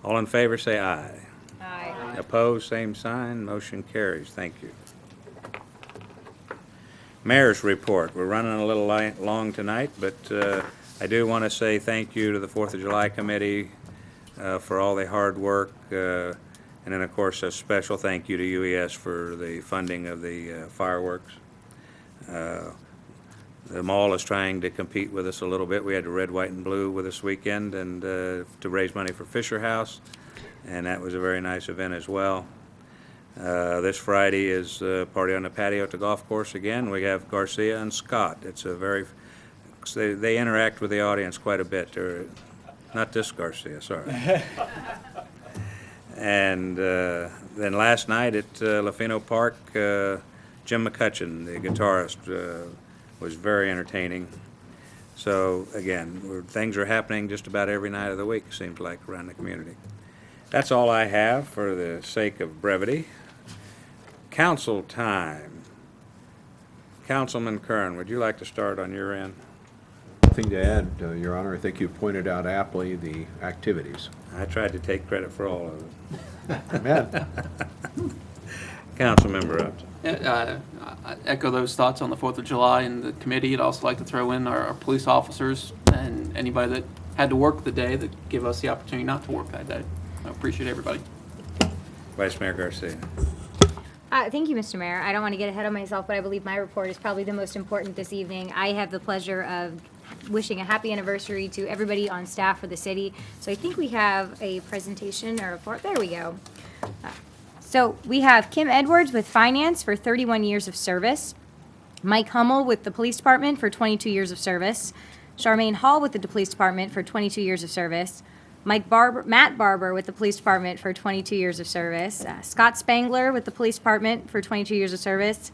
All in favor, say aye. Aye. Opposed, same sign. Motion carries. Thank you. Mayor's report. We're running a little long tonight, but I do want to say thank you to the 4th of July Committee for all the hard work, and then, of course, a special thank you to UES for the funding of the fireworks. The mall is trying to compete with us a little bit. We had the red, white, and blue with us weekend, and to raise money for Fisher House, and that was a very nice event as well. This Friday is Party on the Patio at the golf course again. We have Garcia and Scott. It's a very, they interact with the audience quite a bit. Not this Garcia, sorry. And then last night at Lafino Park, Jim McCutcheon, the guitarist, was very entertaining. So again, things are happening just about every night of the week, it seems like, around the community. That's all I have for the sake of brevity. Council time. Councilman Kern, would you like to start on your end? Nothing to add, Your Honor. I think you pointed out aptly the activities. I tried to take credit for all of it. Amen. Councilmember Upton. I echo those thoughts on the 4th of July and the committee. I'd also like to throw in our police officers and anybody that had to work the day that give us the opportunity not to work that day. I appreciate everybody. Vice Mayor Garcia. Thank you, Mr. Mayor. I don't want to get ahead of myself, but I believe my report is probably the most important this evening. I have the pleasure of wishing a happy anniversary to everybody on staff for the city. So I think we have a presentation or report. There we go. So we have Kim Edwards with Finance for 31 years of service, Mike Hummel with the Police Department for 22 years of service, Charmaine Hall with the Police Department for 22 years of service, Matt Barber with the Police Department for 22 years of service, Scott Spangler with the Police Department for 22 years of service,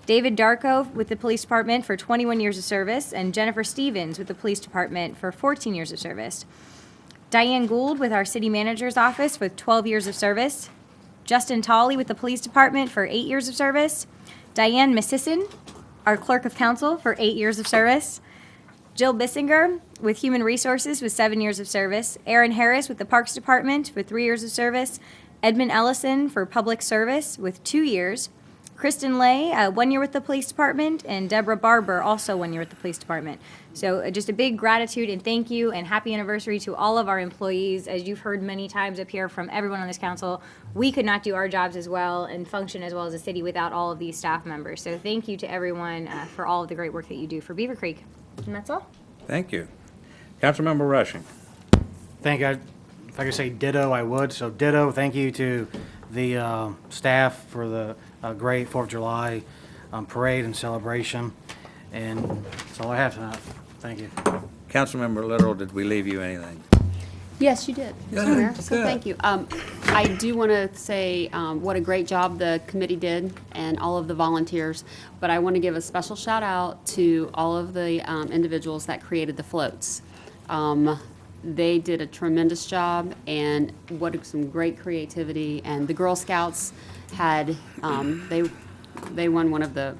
David Darko with the Police Department for 21 years of service, and Jennifer Stevens with the Police Department for 14 years of service. Diane Gould with our City Manager's Office with 12 years of service, Justin Tolley with the Police Department for 8 years of service, Diane Mississon, our Clerk of Council, for 8 years of service, Jill Bissinger with Human Resources with 7 years of service, Aaron Harris with the Parks Department for 3 years of service, Edmund Ellison for Public Service with 2 years, Kristen Lay, 1 year with the Police Department, and Deborah Barber, also 1 year with the Police Department. So just a big gratitude and thank you and happy anniversary to all of our employees. As you've heard many times up here from everyone on this council, we could not do our jobs as well and function as well as a city without all of these staff members. So thank you to everyone for all of the great work that you do for Beavercreek. And that's all. Thank you. Councilmember Rushing. Thank you. If I could say ditto, I would. So ditto, thank you to the staff for the great 4th of July parade and celebration. And that's all I have tonight. Thank you. Councilmember Little, did we leave you anything? Yes, you did, Mr. Mayor, so thank you. I do want to say what a great job the committee did and all of the volunteers, but I want to give a special shout out to all of the individuals that created the floats. They did a tremendous job, and some great creativity, and the Girl Scouts had, they won one of the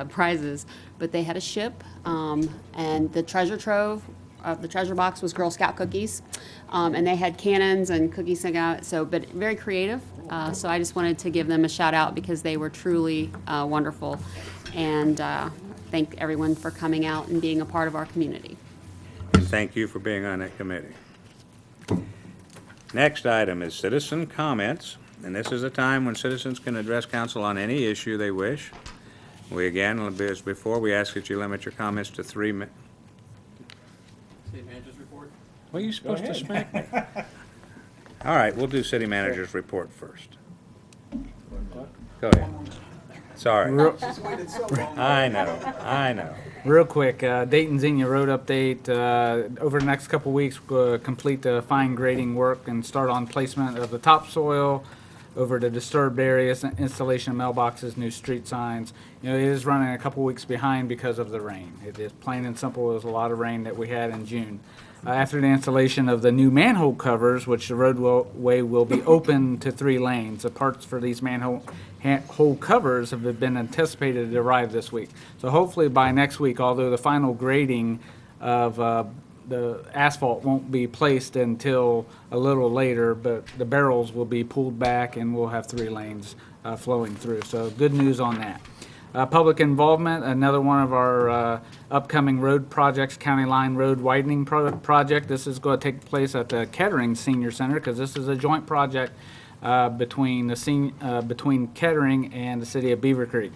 prizes, but they had a ship, and the treasure trove of the treasure box was Girl Scout cookies, and they had cannons and cookies sent out, but very creative. So I just wanted to give them a shout out because they were truly wonderful, and thank everyone for coming out and being a part of our community. And thank you for being on that committee. Next item is citizen comments, and this is a time when citizens can address council on any issue they wish. We again, as before, we ask that you limit your comments to 3 minutes. City Manager's report? Well, you're supposed to smack me. All right, we'll do city manager's report first. Go ahead. Sorry. I know. Real quick, Dayton Xenia Road update. Over the next couple weeks, we'll complete the fine grading work and start on placement of the topsoil over the disturbed areas, installation of mailboxes, new street signs. You know, it is running a couple weeks behind because of the rain. It is plain and simple. It was a lot of rain that we had in June. After the installation of the new manhole covers, which the roadway will be open to 3 lanes, the parts for these manhole covers have been anticipated to arrive this week. So hopefully by next week, although the final grading of the asphalt won't be placed until a little later, but the barrels will be pulled back and we'll have 3 lanes flowing through. So good news on that. Public involvement, another one of our upcoming road projects, County Line Road Widening project. This is going to take place at the Kettering Senior Center because this is a joint project between Kettering and the city of Beavercreek.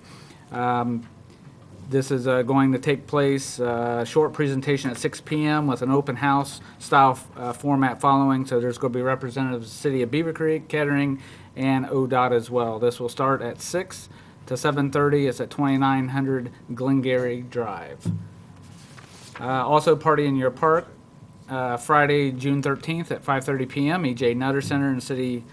This is going to take place, short presentation at 6 p.m. with an open house style format following. So there's going to be representatives of the city of Beavercreek, Kettering, and ODOT as well. This will start at 6 to 7:30. It's at 2900 Glengarry Drive. Also Party in Your Park, Friday, June 13th at 5:30 p.m. E.J. Nutter Center and city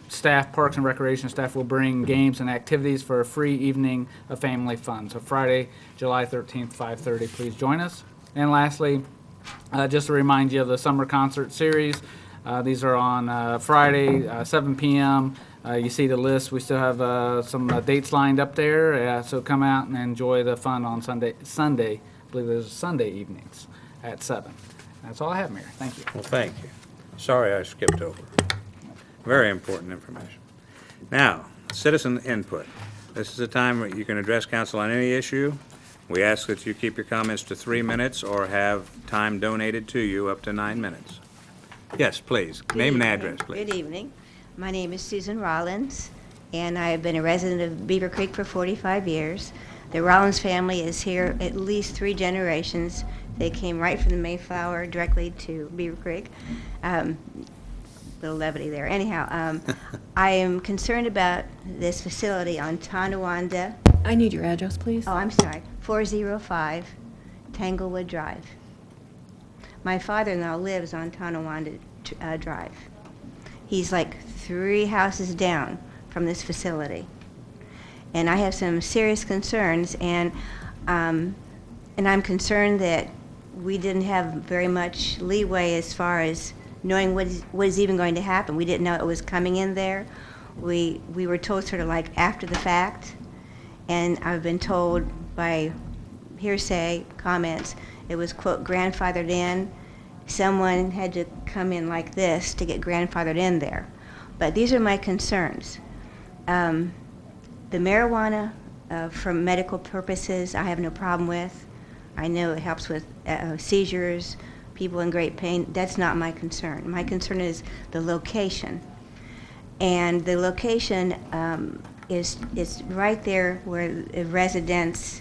staff, Parks and Recreation staff will bring games and activities for a free evening of family fun. So Friday, July 13th, 5:30. Please join us. And lastly, just to remind you of the summer concert series. These are on Friday, 7 p.m. You see the list. We still have some dates lined up there. So come out and enjoy the fun on Sunday. I believe there's Sunday evenings at 7. That's all I have, Mayor. Thank you. Well, thank you. Sorry I skipped over. Very important information. Now, citizen input. This is a time where you can address council on any issue. We ask that you keep your comments to 3 minutes or have time donated to you up to 9 minutes. Yes, please. Name and address, please. Good evening. My name is Susan Rollins, and I have been a resident of Beavercreek for 45 years. The Rollins family is here at least 3 generations. They came right from the Mayflower directly to Beavercreek. Little levity there. Anyhow, I am concerned about this facility on Tonawanda. I need your address, please. Oh, I'm sorry. 405 Tanglewood Drive. My father-in-law lives on Tonawanda Drive. He's like 3 houses down from this facility. And I have some serious concerns, and I'm concerned that we didn't have very much leeway as far as knowing what is even going to happen. We didn't know it was coming in there. We were told sort of like after the fact, and I've been told by hearsay comments it was, quote, grandfathered in. Someone had to come in like this to get grandfathered in there. But these are my concerns. The marijuana for medical purposes I have no problem with. I know it helps with seizures, people in great pain. That's not my concern. My concern is the location. And the location is right there where the residents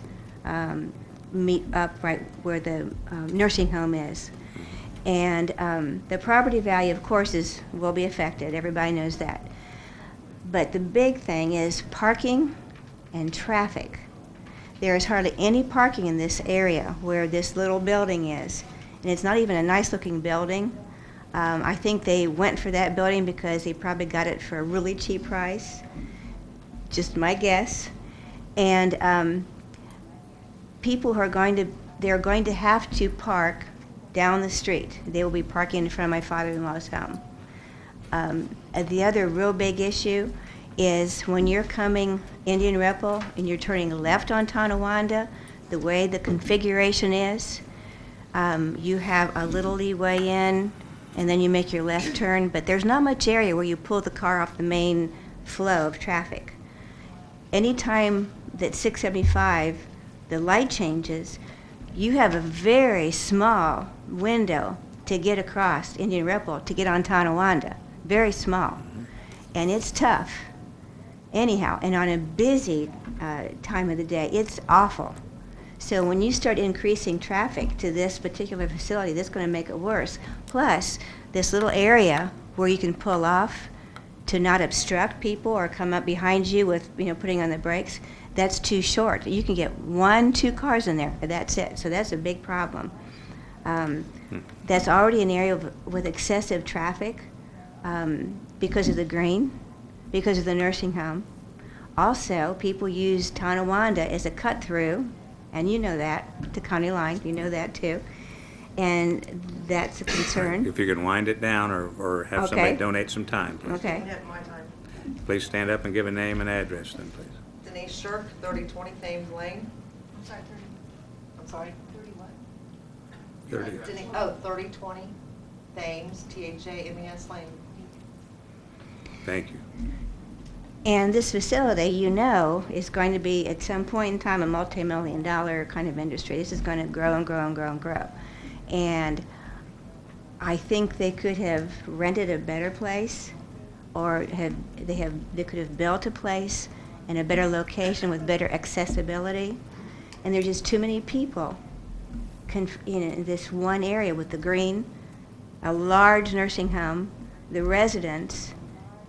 meet up, right where the nursing home is. And the property value, of course, will be affected. Everybody knows that. But the big thing is parking and traffic. There is hardly any parking in this area where this little building is. And it's not even a nice-looking building. I think they went for that building because they probably got it for a really cheap price. Just my guess. And people who are they're going to have to park down the street. They will be parking in front of my father-in-law's home. The other real big issue is when you're coming Indian Ripple and you're turning left on Tonawanda, the way the configuration is, you have a little leeway in and then you make your left turn, but there's not much area where you pull the car off the main flow of traffic. Anytime that 675, the light changes, you have a very small window to get across Indian Ripple to get on Tonawanda. Very small. And it's tough. Anyhow, and on a busy time of the day, it's awful. So when you start increasing traffic to this particular facility, that's going to make it worse. Plus, this little area where you can pull off to not obstruct people or come up behind you with, putting on the brakes, that's too short. You can get 1-2 cars in there, but that's it. So that's a big problem. That's already an area with excessive traffic because of the green, because of the nursing home. Also, people use Tonawanda as a cut-through, and you know that, the county line, you know that too. And that's a concern. If you can wind it down or have somebody donate some time, please. Okay. Please stand up and give a name and address then, please. Denise Shirk, 3020 Thames Lane. I'm sorry, 30. I'm sorry. 30 what? 30. 3020 Thames, THAMES Lane. Thank you. And this facility, is going to be at some point in time a multi-million-dollar kind of industry. This is going to grow and grow and grow and grow. And I think they could have rented a better place, or they could have built a place in a better location with better accessibility. And there's just too many people in this one area with the green, a large nursing home, the residents,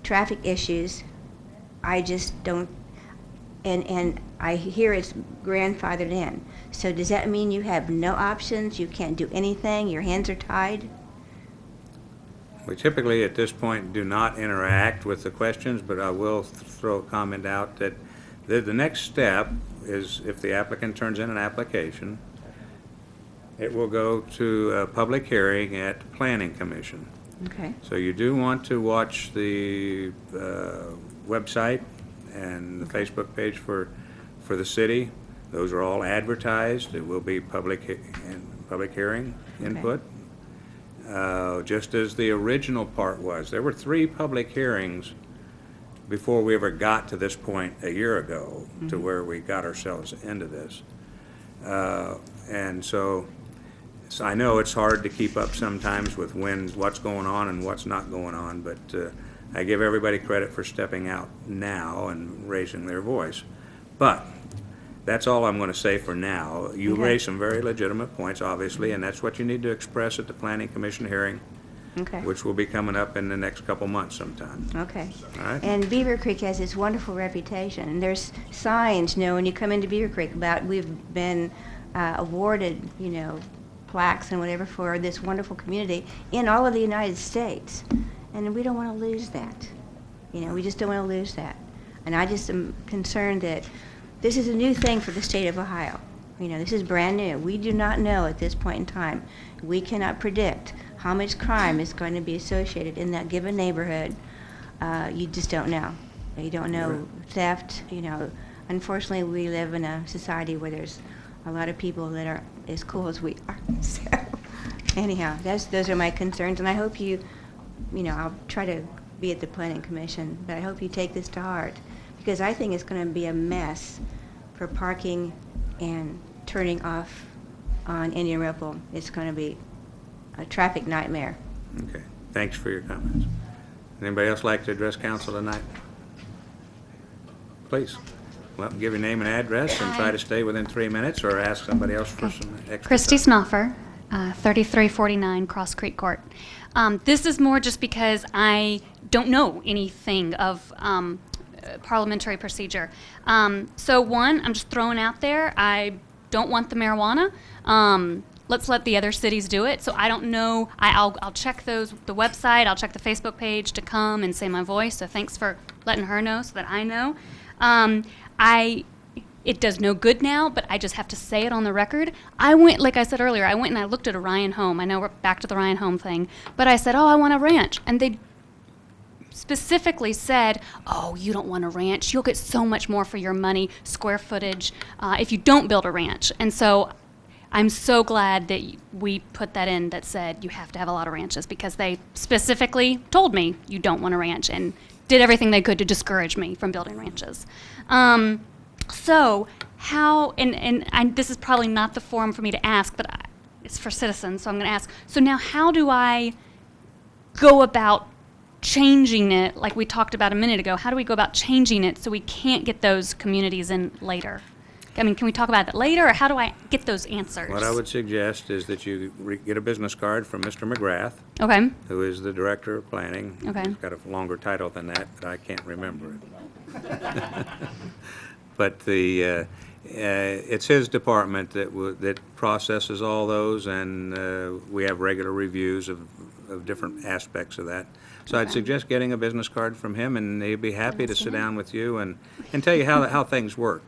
traffic issues. I just don't, and I hear it's grandfathered in. So does that mean you have no options? You can't do anything? Your hands are tied? We typically, at this point, do not interact with the questions, but I will throw a comment out that the next step is if the applicant turns in an application, it will go to a public hearing at the Planning Commission. Okay. So you do want to watch the website and the Facebook page for the city. Those are all advertised. It will be public hearing input. Just as the original part was. There were 3 public hearings before we ever got to this point a year ago, to where we got ourselves into this. And so I know it's hard to keep up sometimes with what's going on and what's not going on, but I give everybody credit for stepping out now and raising their voice. But that's all I'm going to say for now. You raised some very legitimate points, obviously, and that's what you need to express at the Planning Commission hearing, which will be coming up in the next couple months sometime. Okay. All right? And Beavercreek has this wonderful reputation. And there's signs, when you come into Beavercreek about we've been awarded, plaques and whatever for this wonderful community in all of the United States. And we don't want to lose that. We just don't want to lose that. And I just am concerned that this is a new thing for the state of Ohio. This is brand new. We do not know at this point in time. We cannot predict how much crime is going to be associated in that given neighborhood. You just don't know. You don't know theft. Unfortunately, we live in a society where there's a lot of people that are as cool as we are. So anyhow, those are my concerns, and I hope I'll try to be at the Planning Commission, but I hope you take this to heart, because I think it's going to be a mess for parking and turning off on Indian Ripple. It's going to be a traffic nightmare. Okay. Thanks for your comments. Anybody else like to address council tonight? Please. Well, give your name and address and try to stay within 3 minutes, or ask somebody else for some extra Christy time. Snoffer, 3349 Cross Creek Court. This is more just because I don't know anything of parliamentary procedure. So one, I'm just throwing out there, I don't want the marijuana. Let's let the other cities do it. So I don't know. I'll check the website. I'll check the Facebook page to come and say my voice. So thanks for letting her know so that I know. It does no good now, but I just have to say it on the record. Like I said earlier, I went and I looked at a Ryan home. I know we're back to the Ryan home thing, but I said, I want a ranch. And they specifically said, you don't want a ranch. You'll get so much more for your money, square footage, if you don't build a ranch. And so I'm so glad that we put that in that said you have to have a lot of ranches, because they specifically told me you don't want a ranch and did everything they could to discourage me from building ranches. So how, and this is probably not the forum for me to ask, but it's for citizens, so I'm going to ask. So now how do I go about changing it, like we talked about a minute ago? How do we go about changing it so we can't get those communities in later? I mean, can we talk about that later, or how do I get those answers? What I would suggest is that you get a business card from Mr. McGrath, Okay. who is the Director of Planning. Okay. He's got a longer title than that, but I can't remember it. But it's his department that processes all those, and we have regular reviews of different aspects of that. So I'd suggest getting a business card from him, and he'd be happy to sit down with you and tell you how things work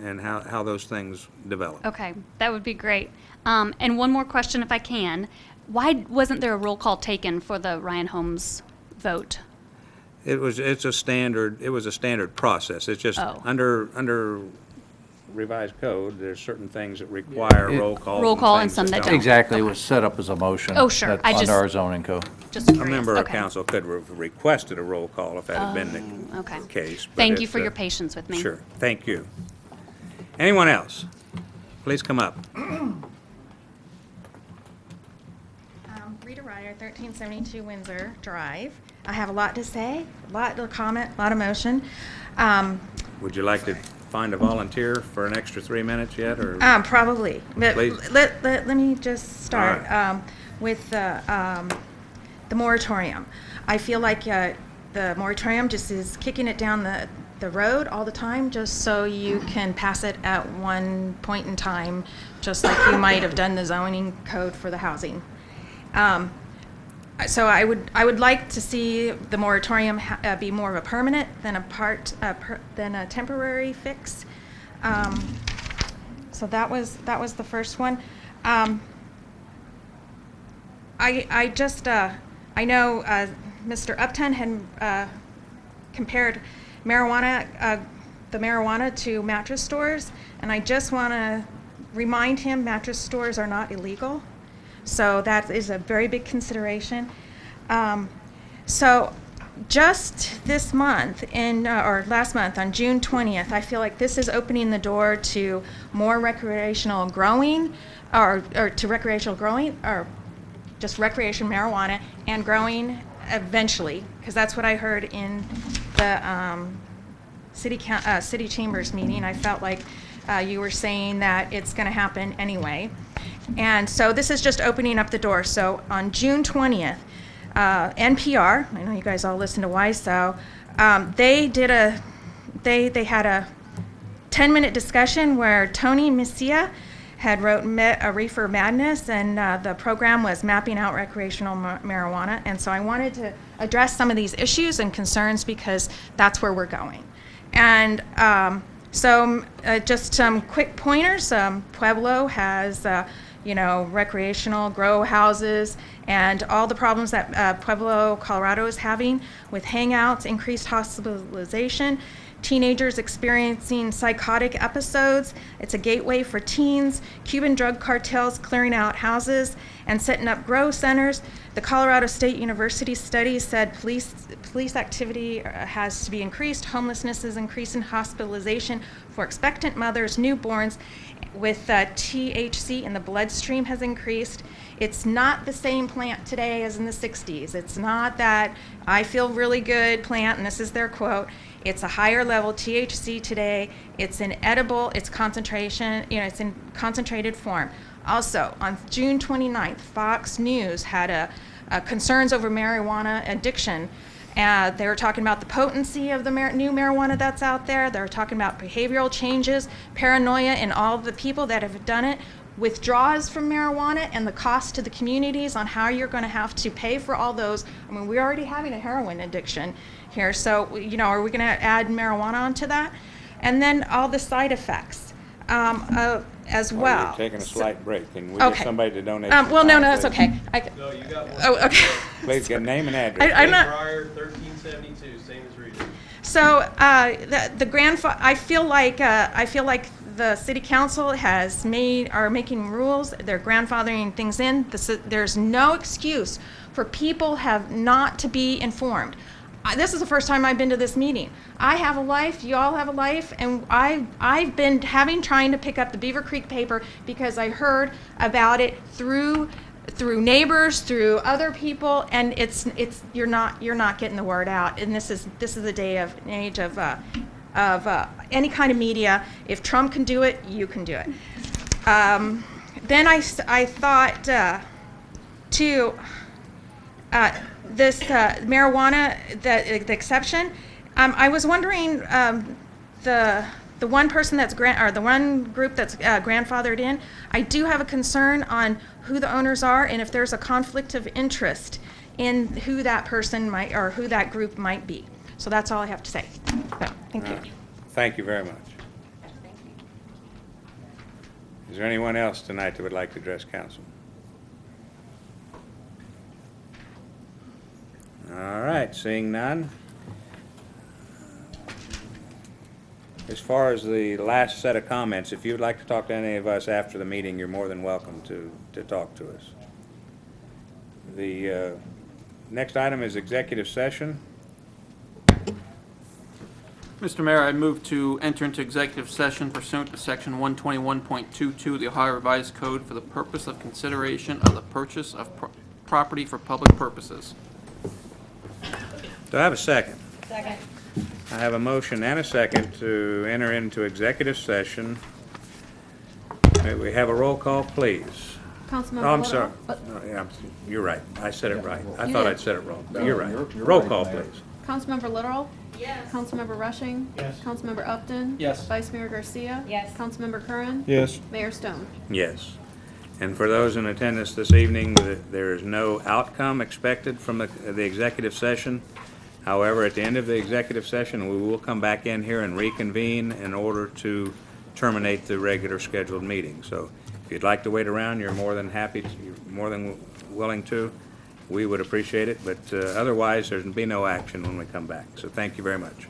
and how those things develop. Okay, that would be great. And one more question, if I can. Why wasn't there a roll call taken for the Ryan Holmes vote? It was a standard process. It's just under revised code, there's certain things that require roll call. Roll call and things some that don't. don't. Exactly, it was set up as a motion. Oh, sure. That's I just- under our zoning code. Just A curious. member of Okay. council could have requested a roll call if that had been the Okay. case. but Thank you it's, for your patience with me. Sure, thank you. Anyone else? Please come up. Rita Ryder, 1372 Windsor Drive. I have a lot to say, a lot to comment, a lot of motion. Would you like to find a volunteer for an extra 3 minutes yet, or? Probably, but Please. let me just start All right. with the moratorium. I feel like the moratorium just is kicking it down the road all the time, just so you can pass it at one point in time, just like you might have done the zoning code for the housing. So I would like to see the moratorium be more of a permanent than than a temporary fix. So that was the first one. I know Mr. Upton had compared marijuana, the marijuana to mattress stores, and I just want to remind him mattress stores are not illegal. So that is a very big consideration. So just this month, or last month on June 20th, I feel like this is opening the door to more recreational growing, or to recreational growing, or just recreational marijuana and growing eventually, because that's what I heard in the city chambers meeting. I felt like you were saying that it's going to happen anyway. And so this is just opening up the door. So on June 20th, NPR, I know you guys all listen to WISO, they had a 10-minute discussion where Tony Messia had wrote a Reefer Madness, and the program was mapping out recreational marijuana. And so I wanted to address some of these issues and concerns because that's where we're going. And just some quick pointers. Pueblo has, recreational grow houses, and all the problems that Pueblo, Colorado is having with hangouts, increased hospitalization, teenagers experiencing psychotic episodes. It's a gateway for teens, Cuban drug cartels clearing out houses and setting up grow centers. The Colorado State University study said police activity has to be increased. Homelessness is increasing. Hospitalization for expectant mothers, newborns with THC in the bloodstream has increased. It's not the same plant today as in the 60s. It's not that I feel really good plant, and this is their quote. It's a higher level THC today. It's in edible, it's concentration, it's in concentrated form. Also, on June 29th, Fox News had a concerns over marijuana addiction. They were talking about the potency of the new marijuana that's out there. They were talking about behavioral changes, paranoia in all of the people that have done it, withdrawals from marijuana, and the cost to the communities on how you're going to have to pay for all those. I mean, we're already having a heroin addiction here, so are we going to add marijuana onto that? And then all the side effects as well. You're taking a slight break. Can we Okay. get somebody to donate? Well, no, that's please? okay. No, you got one. Oh, okay. Please get name and address. I'm not. Breyer, 1372, same as Rita. So I feel like the city council are making rules. They're grandfathering things in. There's no excuse for people not to be informed. This is the first time I've been to this meeting. I have a life, you all have a life, and I've been trying to pick up the Beavercreek paper because I heard about it through neighbors, through other people, and you're not getting the word out. And this is the age of of any kind of media. If Trump can do it, you can do it. Then I thought, too, this marijuana, the exception, I was wondering, the one person that's the one group that's grandfathered in, I do have a concern on who the owners are and if there's a conflict of interest in who that person might, or who that group might be. So that's all I have to say. So, thank you. Thank you very much. Is there anyone else tonight that would like to address council? All right, seeing none. As far as the last set of comments, if you would like to talk to any of us after the meeting, you're more than welcome to talk to us. The next item is executive session. Mr. Mayor, I move to enter into executive session pursuant to Section 121.22 of the Ohio Revised Code for the purpose of consideration of the purchase of property for public purposes. Do I have a second? Second. I have a motion and a second to enter into executive session. May we have a roll call, please? Councilmember Oh, I'm Literal. sorry. Yeah, you're right. I said it right. I You thought did. I'd said it wrong. You're right. Roll call, please. Councilmember Literal. Yes. Councilmember Rushing. Yes. Councilmember Upton. Yes. Vice Mayor Garcia. Yes. Councilmember Curran. Yes. Mayor Stone. Yes. And for those in attendance this evening, there is no outcome expected from the executive session. However, at the end of the executive session, we will come back in here and reconvene in order to terminate the regular scheduled meeting. So if you'd like to wait around, you're more than willing to. We would appreciate it, but otherwise, there'll be no action when we come back. So thank you very much.